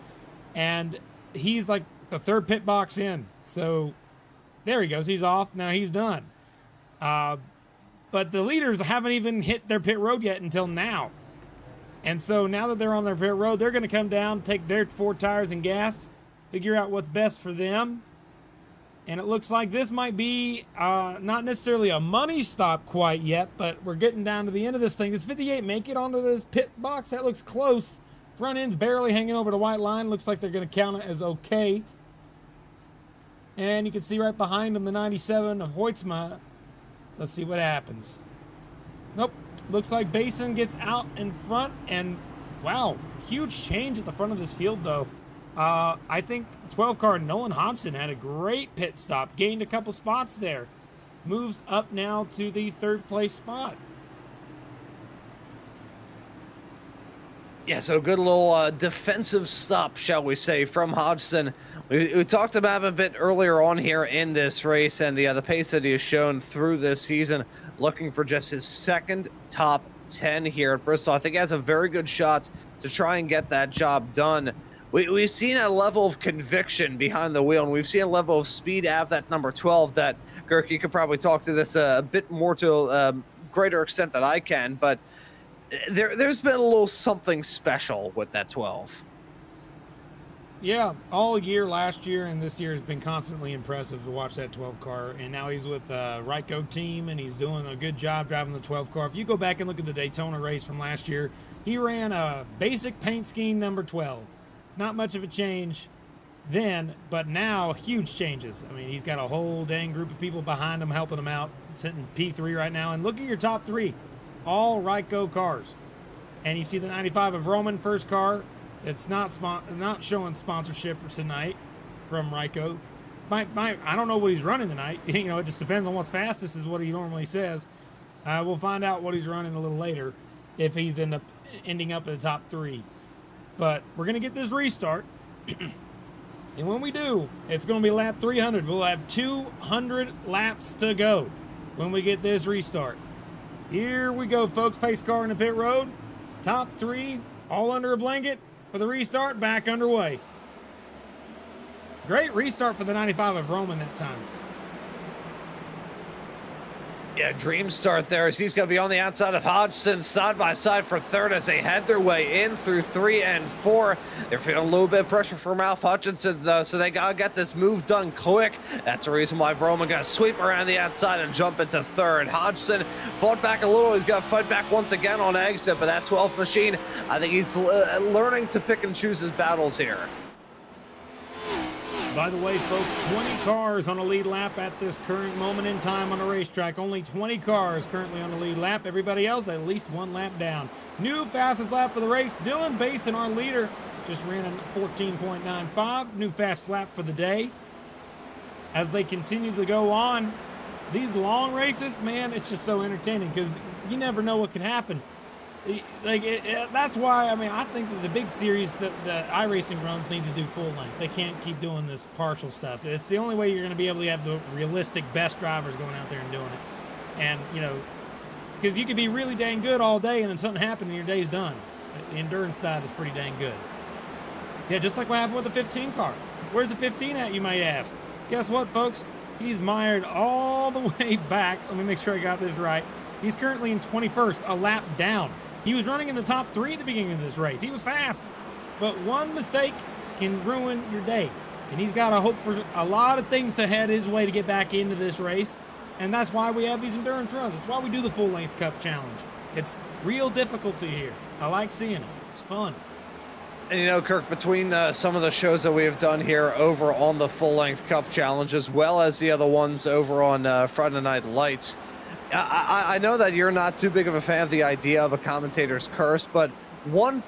And he's like the 3rd pit box in. So there he goes. He's off. Now he's done. But the leaders haven't even hit their pit road yet until now. And so now that they're on their pit road, they're going to come down, take their 4 tires and gas, figure out what's best for them. And it looks like this might be not necessarily a money stop quite yet, but we're getting down to the end of this thing. Does 58 make it onto this pit box? That looks close. Front end's barely hanging over the white line. Looks like they're going to count it as okay. And you can see right behind him the 97 of Hoytsma. Let's see what happens. Nope. Looks like Basin gets out in front. And, wow, huge change at the front of this field, though. I think 12 car Nolan Hodgson had a great pit stop, gained a couple spots there, moves up now to the 3rd place spot. Yeah, so good little defensive stop, shall we say, from Hodgson. We talked about him a bit earlier on here in this race, and the pace that he has shown through this season, looking for just his 2nd top 10 here at Bristol. I think he has a very good shot to try and get that job done. We've seen a level of conviction behind the wheel, and we've seen a level of speed out of that number 12 that, Girk, you could probably talk to this a bit more to a greater extent than I can, but there's been a little something special with that 12. Yeah, all year last year and this year has been constantly impressive to watch that 12 car, and now he's with the Ryko team, and he's doing a good job driving the 12 car. If you go back and look at the Daytona race from last year, he ran a basic paint scheme number 12. Not much of a change. then, but now huge changes. I mean, he's got a whole dang group of people behind him helping him out, sitting P3 right now. And look at your top 3, all Ryko cars. And you see the 95 of Roman, first car. It's not showing sponsorship tonight from Ryko. I don't know what he's running tonight. You know, it just depends on what's fastest is what he normally says. We'll find out what he's running a little later if he's ending up in the top 3. But we're going to get this restart. And when we do, it's going to be lap 300. We'll have 200 laps to go when we get this restart. Here we go, folks. Pace car in the pit road. Top 3, all under a blanket for the restart. Back underway. Great restart for the 95 of Roman that time. Yeah, dream start there as he's going to be on the outside of Hodgson, side by side for third as they head their way in through 3 and 4. They're feeling a little bit of pressure from Ralph Hutchinson, though, so they got to get this move done quick. That's the reason why Roman got to sweep around the outside and jump into third. Hodgson fought back a little. He's got to fight back once again on exit, but that 12th machine, I think he's learning to pick and choose his battles here. By the way, folks, 20 cars on a lead lap at this current moment in time on the racetrack. Only 20 cars currently on the lead lap. Everybody else at least 1 lap down. New fastest lap for the race. Dylan Basin, our leader, just ran a 14.95. New fast lap for the day. As they continue to go on, these long races, man, it's just so entertaining because you never know what could happen. That's why, I mean, I think that the big series that the iRacing runs need to do full length. They can't keep doing this partial stuff. It's the only way you're going to be able to have the realistic best drivers going out there and doing it. And, you know, because you could be really dang good all day and then something happened and your day's done. The endurance side is pretty dang good. Yeah, just like what happened with the 15 car. Where's the 15 at, you might ask? Guess what, folks? He's mired all the way back. Let me make sure I got this right. He's currently in 21st, a lap down. He was running in the top 3 at the beginning of this race. He was fast, but one mistake can ruin your day. And he's got to hope for a lot of things to head his way to get back into this race. And that's why we have these endurance runs. That's why we do the full length cup challenge. It's real difficulty here. I like seeing it. It's fun. And you know, Kirk, between some of the shows that we have done here over on the full length cup challenge, as well as the other ones over on Friday Night Lights, I know that you're not too big of a fan of the idea of a commentator's curse, but one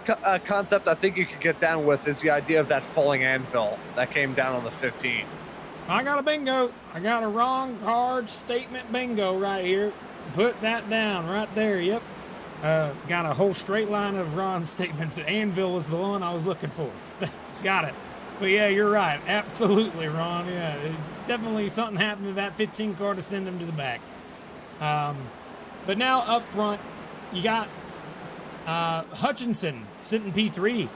concept I think you could get down with is the idea of that falling anvil that came down on the 15. I got a bingo. I got a wrong card statement bingo right here. Put that down right there. Yep. Got a whole straight line of Ron's statements. Anvil was the one I was looking for. Got it. But yeah, you're right. Absolutely, Ron. Yeah, definitely something happened to that 15 car to send him to the back. But now up front, you got Hutchinson sitting P3.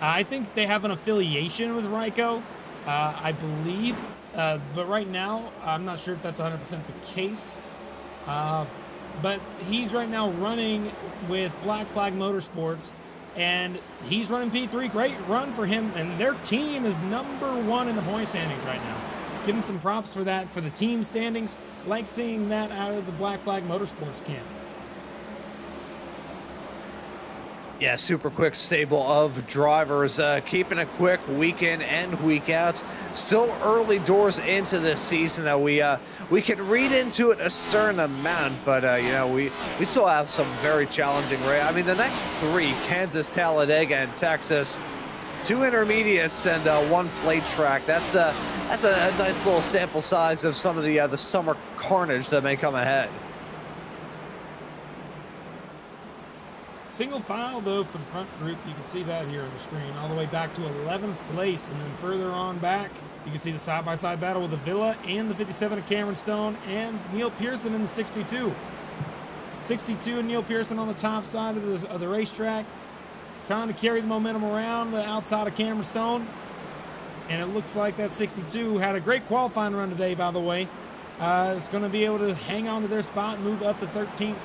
I think they have an affiliation with Ryko, I believe. But right now, I'm not sure if that's 100% the case. But he's right now running with Black Flag Motorsports, and he's running P3. Great run for him, and their team is #1 in the point standings right now. Give him some props for that, for the team standings. Like seeing that out of the Black Flag Motorsports camp. Yeah, super quick stable of drivers, keeping it quick week in and week out. Still early doors into this season that we can read into it a certain amount, but you know, we still have some very challenging races. I mean, the next 3, Kansas, Talladega, and Texas, 2 intermediates and 1 plate track. That's a nice little sample size of some of the summer carnage that may come ahead. Single file, though, for the front group. You can see that here on the screen, all the way back to 11th place. And then further on back, you can see the side-by-side battle with the Villa and the 57 of Cameron Stone and Neil Pearson in the 62. 62 and Neil Pearson on the top side of the racetrack, trying to carry the momentum around the outside of Cameron Stone. And it looks like that 62 had a great qualifying run today, by the way. It's going to be able to hang on to their spot and move up to 13th.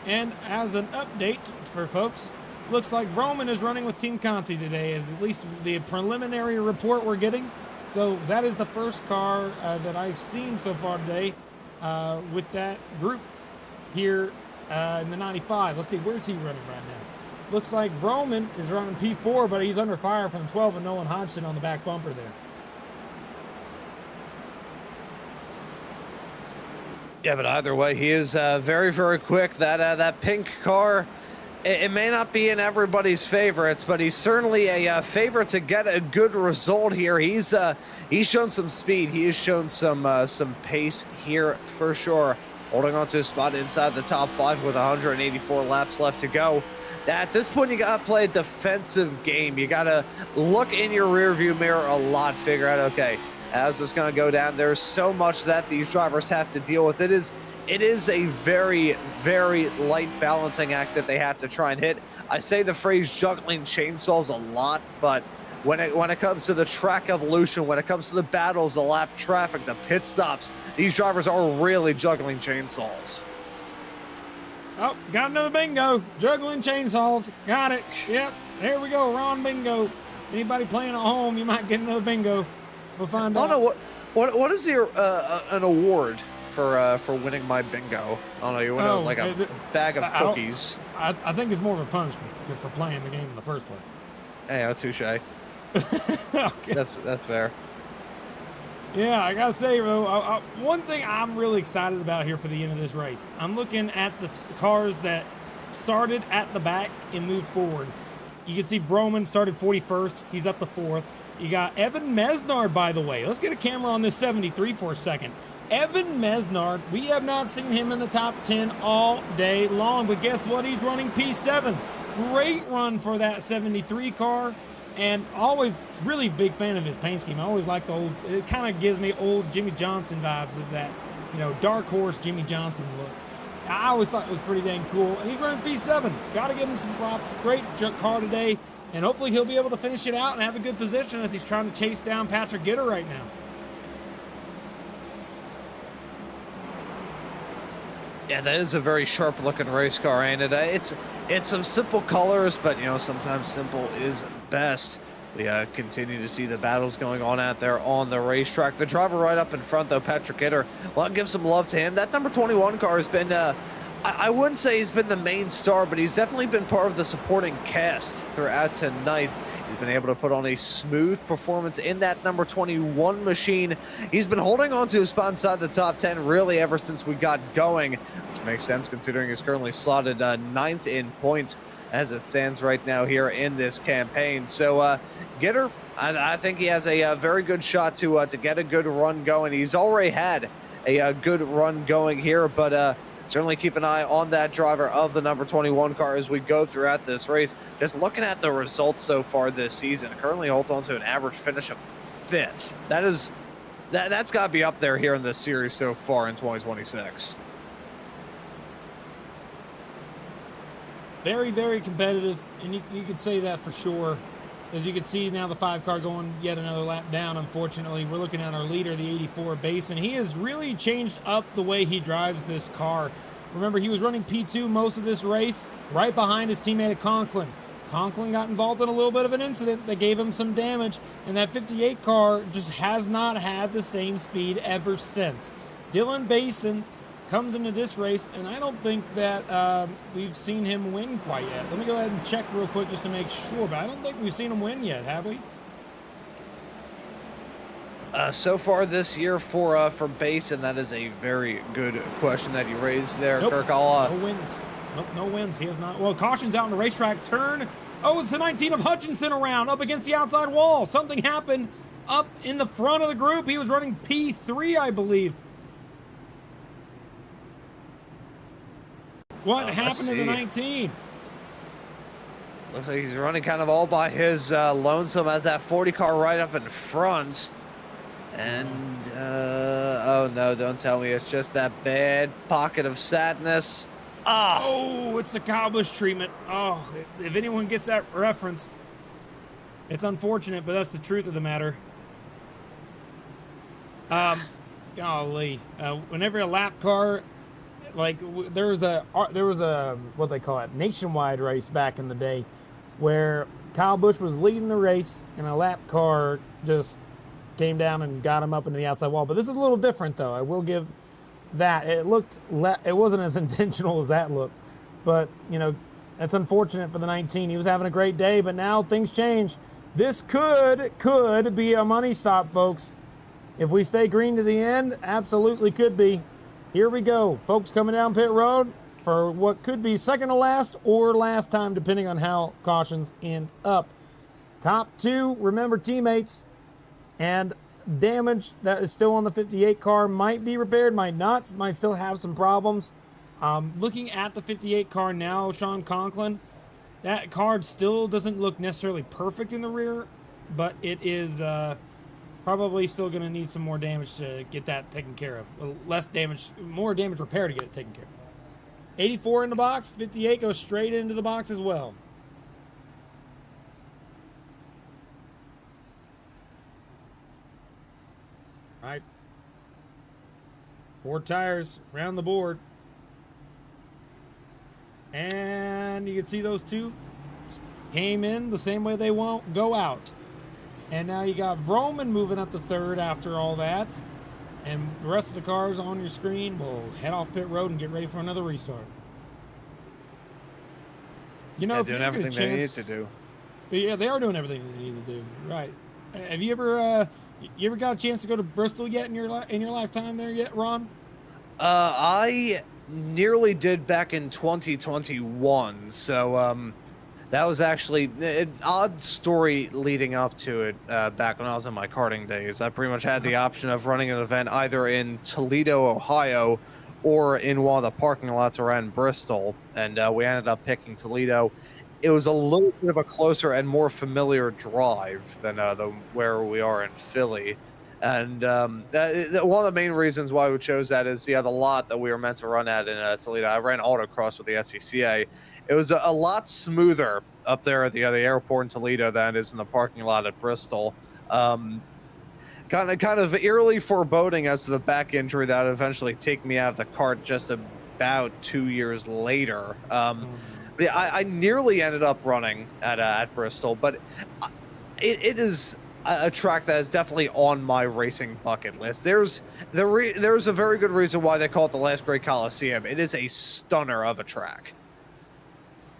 And as an update for folks, looks like Roman is running with Team Conti today, is at least the preliminary report we're getting. So that is the first car that I've seen so far today with that group here in the 95. Let's see, where's he running right now? looks like Vroman is running P4, but he's under fire from 12 and Nolan Hodgson on the back bumper there. Yeah, but either way, he is very, very quick. That pink car, it may not be in everybody's favorites, but he's certainly a favorite to get a good result here. He's shown some speed. He has shown some pace here for sure. Holding on to a spot inside the top 5 with 184 laps left to go. At this point, you got to play a defensive game. You got to look in your rearview mirror a lot, figure out, okay, how's this going to go down? There's so much that these drivers have to deal with. It is a very, very light balancing act that they have to try and hit. I say the phrase juggling chainsaws a lot, but when it comes to the track evolution, when it comes to the battles, the lap traffic, the pit stops, these drivers are really juggling chainsaws. Oh, got another bingo. Juggling chainsaws. Got it. Yep. There we go. Ron bingo. Anybody playing at home, you might get another bingo. We'll find out. Oh no, what is your an award for winning my bingo? Oh no, you win a bag of cookies. I think it's more of a punishment for playing the game in the first place. Hey, touche. Okay. That's fair. Yeah, I gotta say, bro, one thing I'm really excited about here for the end of this race, I'm looking at the cars that started at the back and moved forward. You can see Vroman started 41st. He's up to 4th. You got Evan Mesnard, by the way. Let's get a camera on this 73 for a second. Evan Mesnard, we have not seen him in the top 10 all day long, but guess what? He's running P7. Great run for that 73 car. And always really big fan of his paint scheme. I always like the old, it kind of gives me old Jimmy Johnson vibes of that, dark horse Jimmy Johnson look. I always thought it was pretty dang cool. And he's running P7. Got to give him some props. Great car today. And hopefully he'll be able to finish it out and have a good position as he's trying to chase down Patrick Gitter right now. Yeah, that is a very sharp-looking race car, ain't it? It's some simple colors, but sometimes simple is best. We continue to see the battles going on out there on the racetrack. The driver right up in front, though, Patrick Gitter. Well, I'll give some love to him. That number 21 car has been, I wouldn't say he's been the main star, but he's definitely been part of the supporting cast throughout tonight. He's been able to put on a smooth performance in that number 21 machine. He's been holding on to his spot inside the top 10 really ever since we got going, which makes sense considering he's currently slotted 9th in points as it stands right now here in this campaign. So Gitter, I think he has a very good shot to get a good run going. He's already had a good run going here, but certainly keep an eye on that driver of the number 21 car as we go throughout this race. Just looking at the results so far this season, currently holds on to an average finish of 5th. That's got to be up there here in this series so far in 2026. Very, very competitive, and you could say that for sure. As you can see now, the 5 car going yet another lap down, unfortunately. We're looking at our leader, the 84 base, and he has really changed up the way he drives this car. Remember, he was running P2 most of this race, right behind his teammate at Conklin. Conklin got involved in a little bit of an incident that gave him some damage, and that 58 car just has not had the same speed ever since. Dylan Basin comes into this race, and I don't think that we've seen him win quite yet. Let me go ahead and check real quick just to make sure, but I don't think we've seen him win yet, have we? So far this year for Basin, that is a very good question that you raised there, Nope. Kirk. No wins. Nope, no wins. He has not. Well, caution's out on the racetrack. Turn. Oh, it's the 19 of Hutchinson around, up against the outside wall. Something happened up in the front of the group. He was running P3, I believe. What happened to the 19? Looks like he's running kind of all by his lonesome as that 40 car right up in front. And, oh no, don't tell me it's just that bad pocket of sadness. Ah! Oh, it's the Kyle Busch treatment. Oh, if anyone gets that reference, it's unfortunate, but that's the truth of the matter. Golly. Whenever a lap car, like there was a what they call it, nationwide race back in the day where Kyle Busch was leading the race and a lap car just came down and got him up into the outside wall. But this is a little different, though. I will give that. It wasn't as intentional as that looked. But, That's unfortunate for the 19. He was having a great day, but now things change. This could be a money stop, folks. If we stay green to the end, absolutely could be. Here we go. Folks coming down pit road for what could be second to last or last time, depending on how cautions end up. Top two, remember teammates, and damage that is still on the 58 car might be repaired, might not, might still have some problems. Looking at the 58 car now, Sean Conklin, that card still doesn't look necessarily perfect in the rear, but it is probably still going to need some more damage to get that taken care of. Less damage, more damage repair to get it taken care of. 84 in the box, 58 goes straight into the box as well. All right. 4 tires around the board. And you can see those two came in the same way they won't go out. And now you got Vroman moving up to third after all that. And the rest of the cars on your screen will head off pit road and get ready for another restart. You know, Yeah, if doing you everything they need to do. Yeah, they are doing everything they need to do. Right. Have you ever got a chance to go to Bristol yet in your lifetime there yet, Ron? I nearly did back in 2021. So that was actually an odd story leading up to it back when I was in my karting days. I pretty much had the option of running an event either in Toledo, Ohio, or in one of the parking lots around Bristol, and we ended up picking Toledo. It was a little bit of a closer and more familiar drive than where we are in Philly. And one of the main reasons why we chose that is, the lot that we were meant to run at in Toledo. I ran autocross with the SCCA. It was a lot smoother up there at the airport in Toledo than it is in the parking lot at Bristol. Kind of eerily foreboding as to the back injury that would eventually take me out of the kart just about 2 years later. Yeah, I nearly ended up running at Bristol, but it is a track that is definitely on my racing bucket list. There's a very good reason why they call it the last great Coliseum. It is a stunner of a track.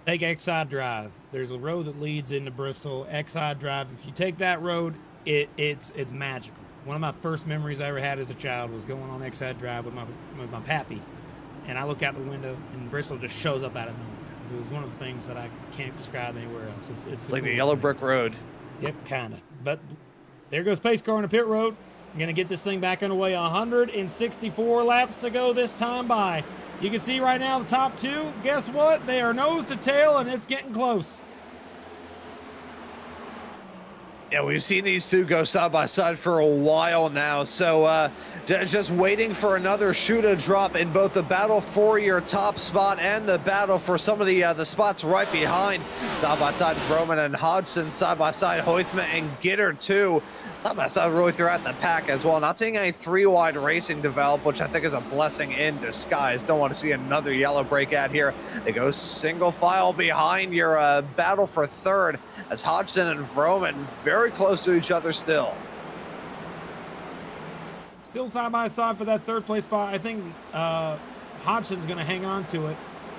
Take Exide Drive. There's a road that leads into Bristol. Exide Drive. If you take that road, it's magical. One of my first memories I ever had as a child was going on Exide Drive with my pappy, and I look out the window and Bristol just shows up out of nowhere. It was one of the things that I can't describe anywhere else. It's like the yellow brick road. Yep, kind of. But there goes Pace Car on the pit road. I'm going to get this thing back underway. 164 laps to go this time by. You can see right now the top two. Guess what? They are nose to tail, and it's getting close. Yeah, we've seen these two go side by side for a while now, so just waiting for another shoe to drop in both the battle for your top spot and the battle for some of the spots right behind. Side by side, Vroman and Hodgson. Side by side, Hoytsma and Gitter too. Side by side, really throughout the pack as well. Not seeing any 3-wide racing develop, which I think is a blessing in disguise. Don't want to see another yellow breakout here. They go single file behind your battle for third, as Hodgson and Vroman very close to each other still. Still side by side for that third place spot. I think Hodgson's going to hang on to it.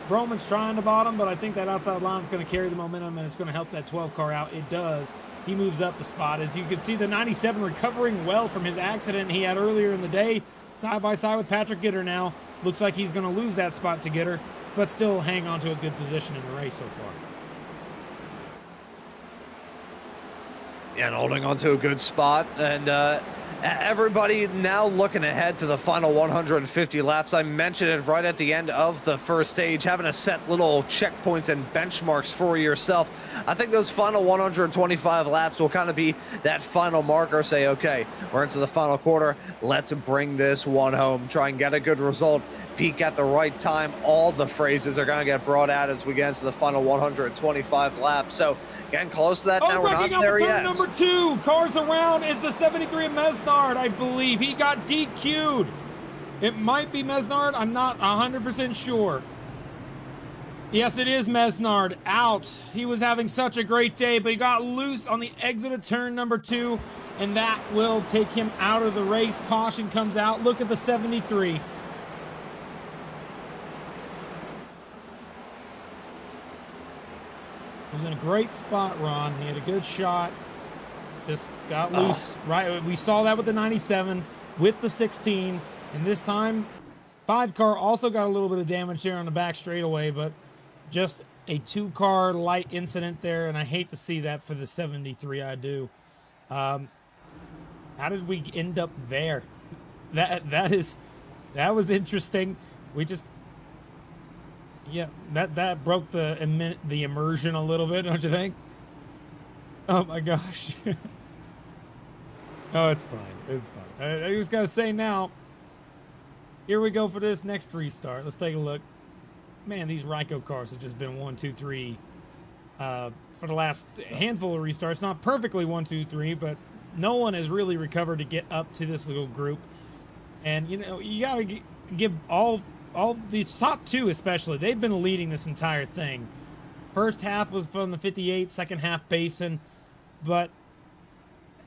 Vroman's trying to bottom, but I think that outside line is going to carry the momentum, and it's going to help that 12 car out. It does. He moves up a spot. As you can see, the 97 recovering well from his accident he had earlier in the day. Side by side with Patrick Gitter now. Looks like he's going to lose that spot to Gitter, but still hang on to a good position in the race so far. Yeah, and holding on to a good spot. And everybody now looking ahead to the final 150 laps. I mentioned it right at the end of the first stage, having to set little checkpoints and benchmarks for yourself. I think those final 125 laps will kind of be that final marker. Say, okay, we're into the final quarter. Let's bring this one home. Try and get a good result. Peak at the right time. All the phrases are going to get brought out as we get into the final 125 laps. So getting close to that now. We're not there yet. Number 2, cars around. It's the 73 Mesnard, I believe. He got DQ'd. It might be Mesnard. I'm not 100% sure. Yes, it is Mesnard. Out. He was having such a great day, but he got loose on the exit of turn number 2, and that will take him out of the race. Caution comes out. Look at the 73. He was in a great spot, Ron. He had a good shot. Just got loose. Right. We saw that with the 97, with the 16. And this time, 5 car also got a little bit of damage there on the back straightaway, but just a 2-car light incident there. And I hate to see that for the 73. I do. How did we end up there? That was interesting. We just, yeah, that broke the immersion a little bit, don't you think? Oh my gosh. Oh, it's fine. It's fine. I just gotta say now, here we go for this next restart. Let's take a look. Man, these Ryko cars have just been 1, 2, 3 for the last handful of restarts. Not perfectly 1, 2, 3, but no one has really recovered to get up to this little group. And, you know, you got to give all these top 2 especially. They've been leading this entire thing. First half was from the 58, second half Basin. But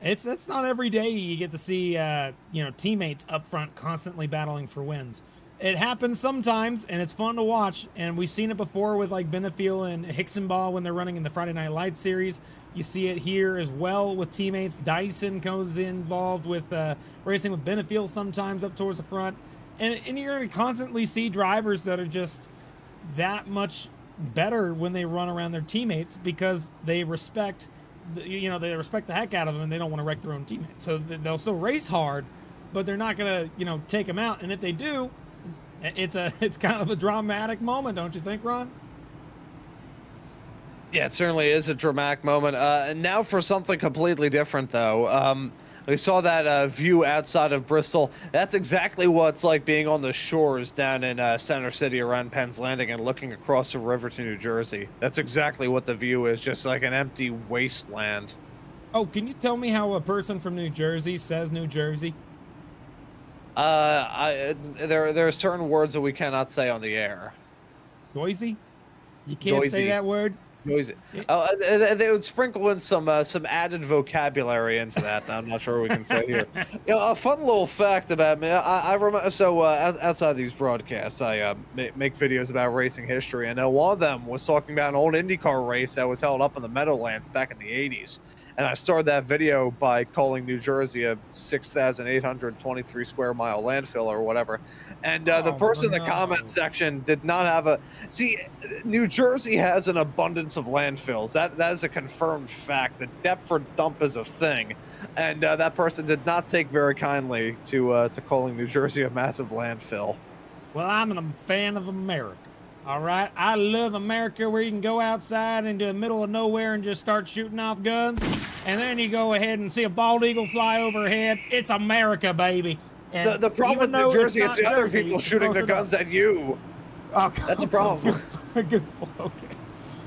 it's not every day you get to see, you know, teammates up front constantly battling for wins. It happens sometimes, and it's fun to watch. And we've seen it before with, like, Benefiel and Hicksonball when they're running in the Friday Night Lights series. You see it here as well with teammates. Dyson goes involved with racing with Benefiel sometimes up towards the front. And you're going to constantly see drivers that are just that much better when they run around their teammates because they respect, they respect the heck out of them and they don't want to wreck their own teammates. So they'll still race hard, but they're not going to, take them out. And if they do, it's kind of a dramatic moment, don't you think, Ron? Yeah, it certainly is a dramatic moment. And now for something completely different, though. We saw that view outside of Bristol. That's exactly what it's like being on the shores down in Center City around Penn's Landing and looking across the river to New Jersey. That's exactly what the view is, just like an empty wasteland. Oh, can you tell me how a person from New Jersey says New Jersey? There are certain words that we cannot say on the air. Noisy? You can't say that word? Noisy. They would sprinkle in some added vocabulary into that. I'm not sure we can say here. A fun little fact about me. I remember. So outside these broadcasts, I make videos about racing history, and one of them was talking about an old IndyCar race that was held up in the Meadowlands back in the '80s. And I started that video by calling New Jersey a 6,823 square mile landfill or whatever. And the person in the comment section did not have a... See, New Jersey has an abundance of landfills. That is a confirmed fact. The Deptford dump is a thing. And that person did not take very kindly to calling New Jersey a massive landfill. Well, I'm a fan of America. All right, I love America where you can go outside into the middle of nowhere and just start shooting off guns. And then you go ahead and see a bald eagle fly overhead. It's America, baby. And the problem with New Jersey, it's the other people shooting their guns at you. Oh, that's a problem. Good. Okay.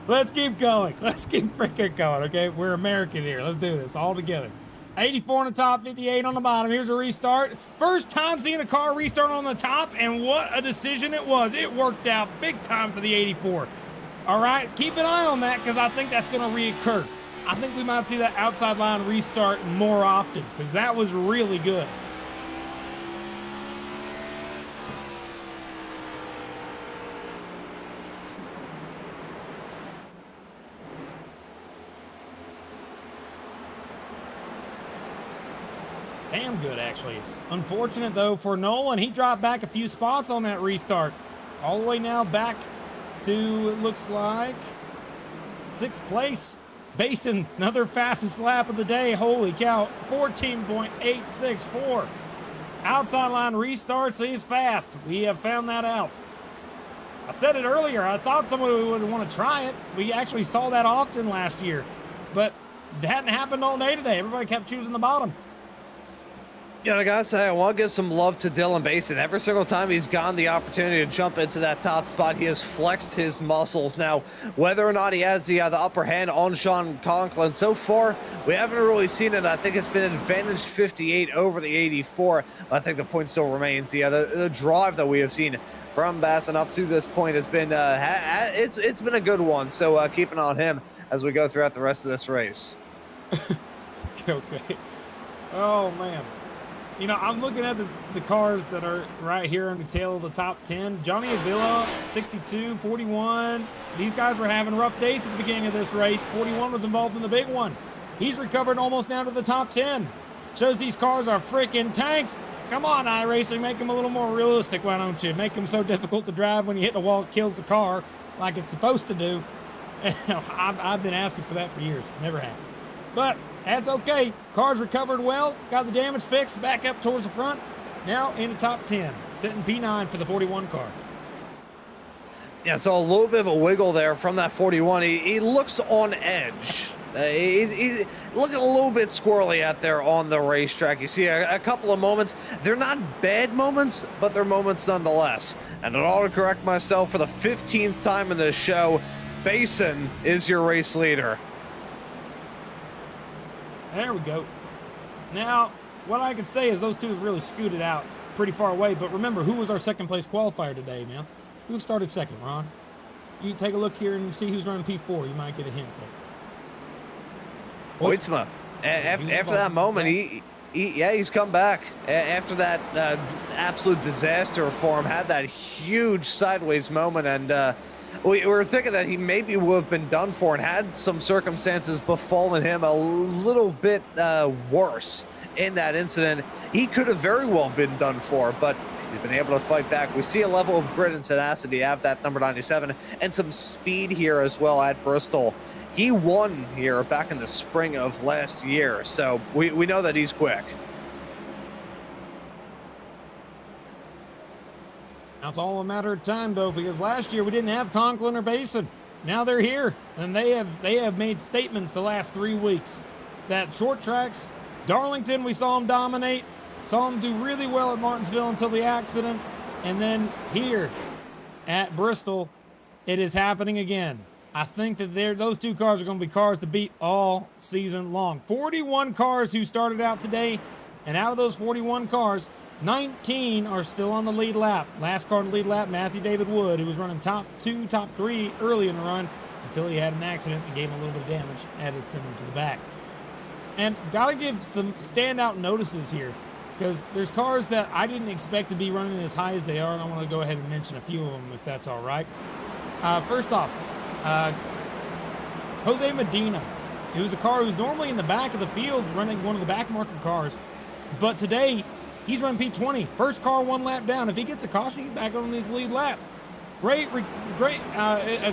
Let's keep going. Let's keep freaking going, okay? We're American here. Let's do this all together. 84 on the top, 58 on the bottom. Here's a restart. First time seeing a car restart on the top, and what a decision it was. It worked out big time for the 84. All right, keep an eye on that because I think that's going to reoccur. I think we might see that outside line restart more often because that was really good. Damn good, actually. It's unfortunate, though, for Nolan. He dropped back a few spots on that restart. All the way now back to, it looks like, 6th place. Basin, another fastest lap of the day. Holy cow, 14.864. Outside line restarts, he's fast. We have found that out. I said it earlier. I thought somebody would want to try it. We actually saw that often last year. But it hadn't happened all day today. Everybody kept choosing the bottom. Yeah, I gotta say, I want to give some love to Dylan Basin. Every single time he's gotten the opportunity to jump into that top spot, he has flexed his muscles. Now, whether or not he has the upper hand on Sean Conklin, so far, we haven't really seen it. I think it's been advantage 58 over the 84. I think the point still remains. Yeah, the drive that we have seen from Basin up to this point has been, it's been a good one. So keep an eye on him as we go throughout the rest of this race. Okay. Oh, man. You know, I'm looking at the cars that are right here on the tail of the top 10. Johnny Avila, 62, 41. These guys were having rough days at the beginning of this race. 41 was involved in the big one. He's recovered almost down to the top 10. Shows these cars are freaking tanks. Come on, iRacing, make them a little more realistic, why don't you? Make them so difficult to drive when you hit the wall, it kills the car like it's supposed to do. I've been asking for that for years. Never happens. But that's okay. Car's recovered well, got the damage fixed, back up towards the front. Now in the top 10, sitting P9 for the 41 car. Yeah, so a little bit of a wiggle there from that 41. He looks on edge. He's looking a little bit squirrely out there on the racetrack. You see a couple of moments. They're not bad moments, but they're moments nonetheless. And in order to correct myself for the 15th time in this show, Basin is your race leader. There we go. Now, what I can say is those two have really scooted out pretty far away. But remember, who was our second place qualifier today, man? Who started second, Ron? You take a look here and see who's running P4. You might get a hint there. Hoytsma. After that moment, he's come back. After that absolute disaster for him, had that huge sideways moment, and we were thinking that he maybe would have been done for, and had some circumstances befallen him a little bit worse in that incident. He could have very well been done for, but he's been able to fight back. We see a level of grit and tenacity at that number 97, and some speed here as well at Bristol. He won here back in the spring of last year, so we know that he's quick. Now it's all a matter of time, though, because last year we didn't have Conklin or Basin. Now they're here, and they have made statements the last 3 weeks that short tracks, Darlington, we saw him dominate, saw him do really well at Martinsville until the accident, and then here at Bristol, it is happening again. I think that those two cars are going to be cars to beat all season long. 41 cars who started out today, and out of those 41 cars, 19 are still on the lead lap. Last car on the lead lap, Matthew David Wood, who was running top 2, top 3 early in the run until he had an accident that gave him a little bit of damage, had to send him to the back. And got to give some standout notices here, because there's cars that I didn't expect to be running as high as they are, and I want to go ahead and mention a few of them if that's all right. First off, Jose Medina. He was a car who's normally in the back of the field running one of the back marker cars, but today he's running P20. First car 1 lap down. If he gets a caution, he's back on his lead lap. A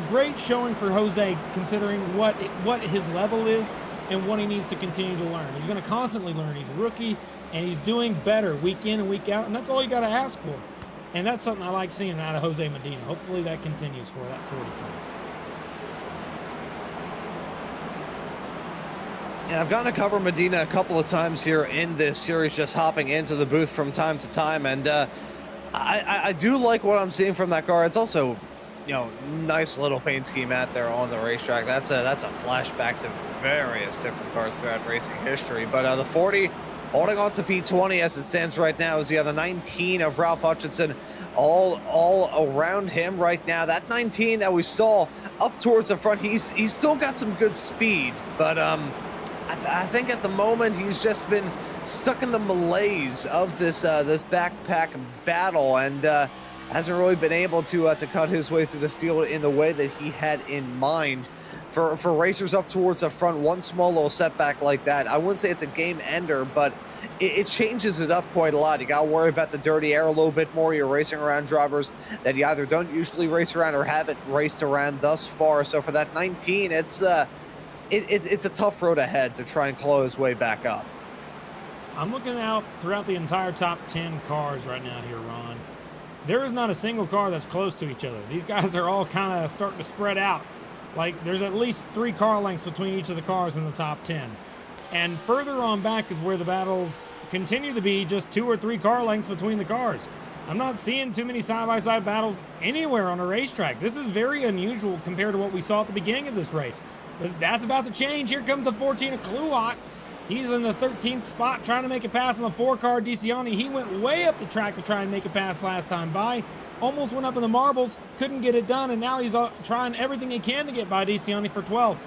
great showing for Jose, considering what his level is and what he needs to continue to learn. He's going to constantly learn. He's a rookie, and he's doing better week in and week out, and that's all you got to ask for. And that's something I like seeing out of Jose Medina. Hopefully that continues for that 40 car. And I've gotten to cover Medina a couple of times here in this series, just hopping into the booth from time to time, and I do like what I'm seeing from that car. It's also, you know, nice little paint scheme out there on the racetrack. That's a flashback to various different cars throughout racing history. But the 40 holding on to P20 as it stands right now is the other 19 of Ralph Hutchinson all around him right now. That 19 that we saw up towards the front, he's still got some good speed, but I think at the moment he's just been stuck in the malaise of this backpack battle, and hasn't really been able to cut his way through the field in the way that he had in mind. For racers up towards the front, one small little setback like that, I wouldn't say it's a game ender, but it changes it up quite a lot. You got to worry about the dirty air a little bit more. You're racing around drivers that you either don't usually race around or haven't raced around thus far. So for that 19, it's a tough road ahead to try and claw his way back up. I'm looking out throughout the entire top 10 cars right now here, Ron. There is not a single car that's close to each other. These guys are all kind of starting to spread out. Like, there's at least 3 car lengths between each of the cars in the top 10. And further on back is where the battles continue to be just 2 or 3 car lengths between the cars. I'm not seeing too many side-by-side battles anywhere on a racetrack. This is very unusual compared to what we saw at the beginning of this race. But that's about to change. Here comes the 14 of Kluot. He's in the 13th spot trying to make a pass on the 4-car DeCiani. He went way up the track to try and make a pass last time by. Almost went up in the marbles, couldn't get it done, and now he's trying everything he can to get by DeCiani for 12th.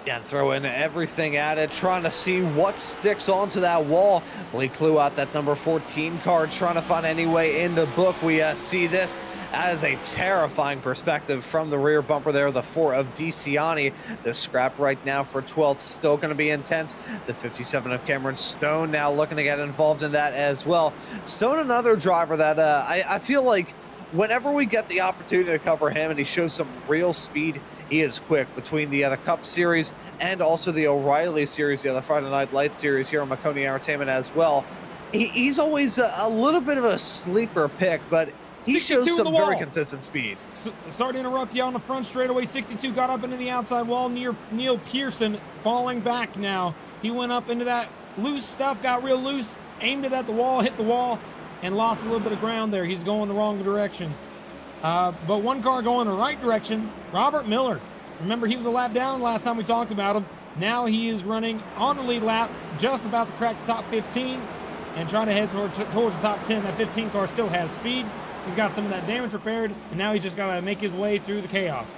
Yeah, throwing everything at it, trying to see what sticks onto that wall. Lee Clue out that number 14 card, trying to find any way in the book. We see this as a terrifying perspective from the rear bumper there, the 4 of DeCiani. The scrap right now for 12th, still going to be intense. The 57 of Cameron Stone now looking to get involved in that as well. Stone, another driver that I feel like whenever we get the opportunity to cover him and he shows some real speed, he is quick between the Cup Series and also the O'Reilly Series, the Friday Night Lights Series here on Maconi Entertainment as well. He's always a little bit of a sleeper pick, but he shows some very consistent speed. Sorry to interrupt you on the front straightaway. 62 got up into the outside wall near Neil Pearson, falling back now. He went up into that loose stuff, got real loose, aimed it at the wall, hit the wall, and lost a little bit of ground there. He's going the wrong direction. But one car going the right direction, Robert Miller. Remember, he was a lap down last time we talked about him. Now he is running on the lead lap, just about to crack the top 15 and trying to head towards the top 10. That 15 car still has speed. He's got some of that damage repaired, and now he's just got to make his way through the chaos.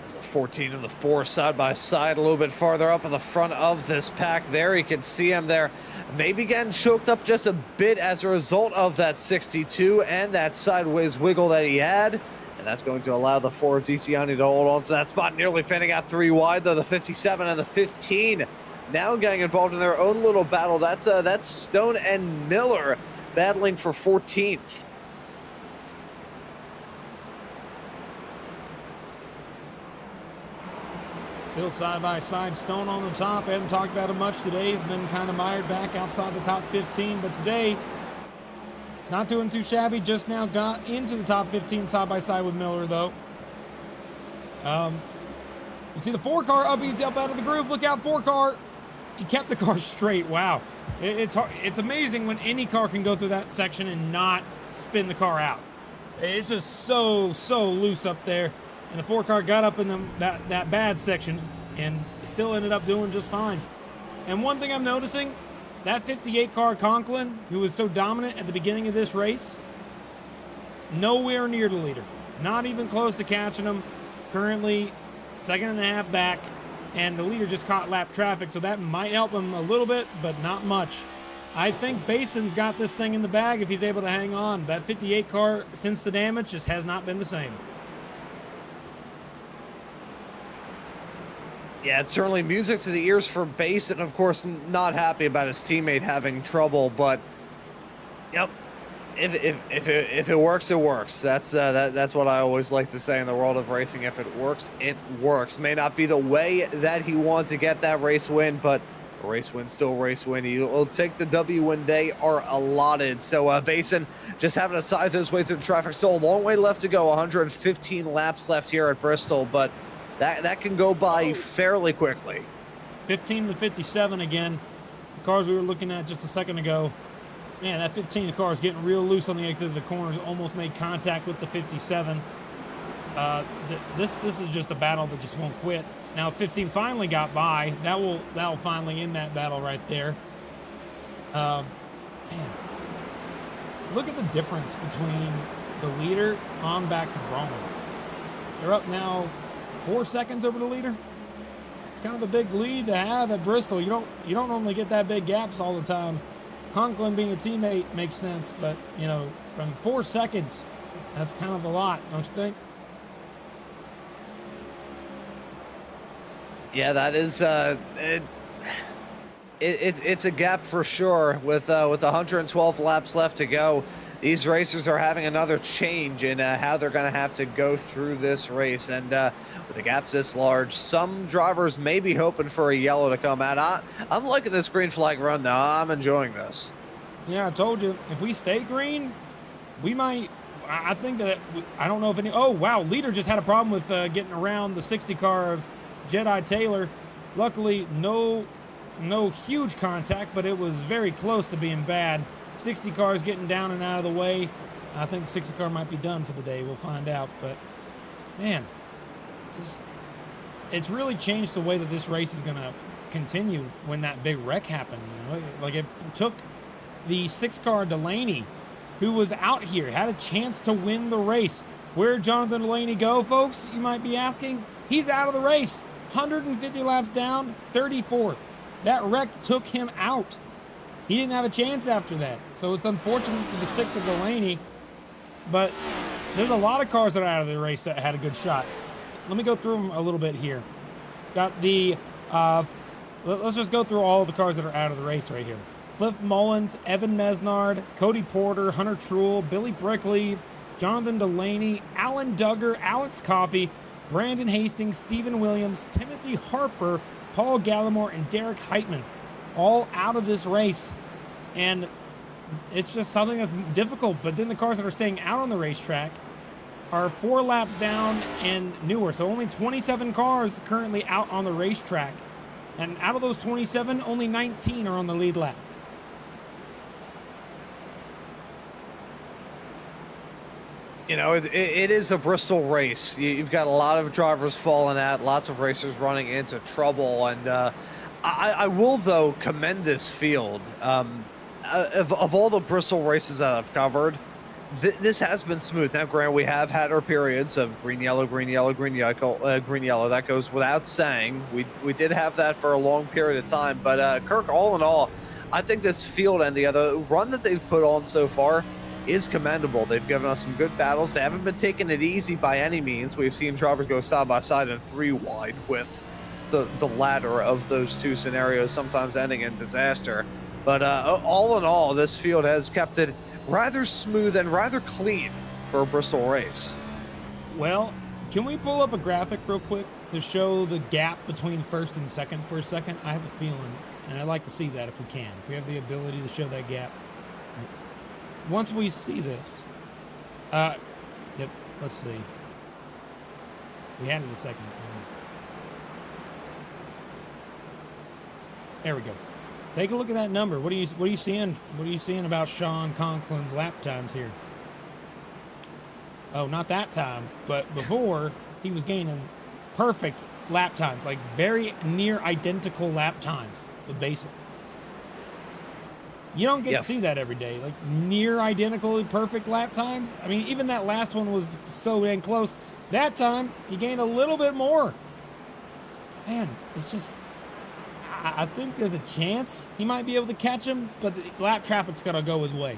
There's a 14 and the 4 side by side, a little bit farther up in the front of this pack there. You can see him there, maybe getting choked up just a bit as a result of that 62 and that sideways wiggle that he had. And that's going to allow the 4 of DeCiani to hold on to that spot, nearly fanning out 3 wide, though the 57 and the 15 now getting involved in their own little battle. That's Stone and Miller battling for 14th. Still side by side, Stone on the top. Haven't talked about him much today. He's been kind of mired back outside the top 15, but today, not doing too shabby. Just now got into the top 15 side by side with Miller, though. You see the 4 car up easy up out of the groove. Look out, 4 car. He kept the car straight. Wow. It's amazing when any car can go through that section and not spin the car out. It's just so loose up there. And the 4 car got up in that bad section and still ended up doing just fine. And one thing I'm noticing, that 58 car Conklin, who was so dominant at the beginning of this race, nowhere near the leader. Not even close to catching him. Currently, 2.5 back. And the leader just caught lap traffic, so that might help him a little bit, but not much. I think Bason's got this thing in the bag if he's able to hang on. That 58 car, since the damage, just has not been the same. Yeah, it's certainly music to the ears for Bason. Of course, not happy about his teammate having trouble, but yep. If it works, it works. That's what I always like to say in the world of racing. If it works, it works. May not be the way that he wants to get that race win, but a race win, still race win. He'll take the W when they are allotted. So Bason just having to scythe his way through the traffic. Still a long way left to go. 115 laps left here at Bristol, but that can go by fairly quickly. 15 to 57 again. The cars we were looking at just a second ago. Man, that 15 car is getting real loose on the exit of the corners. Almost made contact with the 57. This is just a battle that just won't quit. Now 15 finally got by. That'll finally end that battle right there. Man, look at the difference between the leader on back to Roman. They're up now 4 seconds over the leader. It's kind of a big lead to have at Bristol. You don't normally get that big gaps all the time. Conklin being a teammate makes sense, but, you know, from 4 seconds, that's kind of a lot, don't you think? Yeah, that is it's a gap for sure. With 112 laps left to go, these racers are having another change in how they're going to have to go through this race. And with the gaps this large, some drivers may be hoping for a yellow to come out. I'm liking this green flag run, though. I'm enjoying this. Yeah, I told you, if we stay green, we might. I think that I don't know if any. Oh wow, leader just had a problem with getting around the 60 car of Jedi Taylor. Luckily, no huge contact, but it was very close to being bad. 60 cars getting down and out of the way. I think the 60 car might be done for the day. We'll find out. But man, it's really changed the way that this race is going to continue when that big wreck happened. You know, like it took the 6 car Delaney who was out here, had a chance to win the race. Where'd Jonathan Delaney go, folks? You might be asking. He's out of the race. 150 laps down, 34th. That wreck took him out. He didn't have a chance after that. So it's unfortunate for the 6th of Delaney, but there's a lot of cars that are out of the race that had a good shot. Let me go through them a little bit here. Got the, let's just go through all of the cars that are out of the race right here. Cliff Mullins, Evan Mesnard, Cody Porter, Hunter Truell, Billy Brickley, Jonathan Delaney, Alan Duggar, Alex Coffey, Brandon Hastings, Stephen Williams, Timothy Harper, Paul Gallimore, and Derek Heitman, all out of this race. And it's just something that's difficult. But then the cars that are staying out on the racetrack are 4 laps down and newer. So only 27 cars currently out on the racetrack. And out of those 27, only 19 are on the lead lap. You know, it is a Bristol race. You've got a lot of drivers falling out, lots of racers running into trouble. And I will, though, commend this field. Of all the Bristol races that I've covered, this has been smooth. Now, granted, we have had our periods of green, yellow, green, yellow, green, yellow, green, yellow. That goes without saying. We did have that for a long period of time. But, Kirk, all in all, I think this field and the other run that they've put on so far is commendable. They've given us some good battles. They haven't been taking it easy by any means. We've seen drivers go side by side and 3 wide with the latter of those 2 scenarios, sometimes ending in disaster. But all in all, this field has kept it rather smooth and rather clean for a Bristol race. Well, can we pull up a graphic real quick to show the gap between first and second for a second? I have a feeling, and I'd like to see that if we can. If we have the ability to show that gap. Once we see this, yep, let's see. We had it a second ago. There we go. Take a look at that number. What are you seeing? What are you seeing about Sean Conklin's lap times here? Oh, not that time, but before he was gaining perfect lap times, like very near identical lap times with basic. You don't get to see that every day, like near identically perfect lap times. I mean, even that last one was so dang close. That time, he gained a little bit more. Man, it's just, I think there's a chance he might be able to catch him, but the lap traffic's got to go his way.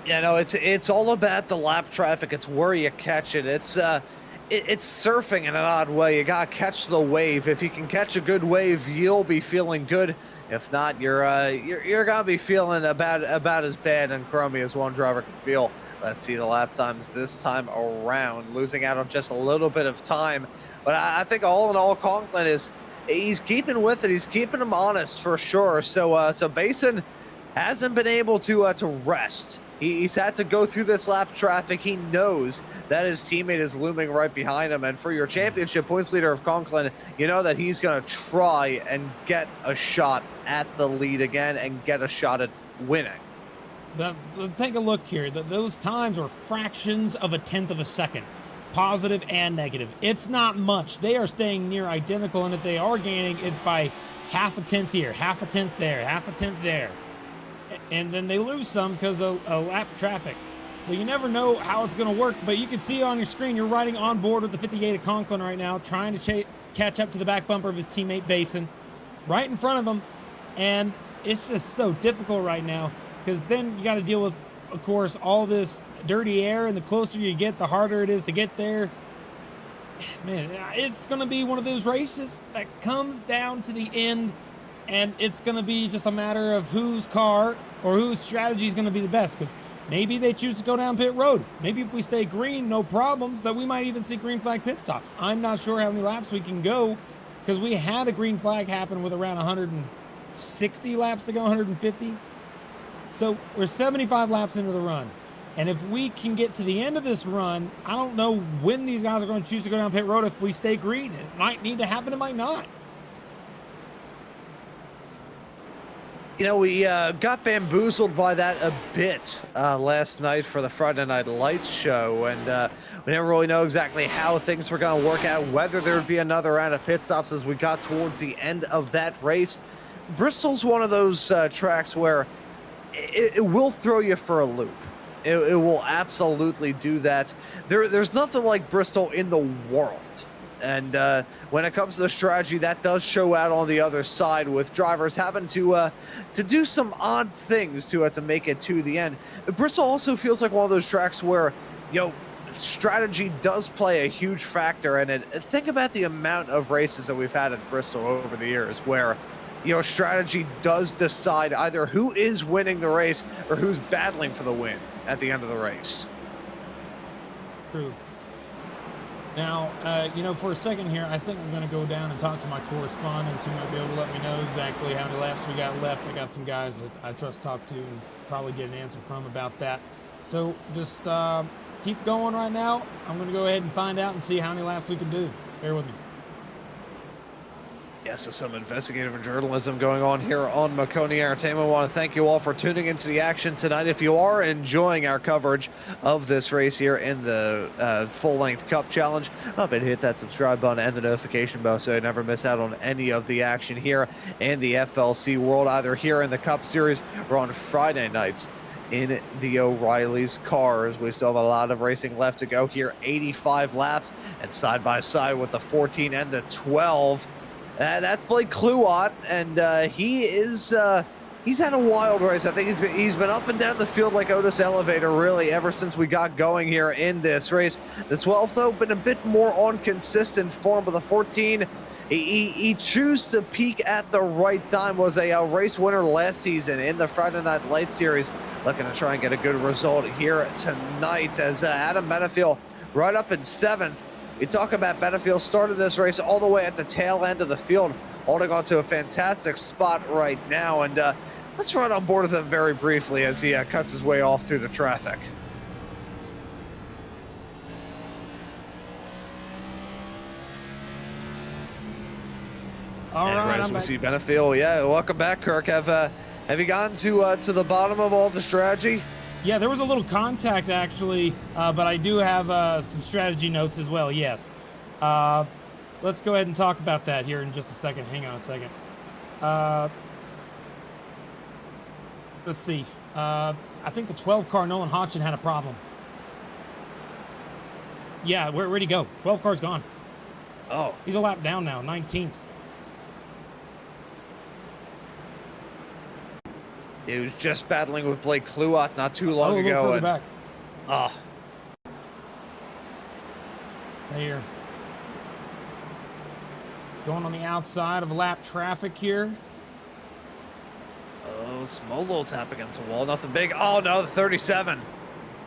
Yeah, no, it's all about the lap traffic. It's where you catch it. It's surfing in an odd way. You gotta catch the wave. If you can catch a good wave, you'll be feeling good. If not, you're gonna be feeling about as bad and crummy as one driver can feel. Let's see the lap times this time around, losing out on just a little bit of time. But I think all in all, Conklin he's keeping with it. He's keeping him honest for sure. So Basin hasn't been able to rest. He's had to go through this lap traffic. He knows that his teammate is looming right behind him. And for your championship points leader of Conklin, you know that he's going to try and get a shot at the lead again and get a shot at winning. But take a look here. Those times were fractions of a tenth of a second, positive and negative. It's not much. They are staying near identical, and if they are gaining, it's by half a tenth here, half a tenth there, half a tenth there. And then they lose some because of lap traffic. So you never know how it's going to work, but you can see on your screen, you're riding on board with the 58 of Conklin right now, trying to catch up to the back bumper of his teammate Basin, right in front of him. And it's just so difficult right now because then you got to deal with, of course, all this dirty air, and the closer you get, the harder it is to get there. Man, it's going to be one of those races that comes down to the end, and it's going to be just a matter of whose car or whose strategy is going to be the best, because maybe they choose to go down pit road. Maybe if we stay green, no problems, that we might even see green flag pit stops. I'm not sure how many laps we can go, because we had a green flag happen with around 160 laps to go, 150. So we're 75 laps into the run. And if we can get to the end of this run, I don't know when these guys are going to choose to go down pit road if we stay green. It might need to happen, it might not. You know, we got bamboozled by that a bit last night for the Friday Night Lights show, and we didn't really know exactly how things were going to work out, whether there would be another round of pit stops as we got towards the end of that race. Bristol's one of those tracks where it will throw you for a loop. It will absolutely do that. There's nothing like Bristol in the world. And when it comes to the strategy, that does show out on the other side with drivers having to do some odd things to make it to the end. Bristol also feels like one of those tracks where, strategy does play a huge factor in it. Think about the amount of races that we've had at Bristol over the years where, strategy does decide either who is winning the race or who's battling for the win at the end of the race. True. Now, for a second here, I think I'm going to go down and talk to my correspondents who might be able to let me know exactly how many laps we got left. I got some guys that I trust to talk to and probably get an answer from about that. So just keep going right now. I'm going to go ahead and find out and see how many laps we can do. Bear with me. Yes, so some investigative journalism going on here on Maconi Entertainment. I want to thank you all for tuning into the action tonight. If you are enjoying our coverage of this race here in the full-length Cup Challenge, up and hit that subscribe button and the notification bell so you never miss out on any of the action here in the FLC world, either here in the Cup Series or on Friday nights in the O'Reilly's cars. We still have a lot of racing left to go here, 85 laps, and side by side with the 14 and the 12. That's Blake Kluot, and he's had a wild race. I think he's been up and down the field like Otis Elevator really ever since we got going here in this race. The 12th, though, been a bit more on consistent form, but the 14, he chose to peak at the right time. Was a race winner last season in the Friday Night Lights Series. Looking to try and get a good result here tonight as Adam Benefield right up in 7th. You talk about Benefield started this race all the way at the tail end of the field, holding on to a fantastic spot right now. And let's run on board with him very briefly as he cuts his way off through the traffic. All right, as we see Benefield. Yeah, welcome back, Kirk. Have you gotten to the bottom of all the strategy? Yeah, there was a little contact, actually, but I do have some strategy notes as well, yes. Let's go ahead and talk about that here in just a second. Hang on a second. Let's see. I think the 12 car, Nolan Hodgson, had a problem. Yeah, where'd he go? 12 car's gone. Oh. He's a lap down now, 19th. He was just battling with Blake Kluot not too long a ago. Little further back. Here. Going on the outside of lap traffic here. Oh, small little tap against the wall. Nothing big. Oh, no, the 37.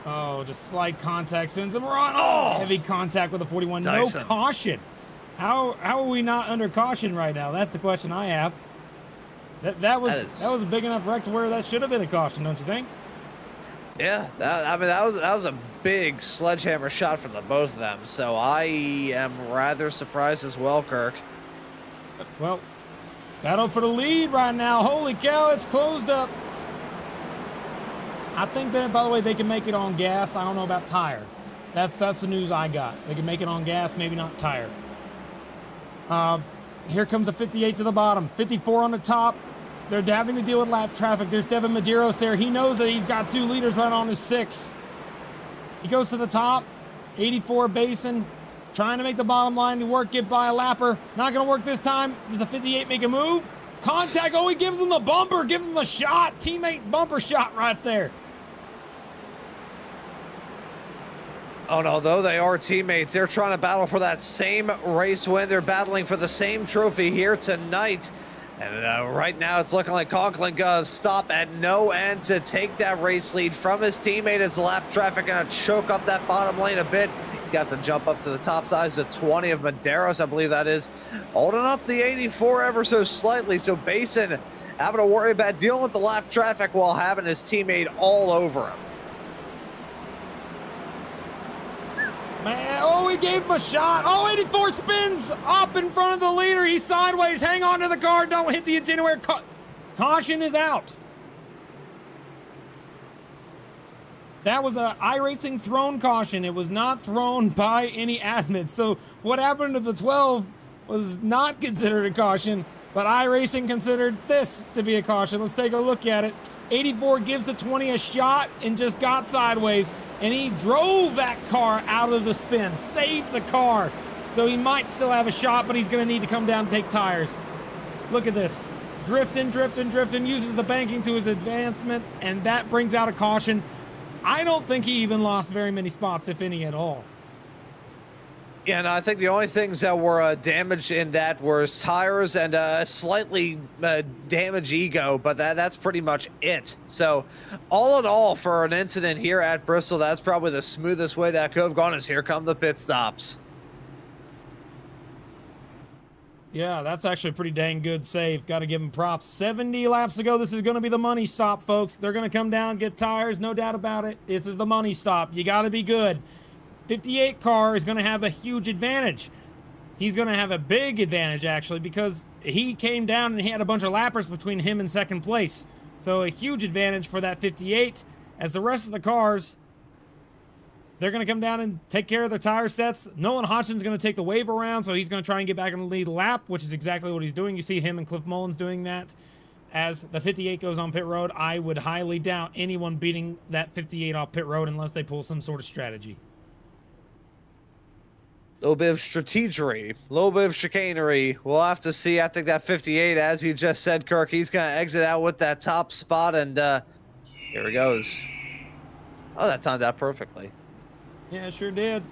Oh, just slight contact sends him on. Oh, heavy contact with the 41. Dyson. No caution. How are we not under caution right now? That's the question I have. That was a big enough wreck to where that should have been a caution, don't you think? Yeah, that was a big sledgehammer shot for the both of them. So I am rather surprised as well, Kirk. Well, battle for the lead right now. Holy cow, it's closed up. I think that, by the way, they can make it on gas. I don't know about tire. That's the news I got. They can make it on gas, maybe not tire. Here comes a 58 to the bottom, 54 on the top. They're having to deal with lap traffic. There's Devin Medeiros there. He knows that he's got 2 leaders right on his 6. He goes to the top, 84 Basin, trying to make the bottom line to work, get by a lapper. Not going to work this time. Does the 58 make a move? Contact. Oh, he gives him the bumper, gives him the shot. Teammate bumper shot right there. Oh, no, though they are teammates, they're trying to battle for that same race win. They're battling for the same trophy here tonight. And right now it's looking like Conklin gonna stop at no end to take that race lead from his teammate as lap traffic gonna choke up that bottom lane a bit. He's got to jump up to the top size of 20 of Medeiros, I believe that is, holding up the 84 ever so slightly. So Basin having to worry about dealing with the lap traffic while having his teammate all over him. Man, oh, he gave him a shot. Oh, 84 spins up in front of the leader. He's sideways. Hang on to the car. Don't hit the attenuator. Caution is out. That was a iRacing thrown caution. It was not thrown by any admin. So what happened to the 12 was not considered a caution, but iRacing considered this to be a caution. Let's take a look at it. 84 gives the 20 a shot and just got sideways, and he drove that car out of the spin, saved the car. So he might still have a shot, but he's going to need to come down and take tires. Look at this. Drifting, uses the banking to his advancement, and that brings out a caution. I don't think he even lost very many spots, if any at all. Yeah, and I think the only things that were damaged in that were tires and slightly damaged ego, but that's pretty much it. So all in all, for an incident here at Bristol, that's probably the smoothest way that could have gone, is here come the pit stops. Yeah, that's actually a pretty dang good save. Got to give him props. 70 laps to go. This is going to be the money stop, folks. They're going to come down, get tires, no doubt about it. This is the money stop. You got to be good. 58 car is going to have a huge advantage. He's going to have a big advantage, actually, because he came down and he had a bunch of lappers between him and second place. So a huge advantage for that 58, as the rest of the cars, they're going to come down and take care of their tire sets. Nolan Hodgson's going to take the wave around, so he's going to try and get back on the lead lap, which is exactly what he's doing. You see him and Cliff Mullins doing that. As the 58 goes on pit road, I would highly doubt anyone beating that 58 off pit road unless they pull some sort of strategy. A little bit of strategery, a little bit of chicanery. We'll have to see. I think that 58, as you just said, Kirk, he's going to exit out with that top spot, and here he goes. Oh, that timed out perfectly. Yeah, it sure did.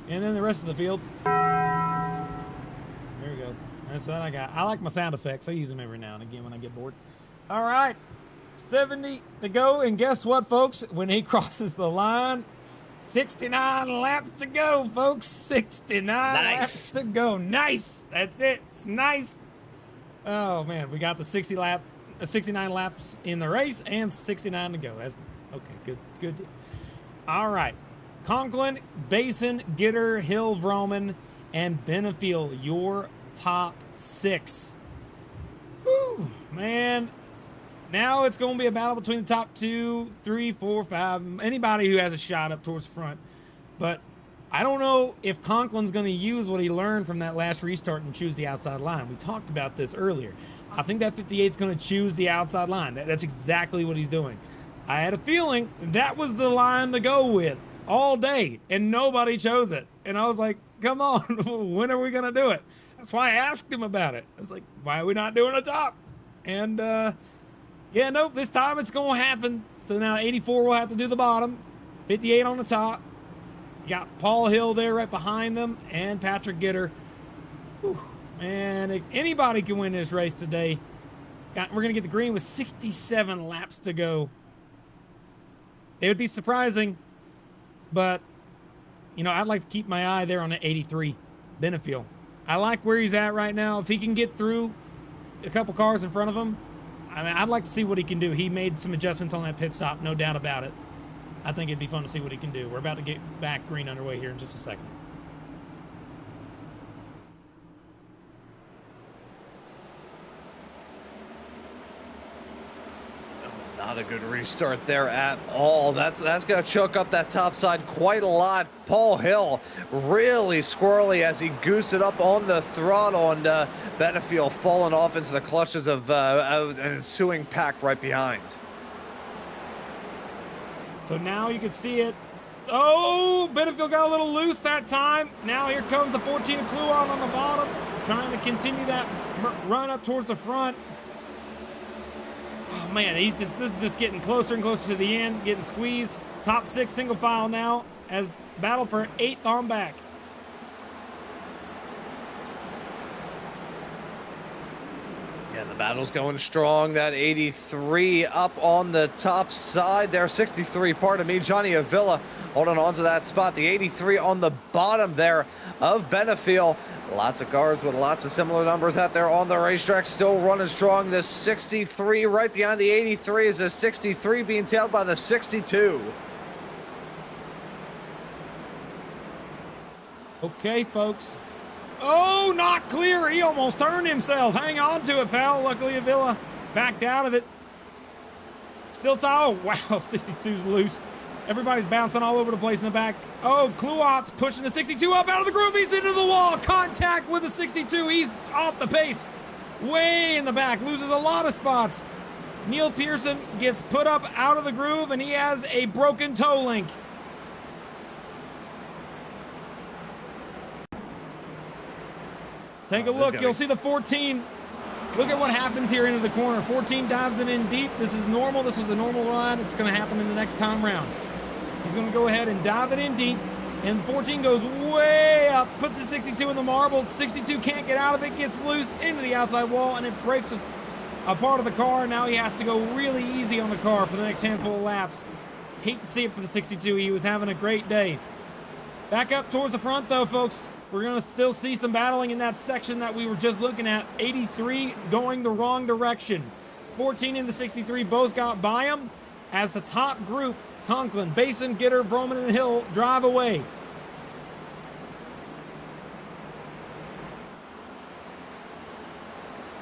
And then the rest of the field. There we go. That's what I got. I like my sound effects. I use them every now and again when I get bored. All right. 70 to go. And guess what, folks? When he crosses the line, 69 laps to go, folks. 69 laps to go. Nice. That's it. It's nice. Oh, man. We got the 69 laps in the race and 69 to go. That's nice. Okay, good. All right. Conklin, Basin, Gitter, Hill, Vroman, and Benefiel, your top 6. Whew, man. Now it's going to be a battle between the top 2, 3, 4, 5, anybody who has a shot up towards the front. But I don't know if Conklin's going to use what he learned from that last restart and choose the outside line. We talked about this earlier. I think that 58 is going to choose the outside line. That's exactly what he's doing. I had a feeling that was the line to go with all day, and nobody chose it. And I was like, come on, when are we going to do it? That's why I asked him about it. I was like, why are we not doing a top? And, yeah, nope, this time it's going to happen. So now 84 will have to do the bottom, 58 on the top. You got Paul Hill there right behind them, and Patrick Gitter. Whew, man, anybody can win this race today. We're going to get the green with 67 laps to go. It would be surprising, but, you know, I'd like to keep my eye there on the 83, Benefiel. I like where he's at right now. If he can get through a couple cars in front of him, I mean, I'd like to see what he can do. He made some adjustments on that pit stop, no doubt about it. I think it'd be fun to see what he can do. We're about to get back green underway here in just a second. Not a good restart there at all. That's going to choke up that top side quite a lot. Paul Hill really squirrely as he goosed it up on the throttle, and Benefiel falling off into the clutches of an ensuing pack right behind. So now you can see it. Oh, Benefiel got a little loose that time. Now here comes the 14 of Kluon on the bottom, trying to continue that run up towards the front. Oh man, this is just getting closer and closer to the end, getting squeezed. Top 6 single file now as battle for 8th on back. Yeah, the battle's going strong. That 83 up on the top side there. 63, pardon me. Johnny Avila holding on to that spot. The 83 on the bottom there of Benefiel. Lots of cars with lots of similar numbers out there on the racetrack, still running strong. The 63 right behind the 83 is a 63 being tailed by the 62. Okay, folks. Oh, not clear. He almost turned himself. Hang on to it, pal. Luckily, Avila backed out of it. Still, oh, wow, 62's loose. Everybody's bouncing all over the place in the back. Oh, Kluot's pushing the 62 up out of the groove. He's into the wall. Contact with the 62. He's off the pace. Way in the back. Loses a lot of spots. Neil Pearson gets put up out of the groove, and he has a broken toe link. Take a look. You'll see the 14. Look at what happens here into the corner. 14 dives it in deep. This is normal. This is a normal line. It's going to happen in the next time round. He's going to go ahead and dive it in deep. And 14 goes way up, puts a 62 in the marbles. 62 can't get out of it, gets loose into the outside wall, and it breaks a part of the car. Now he has to go really easy on the car for the next handful of laps. Hate to see it for the 62. He was having a great day. Back up towards the front, though, folks. We're going to still see some battling in that section that we were just looking at. 83 going the wrong direction. 14 and the 63 both got by him. As the top group, Conklin, Basin, Gitter, Vroman, and Hill drive away.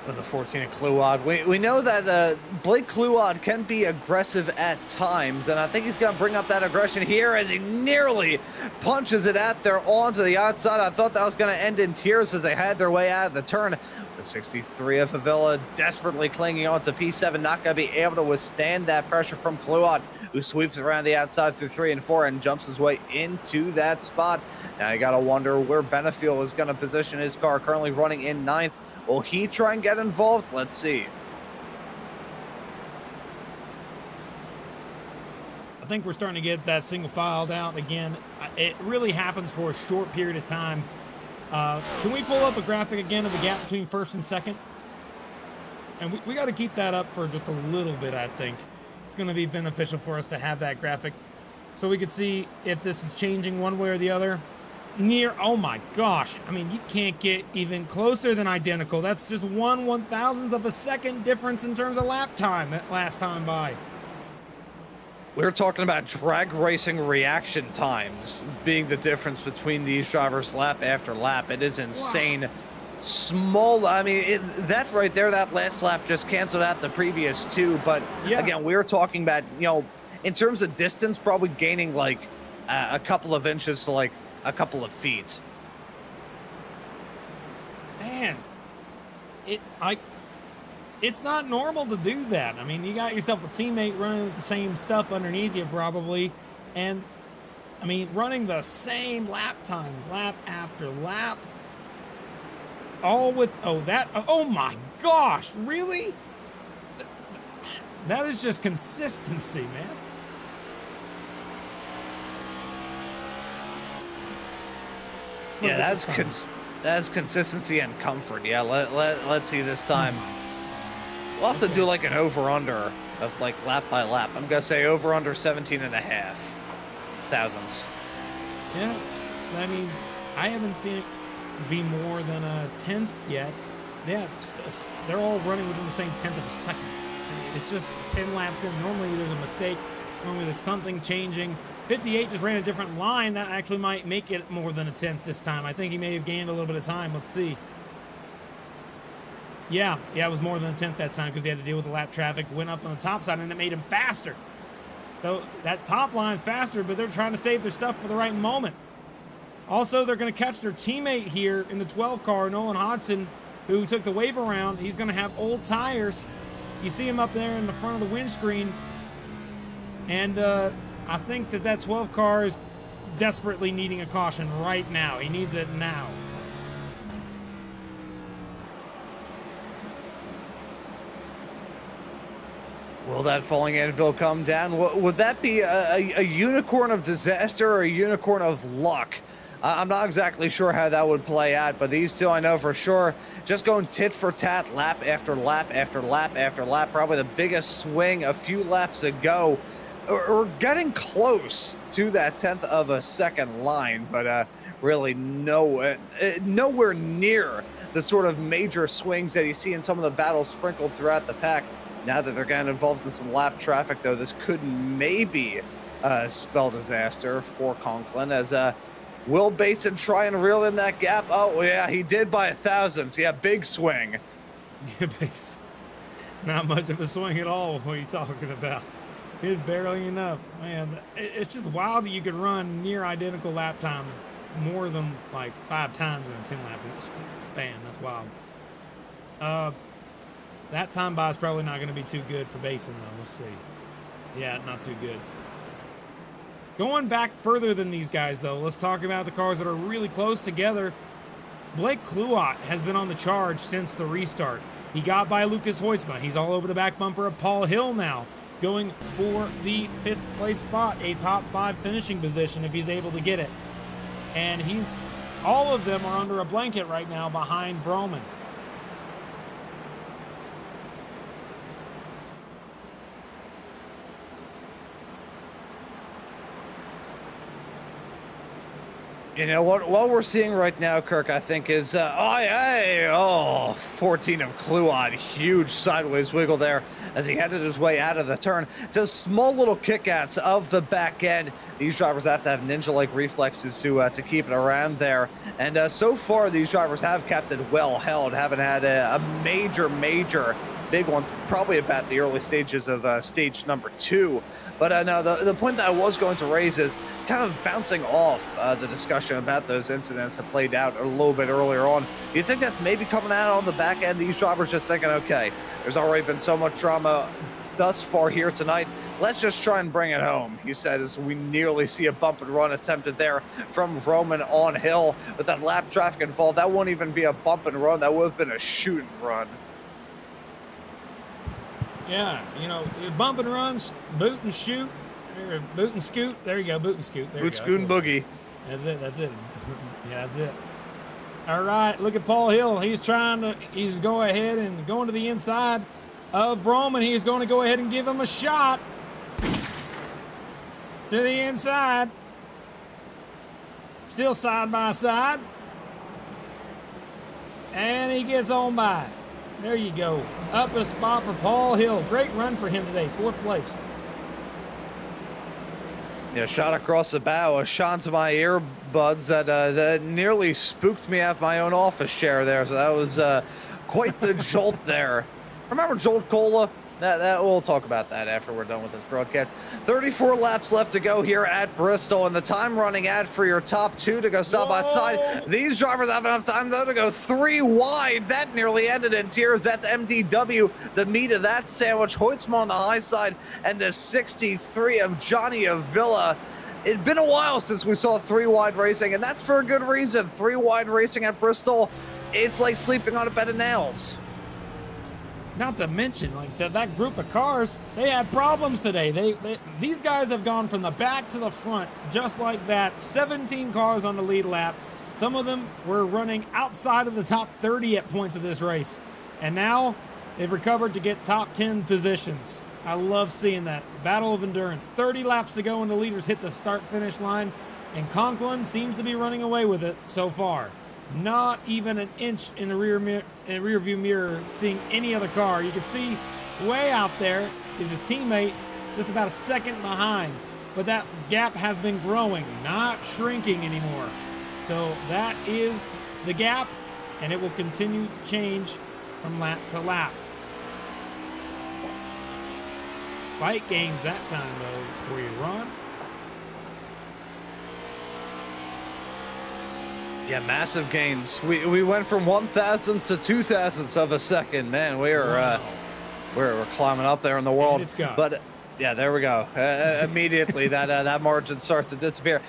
For the 14 at Kluwad. We know that Blake Kluwad can be aggressive at times, and I think he's going to bring up that aggression here as he nearly punches it out there onto the outside. I thought that was going to end in tears as they had their way out of the turn. The 63 of Avila desperately clinging on to P7, not going to be able to withstand that pressure from Kluwad, who sweeps around the outside through 3 and 4 and jumps his way into that spot. Now you got to wonder where Benefiel is going to position his car, currently running in 9th. Will he try and get involved? Let's see. I think we're starting to get that single filed out again. It really happens for a short period of time. Can we pull up a graphic again of the gap between first and second? And we got to keep that up for just a little bit, I think. It's going to be beneficial for us to have that graphic so we could see if this is changing one way or the other. Oh my gosh. I mean, you can't get even closer than identical. That's just 1/1000th of a second difference in terms of lap time that last time by. We're talking about drag racing reaction times being the difference between these drivers lap after lap. It is insane. Wow. Small, I mean, that right there, that last lap just canceled out the previous 2. But yeah, again, we're talking about, you know, in terms of distance, probably gaining like a couple of inches to like a couple of feet. Man, it's not normal to do that. I mean, you got yourself a teammate running the same stuff underneath you probably, and I mean, running the same lap times, lap after lap, all with, oh my gosh, really? That is just consistency, man. Yeah, that's consistency and comfort. Yeah, let's see this time. We'll have to do like an over-under of like lap by lap. I'm going to say over-under 17.5 thousandths. Yeah, I mean, I haven't seen it be more than a 10th yet. Yeah, they're all running within the same 10th of a second. It's just 10 laps in. Normally there's a mistake. Normally there's something changing. 58 just ran a different line. That actually might make it more than a 10th this time. I think he may have gained a little bit of time. Let's see. Yeah, it was more than a 10th that time because he had to deal with the lap traffic. Went up on the top side, and it made him faster. So that top line's faster, but they're trying to save their stuff for the right moment. Also, they're going to catch their teammate here in the 12 car, Nolan Hodgson, who took the wave around. He's going to have old tires. You see him up there in the front of the windscreen. And I think that 12 car is desperately needing a caution right now. He needs it now. Will that falling anvil come down? Would that be a unicorn of disaster or a unicorn of luck? I'm not exactly sure how that would play out, but these two I know for sure. Just going tit for tat, lap after lap after lap after lap. Probably the biggest swing a few laps ago. Or getting close to that 10th of a second line, but really nowhere near the sort of major swings that you see in some of the battles sprinkled throughout the pack. Now that they're getting involved in some lap traffic, though, this could maybe spell disaster for Conklin as Will Basin try and reel in that gap. Oh, yeah, he did by 1,000. Yeah, big swing. Not much of a swing at all. What are you talking about? It's barely enough. Man, it's just wild that you could run near identical lap times more than like 5 times in a 10 lap span. That's wild. That time by is probably not going to be too good for Basin, though. We'll see. Yeah, not too good. Going back further than these guys, though, let's talk about the cars that are really close together. Blake Kluot has been on the charge since the restart. He got by Lucas Hoytsma. He's all over the back bumper of Paul Hill now, going for the 5th place spot, a top 5 finishing position if he's able to get it. And all of them are under a blanket right now behind Vroman. You know what we're seeing right now, Kirk, I think is 14 of Kluot, huge sideways wiggle there as he headed his way out of the turn. It's a small little kickouts of the back end. These drivers have to have ninja-like reflexes to keep it around there. And so far, these drivers have kept it well held, haven't had a major big ones, probably about the early stages of stage number 2. But no, the point that I was going to raise is kind of bouncing off the discussion about those incidents that played out a little bit earlier on. Do you think that's maybe coming out on the back end? These drivers just thinking, okay, there's already been so much drama thus far here tonight. Let's just try and bring it home, he said, as we nearly see a bump and run attempted there from Vroman on Hill. With that lap traffic involved, that wouldn't even be a bump and run. That would have been a shoot and run. Yeah, you know, bump and runs, boot and shoot, boot and scoot. There you go, boot and scoot. There Boot, you go. scoot, and boogie. That's it. Yeah, that's it. All right, look at Paul Hill. He's go ahead and going to the inside of Vroman. He's going to go ahead and give him a shot to the inside. Still side by side. And he gets on by. There you go. Up a spot for Paul Hill. Great run for him today. 4th place. Yeah, shot across the bow, a shot to my earbuds that nearly spooked me out my own office chair there. So that was quite the jolt there. Remember Jolt Cola? That we'll talk about that after we're done with this broadcast. 34 laps left to go here at Bristol, and the time running out for your top 2 to go side by side. These drivers have enough time though to go 3 wide. That nearly ended in tears. That's MDW, the meat of that sandwich. Hoytsma on the high side, and the 63 of Johnny Avila. It'd been a while since we saw 3 wide racing, and that's for a good reason. 3 wide racing at Bristol, it's like sleeping on a bed of nails. Not to mention, like that group of cars, they had problems today. These guys have gone from the back to the front just like that. 17 cars on the lead lap. Some of them were running outside of the top 30 at points of this race. And now they've recovered to get top 10 positions. I love seeing that. Battle of endurance. 30 laps to go and the leaders hit the start-finish line. And Conklin seems to be running away with it so far. Not even an inch in the rear view mirror seeing any other car. You can see way out there is his teammate, just about a second behind. But that gap has been growing, not shrinking anymore. So that is the gap, and it will continue to change from lap to lap. Fight games that time, though, before you run. Yeah, massive gains. We went from 1,000 to 2,000ths of a second. Man, we're climbing up there in the world. It's gone. But yeah, there we go. Immediately that margin starts to disappear.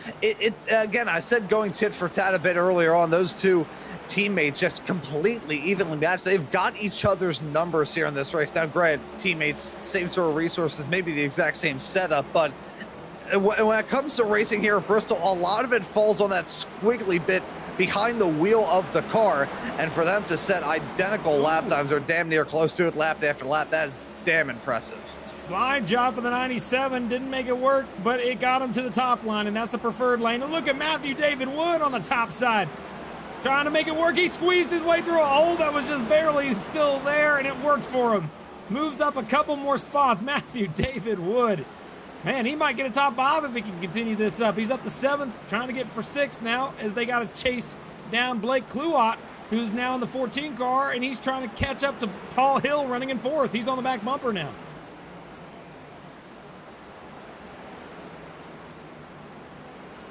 Again, I said going tit for tat a bit earlier on. Those two teammates just completely evenly matched. They've got each other's numbers here in this race. Now, granted, teammates, same sort of resources, maybe the exact same setup, but when it comes to racing here at Bristol, a lot of it falls on that squiggly bit behind the wheel of the car, and for them to set identical lap times or damn near close to it lap after lap, that is damn impressive. Slide job for the 97, didn't make it work, but it got him to the top line, and that's the preferred lane. And look at Matthew David Wood on the top side, trying to make it work. He squeezed his way through a hole that was just barely still there, and it worked for him. Moves up a couple more spots. Matthew David Wood, man, he might get a top 5 if he can continue this up. He's up to 7th, trying to get for 6th now as they got to chase down Blake Kluot, who's now in the 14 car, and he's trying to catch up to Paul Hill running in 4th. He's on the back bumper now.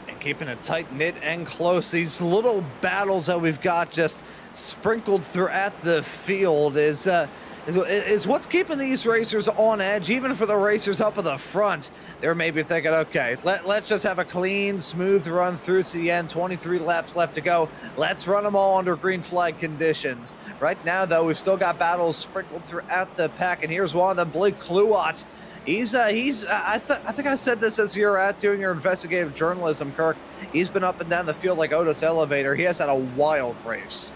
And keeping it tight-knit and close. These little battles that we've got just sprinkled throughout the field is is what's keeping these racers on edge, even for the racers up at the front. They're maybe thinking, okay, let's just have a clean, smooth run through to the end. 23 laps left to go. Let's run them all under green flag conditions. Right now, though, we've still got battles sprinkled throughout the pack, and here's one of them, Blake Kluwat. I think I said this as you're out doing your investigative journalism, Kirk. He's been up and down the field like Otis Elevator. He has had a wild race.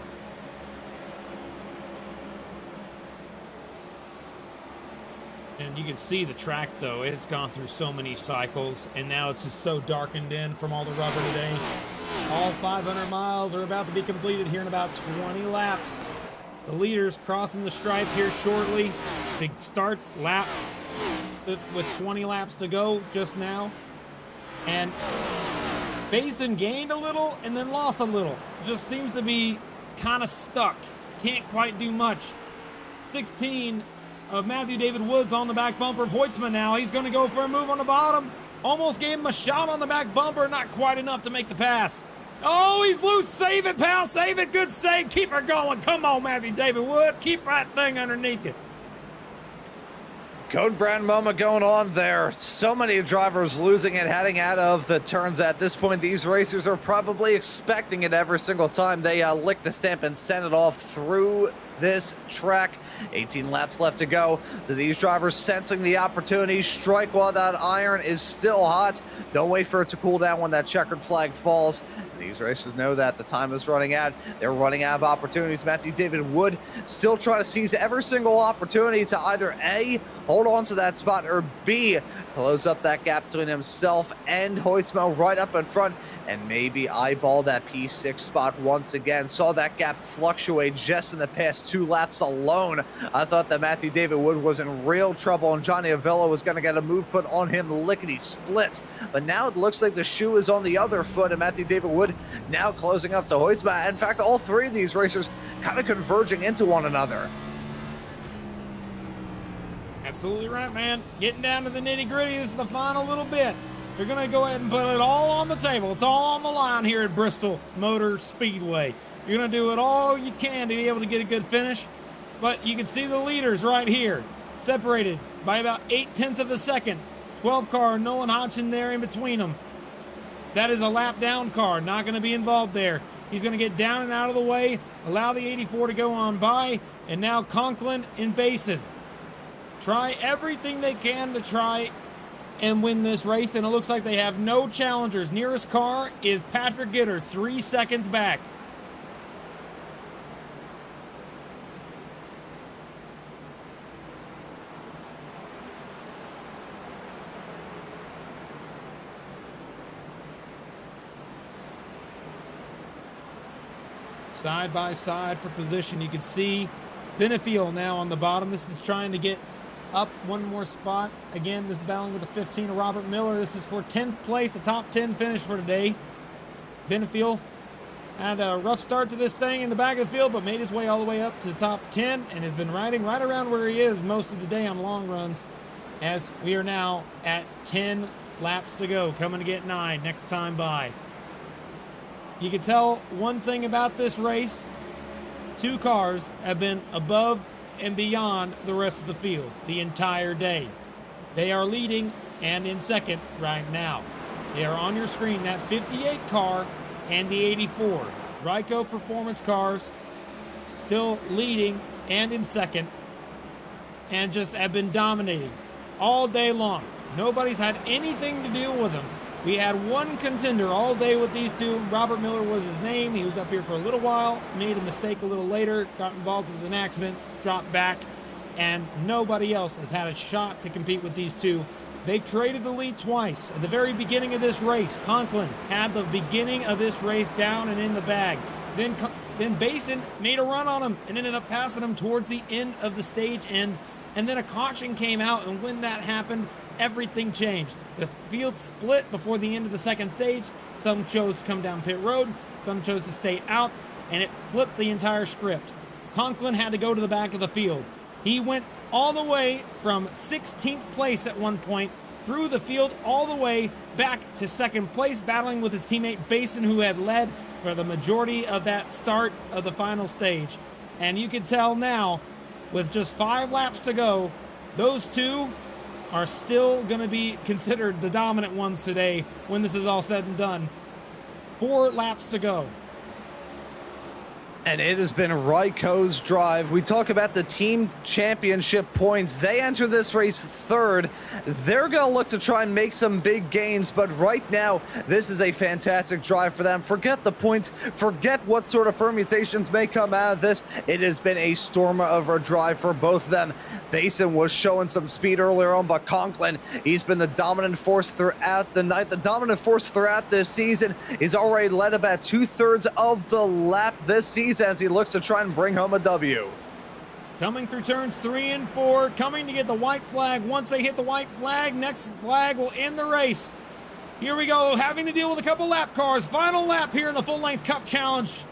And you can see the track, though. It's gone through so many cycles, and now it's just so darkened in from all the rubber today. All 500 miles are about to be completed here in about 20 laps. The leaders crossing the stripe here shortly to start lap with 20 laps to go just now. And Basin gained a little and then lost a little. Just seems to be kind of stuck. Can't quite do much. 16 of Matthew David Woods on the back bumper of Hoytsman now. He's going to go for a move on the bottom. Almost gave him a shot on the back bumper. Not quite enough to make the pass. Oh, he's loose. Save it, pal. Save it. Good save. Keep her going. Come on, Matthew David Wood. Keep that thing underneath it. Code brand moment going on there. So many drivers losing it, heading out of the turns. At this point, these racers are probably expecting it every single time they lick the stamp and send it off through this track. 18 laps left to go. So these drivers sensing the opportunity. Strike while that iron is still hot. Don't wait for it to cool down when that checkered flag falls. These racers know that the time is running out. They're running out of opportunities. Matthew David Wood still trying to seize every single opportunity to either A, hold on to that spot, or B, close up that gap between himself and Hoytsman right up in front, and maybe eyeball that P6 spot once again. Saw that gap fluctuate just in the past 2 laps alone. I thought that Matthew David Wood was in real trouble and Johnny Avila was going to get a move put on him lickety-split. But now it looks like the shoe is on the other foot, and Matthew David Wood now closing up to Hoytsman. In fact, all 3 of these racers kind of converging into one another. Absolutely right, man. Getting down to the nitty-gritty. This is the final little bit. They're going to go ahead and put it all on the table. It's all on the line here at Bristol Motor Speedway. You're going to do it all you can to be able to get a good finish. But you can see the leaders right here, separated by about 0.8 of a second. 12 car, Nolan Hodgson there in between them. That is a lap down car, not going to be involved there. He's going to get down and out of the way, allow the 84 to go on by, and now Conklin and Basin try everything they can to try and win this race, and it looks like they have no challengers. Nearest car is Patrick Gitter, 3 seconds back. Side by side for position. You can see Benefiel now on the bottom. This is trying to get up one more spot. Again, this is battling with the 15 of Robert Miller. This is for 10th place, a top 10 finish for today. Benefiel had a rough start to this thing in the back of the field, but made his way all the way up to the top 10 and has been riding right around where he is most of the day on long runs, as we are now at 10 laps to go, coming to get 9 next time by. You can tell one thing about this race. 2 cars have been above and beyond the rest of the field the entire day. They are leading and in second right now. They are on your screen, that 58 car and the 84. Ryco Performance cars still leading and in second, and just have been dominating all day long. Nobody's had anything to do with them. We had one contender all day with these 2. Robert Miller was his name. He was up here for a little while, made a mistake a little later, got involved in an accident, dropped back, and nobody else has had a shot to compete with these 2. They've traded the lead twice. At the very beginning of this race, Conklin had the beginning of this race down and in the bag. Then Basin made a run on him and ended up passing him towards the end of the stage end. And then a caution came out, and when that happened, everything changed. The field split before the end of the second stage. Some chose to come down pit road, some chose to stay out, and it flipped the entire script. Conklin had to go to the back of the field. He went all the way from 16th place at one point, through the field all the way back to second place, battling with his teammate Basin, who had led for the majority of that start of the final stage. And you can tell now with just 5 laps to go, those two are still going to be considered the dominant ones today when this is all said and done. 4 laps to go. And it has been Raikko's drive. We talk about the team championship points. They enter this race third. They're going to look to try and make some big gains, but right now, this is a fantastic drive for them. Forget the points. Forget what sort of permutations may come out of this. It has been a storm of a drive for both of them. Basin was showing some speed earlier on, but Conklin, he's been the dominant force throughout the night. The dominant force throughout this season. He's already led about 2/3 of the lap this season as he looks to try and bring home a W. Coming through turns 3 and 4, coming to get the white flag. Once they hit the white flag, next flag will end the race. Here we go, having to deal with a couple lap cars. Final lap here in the full-length Cup Challenge.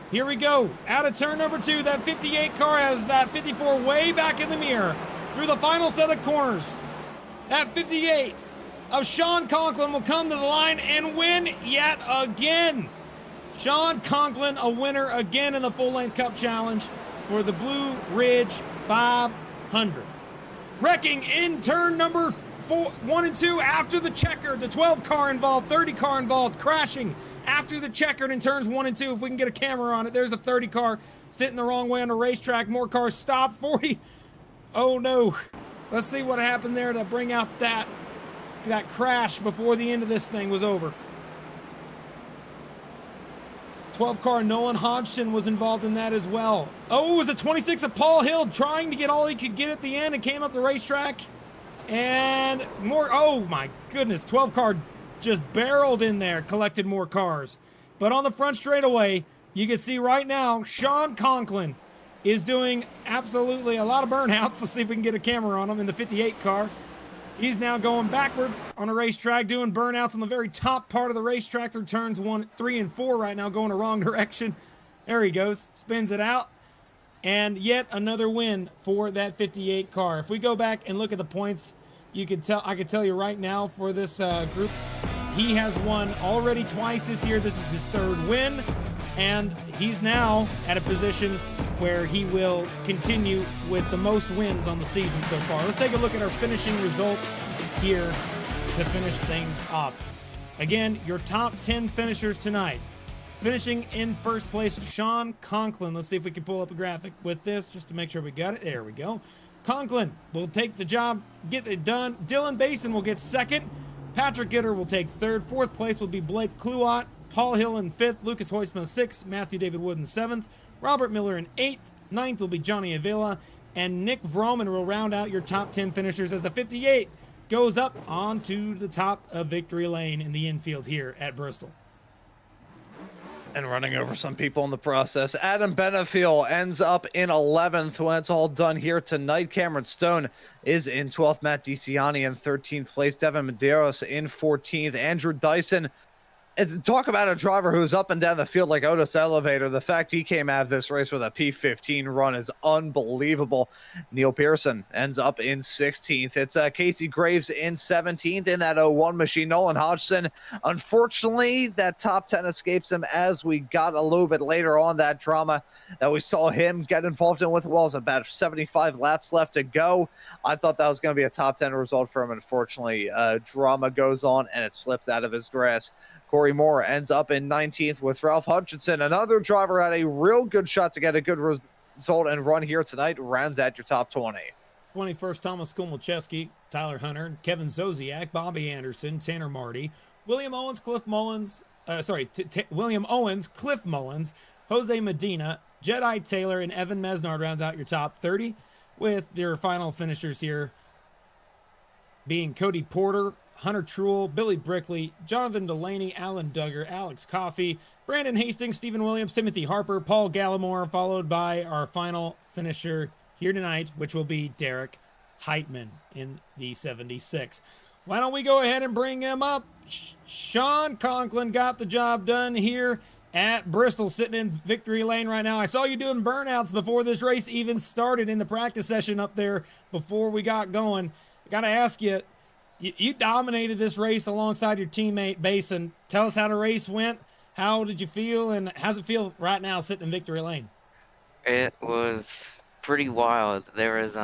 Here we go, out of turn number 2. That 58 car has that 54 way back in the mirror through the final set of corners. That 58 of Sean Conklin will come to the line and win yet again. Sean Conklin, a winner again in the full-length Cup Challenge for the Blue Ridge 500. Wrecking in turn number 1 and 2 after the checkered. The 12 car involved, 30 car involved, crashing after the checkered in turns 1 and 2. If we can get a camera on it, there's a 30 car sitting the wrong way on the racetrack. More cars stopped. 40. Oh no. Let's see what happened there to bring out that crash before the end of this thing was over. 12 car Nolan Hodgson was involved in that as well. Oh, it was a 26 of Paul Hill trying to get all he could get at the end and came up the racetrack. And more, oh my goodness, 12 car just barreled in there, collected more cars. But on the front straightaway, you can see right now, Sean Conklin is doing absolutely a lot of burnouts. Let's see if we can get a camera on him in the 58 car. He's now going backwards on a racetrack, doing burnouts on the very top part of the racetrack through turns 1, 3, and 4 right now, going the wrong direction. There he goes, spins it out. And yet another win for that 58 car. If we go back and look at the points, I can tell you right now for this group, he has won already twice this year. This is his 3rd win. And he's now at a position where he will continue with the most wins on the season so far. Let's take a look at our finishing results here to finish things off. Again, your top 10 finishers tonight. Finishing in first place, Sean Conklin. Let's see if we can pull up a graphic with this just to make sure we got it. There we go. Conklin will take the job, get it done. Dylan Basin will get 2nd. Patrick Gitter will take 3rd. 4th place will be Blake Kluot. Paul Hill in 5th, Lucas Hoisman 6th, Matthew David Wood in 7th, Robert Miller in 8th, 9th will be Johnny Avila, and Nick Vroman will round out your top 10 finishers as the 58 goes up onto the top of victory lane in the infield here at Bristol. And running over some people in the process. Adam Benefiel ends up in 11th when it's all done here tonight. Cameron Stone is in 12th, Matt DiCiani in 13th place, Devin Medeiros in 14th, Andrew Dyson. Talk about a driver who's up and down the field like Otis Elevator. The fact he came out of this race with a P15 run is unbelievable. Neil Pearson ends up in 16th. It's Casey Graves in 17th in that 01 machine. Nolan Hodgson, unfortunately, that top 10 escapes him as we got a little bit later on that drama that we saw him get involved in with. Well, it's about 75 laps left to go. I thought that was going to be a top 10 result for him. Unfortunately, drama goes on and it slips out of his grasp. Corey Moore ends up in 19th with Ralph Hutchinson. Another driver had a real good shot to get a good result and run here tonight. Rounds out your top 20. 21st, Thomas Komolczewski, Tyler Hunter, Kevin Zosiak, Bobby Anderson, Tanner Marty, William Owens, Cliff Mullins, Jose Medina, Jedi Taylor, and Evan Mesnard rounds out your top 30, with their final finishers here being Cody Porter, Hunter Truel, Billy Brickley, Jonathan Delaney, Alan Duggar, Alex Coffey, Brandon Hastings, Stephen Williams, Timothy Harper, Paul Gallimore, followed by our final finisher here tonight, which will be Derek Heitman in the 76. Why don't we go ahead and bring him up? Sean Conklin got the job done here at Bristol, sitting in victory lane right now. I saw you doing burnouts before this race even started in the practice session up there before we got going. I got to ask you, you dominated this race alongside your teammate Basin. Tell us how the race went. How did you feel, and how's it feel right now sitting in victory lane? It was pretty wild. There was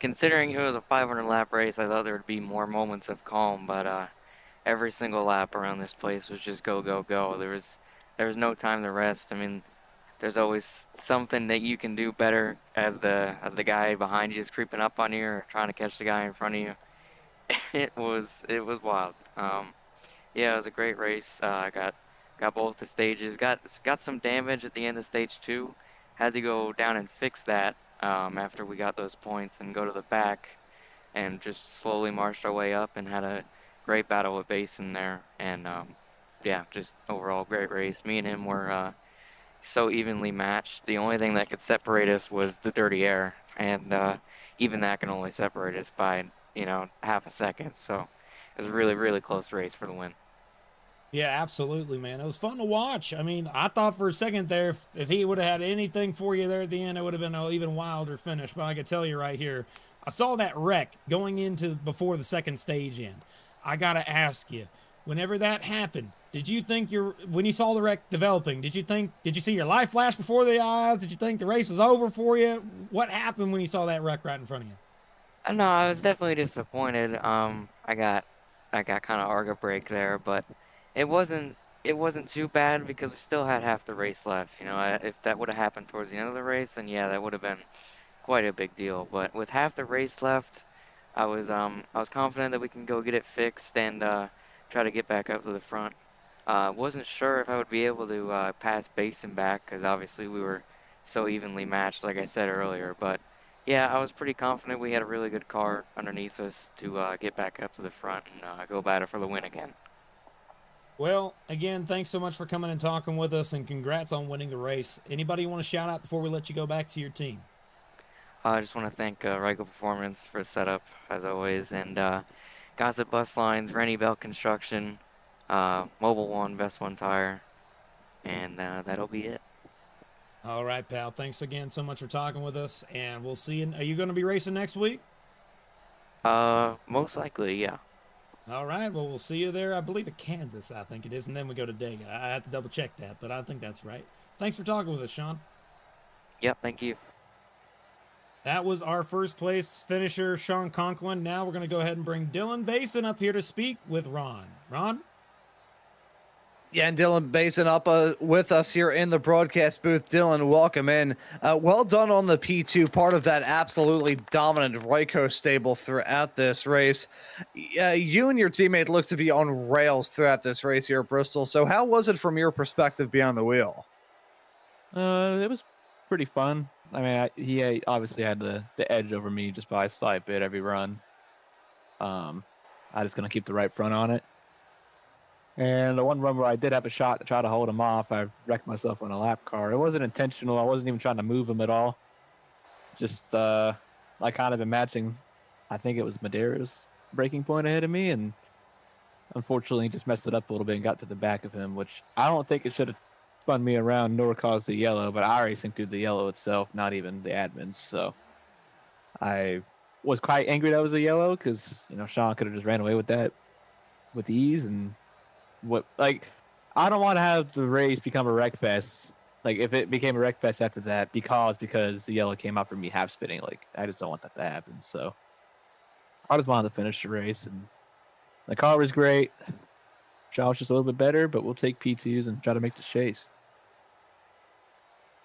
considering it was a 500 lap race, I thought there would be more moments of calm, but every single lap around this place was just go go go. There was no time to rest. I mean, there's always something that you can do better as the guy behind you is creeping up on you or trying to catch the guy in front of you. It was wild. Yeah, it was a great race. Got both the stages. Got some damage at the end of stage two. Had to go down and fix that after we got those points and go to the back and just slowly marched our way up and had a great battle with Basin there. And yeah, just overall great race. Me and him were so evenly matched. The only thing that could separate us was the dirty air, and even that can only separate us by half a second. So it was a really really close race for the win. Yeah, absolutely, man. It was fun to watch. I mean, I thought for a second there, if he would have had anything for you there at the end, it would have been an even wilder finish. But I can tell you right here, I saw that wreck going into before the second stage end. I got to ask you, whenever that happened, did you think when you saw the wreck developing, did you see your life flash before the eyes? Did you think the race was over for you? What happened when you saw that wreck right in front of you? I know I was definitely disappointed. I got kind of arga break there, but it wasn't it wasn't too bad because we still had half the race left. If that would have happened towards the end of the race, then yeah, that would have been quite a big deal. But with half the race left, I was confident that we can go get it fixed and try to get back up to the front. Wasn't sure if I would be able to pass Basin back because obviously we were so evenly matched, like I said earlier. But yeah, I was pretty confident we had a really good car underneath us to get back up to the front and go battle for the win again. Well, again, thanks so much for coming and talking with us, and congrats on winning the race. Anybody you want to shout out before we let you go back to your team? I just want to thank Ryko Performance for the setup, as always, and Gossip Bus Lines, Rennie Belt Construction, Mobile One, Best One Tire, and that'll be it. All right, pal. Thanks again so much for talking with us, and we'll see you. Are you going to be racing next week? Most likely, yeah. All right. Well, we'll see you there. I believe at Kansas, I think it is, and then we go to Dega. I have to double check that, but I think that's right. Thanks for talking with us, Sean. Yep, thank you. That was our first place finisher, Sean Conklin. Now we're going to go ahead and bring Dylan Basin up here to speak with Ron. Ron? Yeah, and Dylan Basin up with us here in the broadcast booth. Dylan, welcome in. Well done on the P2, part of that absolutely dominant Ryko stable throughout this race. You and your teammate look to be on rails throughout this race here at Bristol. So how was it from your perspective behind the wheel? It was pretty fun. I mean, he obviously had the edge over me just by a slight bit every run. I just gonna keep the right front on it. And the one run where I did have a shot to try to hold him off, I wrecked myself on a lap car. It wasn't intentional. I wasn't even trying to move him at all. Just like kind of matching. I think it was Madera's breaking point ahead of me, and unfortunately just messed it up a little bit and got to the back of him, which I don't think it should have spun me around nor caused the yellow, but I racing through the yellow itself, not even the admins. So I was quite angry that was a yellow because Sean could have just ran away with that with ease. And I don't want to have the race become a wreck fest. Like if it became a wreck fest after that because the yellow came out for me half spinning, like I just don't want that to happen. So I just wanted to finish the race, and the car was great. Sean was just a little bit better, but we'll take P2s and try to make the chase.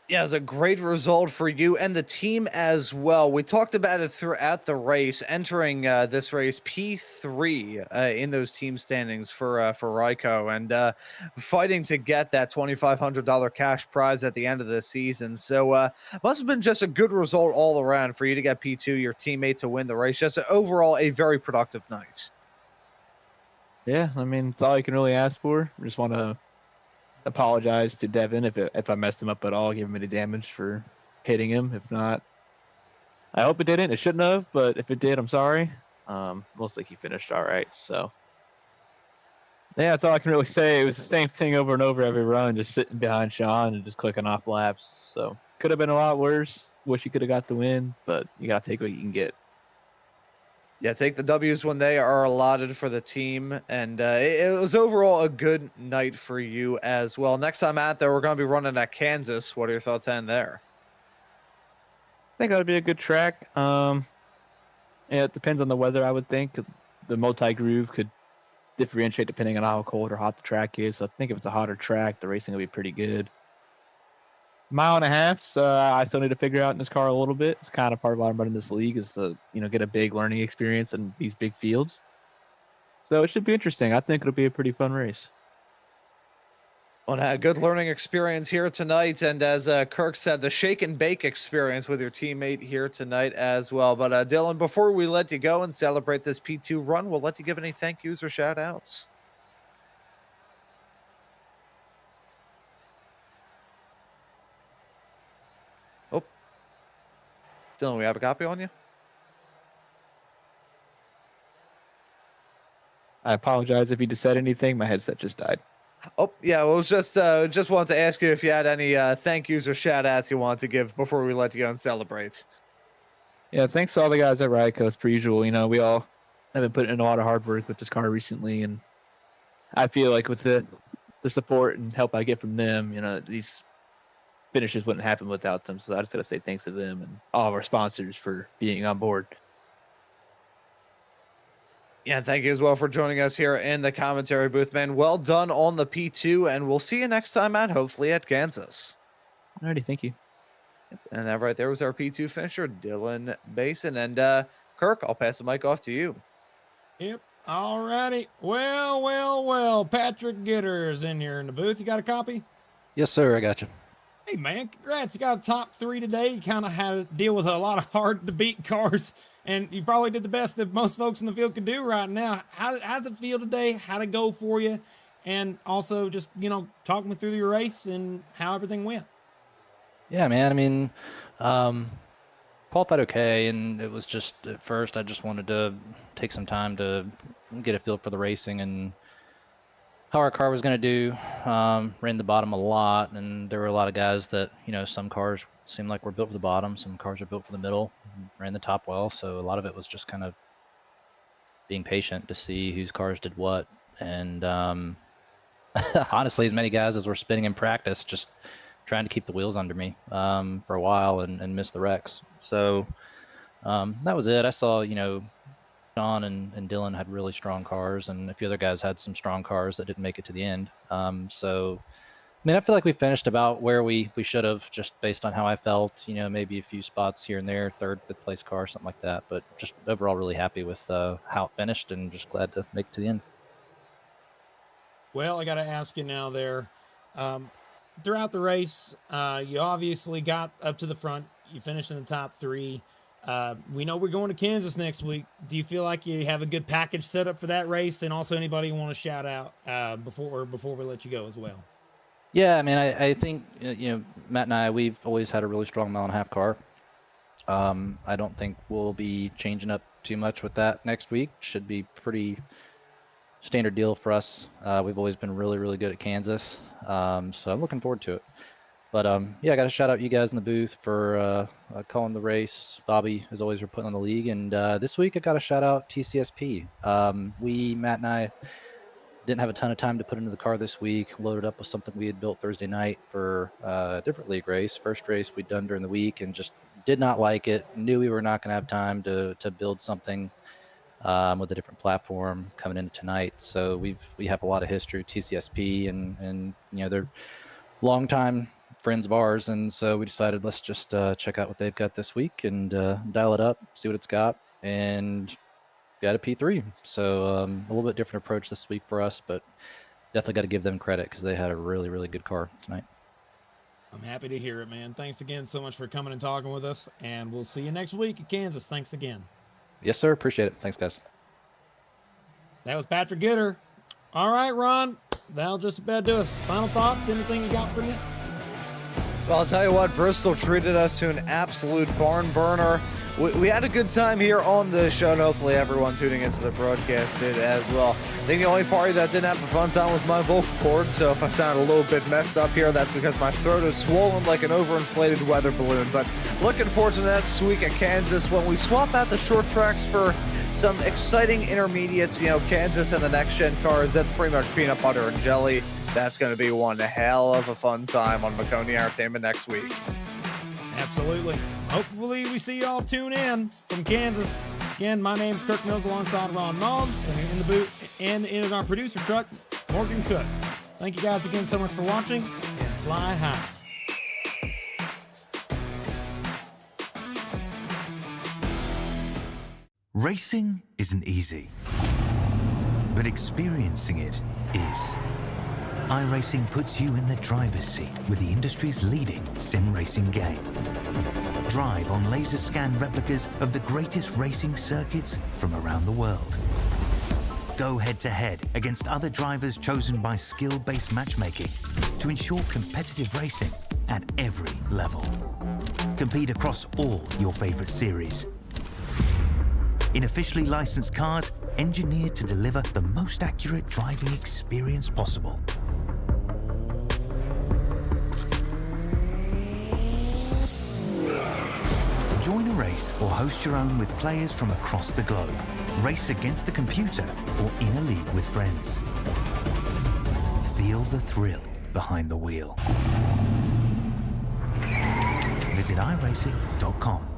Yeah, it was a great result for you and the team as well. We talked about it throughout the race, entering this race P3 in those team standings for Ryko, and fighting to get that $2,500 cash prize at the end of the season. So must have been just a good result all around for you to get P2, your teammate to win the race. Just overall a very productive night. Yeah, I mean, it's all you can really ask for. I just want to apologize to Devin if I messed him up at all, give him any damage for hitting him. If not, I hope it didn't. It shouldn't have, but if it did, I'm sorry. Mostly he finished all right. So yeah, that's all I can really say. It was the same thing over and over every run, just sitting behind Sean and just clicking off laps. So could have been a lot worse. Wish you could have got the win, but you got to take what you can get. Yeah, take the W's when they are allotted for the team. And it was overall a good night for you as well. Next time out there, we're going to be running at Kansas. What are your thoughts on there? think that would be a good track. Yeah, it depends on the weather, I would think. The multi-groove could differentiate depending on how cold or hot the track is. So I think if it's a hotter track, the racing will be pretty good. Mile and a half, so I still need to figure out in this car a little bit. It's kind of part of why I'm running this league is to, get a big learning experience in these big fields. So it should be interesting. I think it'll be a pretty fun race. Well, a good learning experience here tonight. And as Kirk said, the shake and bake experience with your teammate here tonight as well. But Dylan, before we let you go and celebrate this P2 run, we'll let you give any thank yous or shout outs. Oh, Dylan, we have a copy on you? I apologize if you just said anything. My headset just died. Oh, yeah, well, just wanted to ask you if you had any thank yous or shout outs you want to give before we let you go and celebrate. Yeah, thanks to all the guys at Riot Coast, per usual. We all have been putting in a lot of hard work with this car recently, and I feel like with the support and help I get from them, these finishes wouldn't happen without them. So I just got to say thanks to them and all of our sponsors for being on board. Yeah, thank you as well for joining us here in the commentary booth, man. Well done on the P2, and we'll see you next time out, hopefully at Kansas. Alrighty, thank you. And that right there was our P2 finisher, Dylan Basin. And Kirk, I'll pass the mic off to you. Yep. Alrighty. Well. Patrick Gitter's in here in the booth. You got a copy? Yes, sir. I got you. Hey, man, congrats. You got a top 3 today. You kind of had to deal with a lot of hard-to-beat cars, and you probably did the best that most folks in the field could do right now. How's it feel today? How'd it go for you? And also just, talk me through your race and how everything went. Yeah, man. I mean, qualified okay, and it was just at first I just wanted to take some time to get a feel for the racing and how our car was going to do. Ran the bottom a lot, and there were a lot of guys that, some cars seemed like were built for the bottom, some cars are built for the middle, ran the top well, so a lot of it was just kind of being patient to see whose cars did what. And honestly, as many guys as were spinning in practice, just trying to keep the wheels under me for a while and miss the wrecks. So that was it. I saw, Sean and Dylan had really strong cars, and a few other guys had some strong cars that didn't make it to the end. So, I mean, I feel like we finished about where we should have, just based on how I felt, maybe a few spots here and there, 3rd, 5th place car, something like that. But just overall really happy with how it finished and just glad to make it to the end. Well, I got to ask you now there, throughout the race, you obviously got up to the front. You finished in the top 3. We know we're going to Kansas next week. Do you feel like you have a good package set up for that race? And also anybody you want to shout out before we let you go as well? Yeah, I mean, I think, Matt and I, we've always had a really strong mile and a half car. I don't think we'll be changing up too much with that next week. Should be pretty standard deal for us. We've always been really, really good at Kansas. So I'm looking forward to it. But yeah, I got to shout out you guys in the booth for calling the race. Bobby, as always, for putting on the league. And this week, I got to shout out TCSP. Matt and I didn't have a ton of time to put into the car this week. Loaded up with something we had built Thursday night for a different league race. First race we'd done during the week and just did not like it. Knew we were not going to have time to build something with a different platform coming into tonight. So we have a lot of history with TCSP, and they're longtime friends of ours, and so we decided let's just check out what they've got this week and dial it up, see what it's got, and got a P3. So a little bit different approach this week for us, but definitely got to give them credit because they had a really, really good car tonight. I'm happy to hear it, man. Thanks again so much for coming and talking with us, and we'll see you next week at Kansas. Thanks again. Yes, sir. Appreciate it. Thanks, guys. That was Patrick Gitter. All right, Ron, that'll just about do us. Final thoughts? Anything you got for me? Well, I'll tell you what, Bristol treated us to an absolute barn burner. We had a good time here on the show, and hopefully everyone tuning into the broadcast did as well. I think the only party that didn't have a fun time was my vocal cords, so if I sound a little bit messed up here, that's because my throat is swollen like an overinflated weather balloon. But looking forward to next week at Kansas when we swap out the short tracks for some exciting intermediates. Kansas and the next-gen cars, that's pretty much peanut butter and jelly. That's going to be one hell of a fun time on Maconi Entertainment next week. Absolutely. Hopefully we see y'all tune in from Kansas. Again, my name's Kirk Mills alongside Ron Moggs, and in the booth and in our producer truck, Morgan Cook. Thank you guys again so much for watching, and fly high. Racing isn't easy, but experiencing it is. iRacing puts you in the driver's seat with the industry's leading sim racing game. Drive on laser scan replicas of the greatest racing circuits from around the world. Go head-to-head against other drivers chosen by skill-based matchmaking to ensure competitive racing at every level. Compete across all your favorite series. In officially licensed cars, engineered to deliver the most accurate driving experience possible. Join a race or host your own with players from across the globe. Race against the computer or in a league with friends. Feel the thrill behind the wheel. Visit iRacing.com.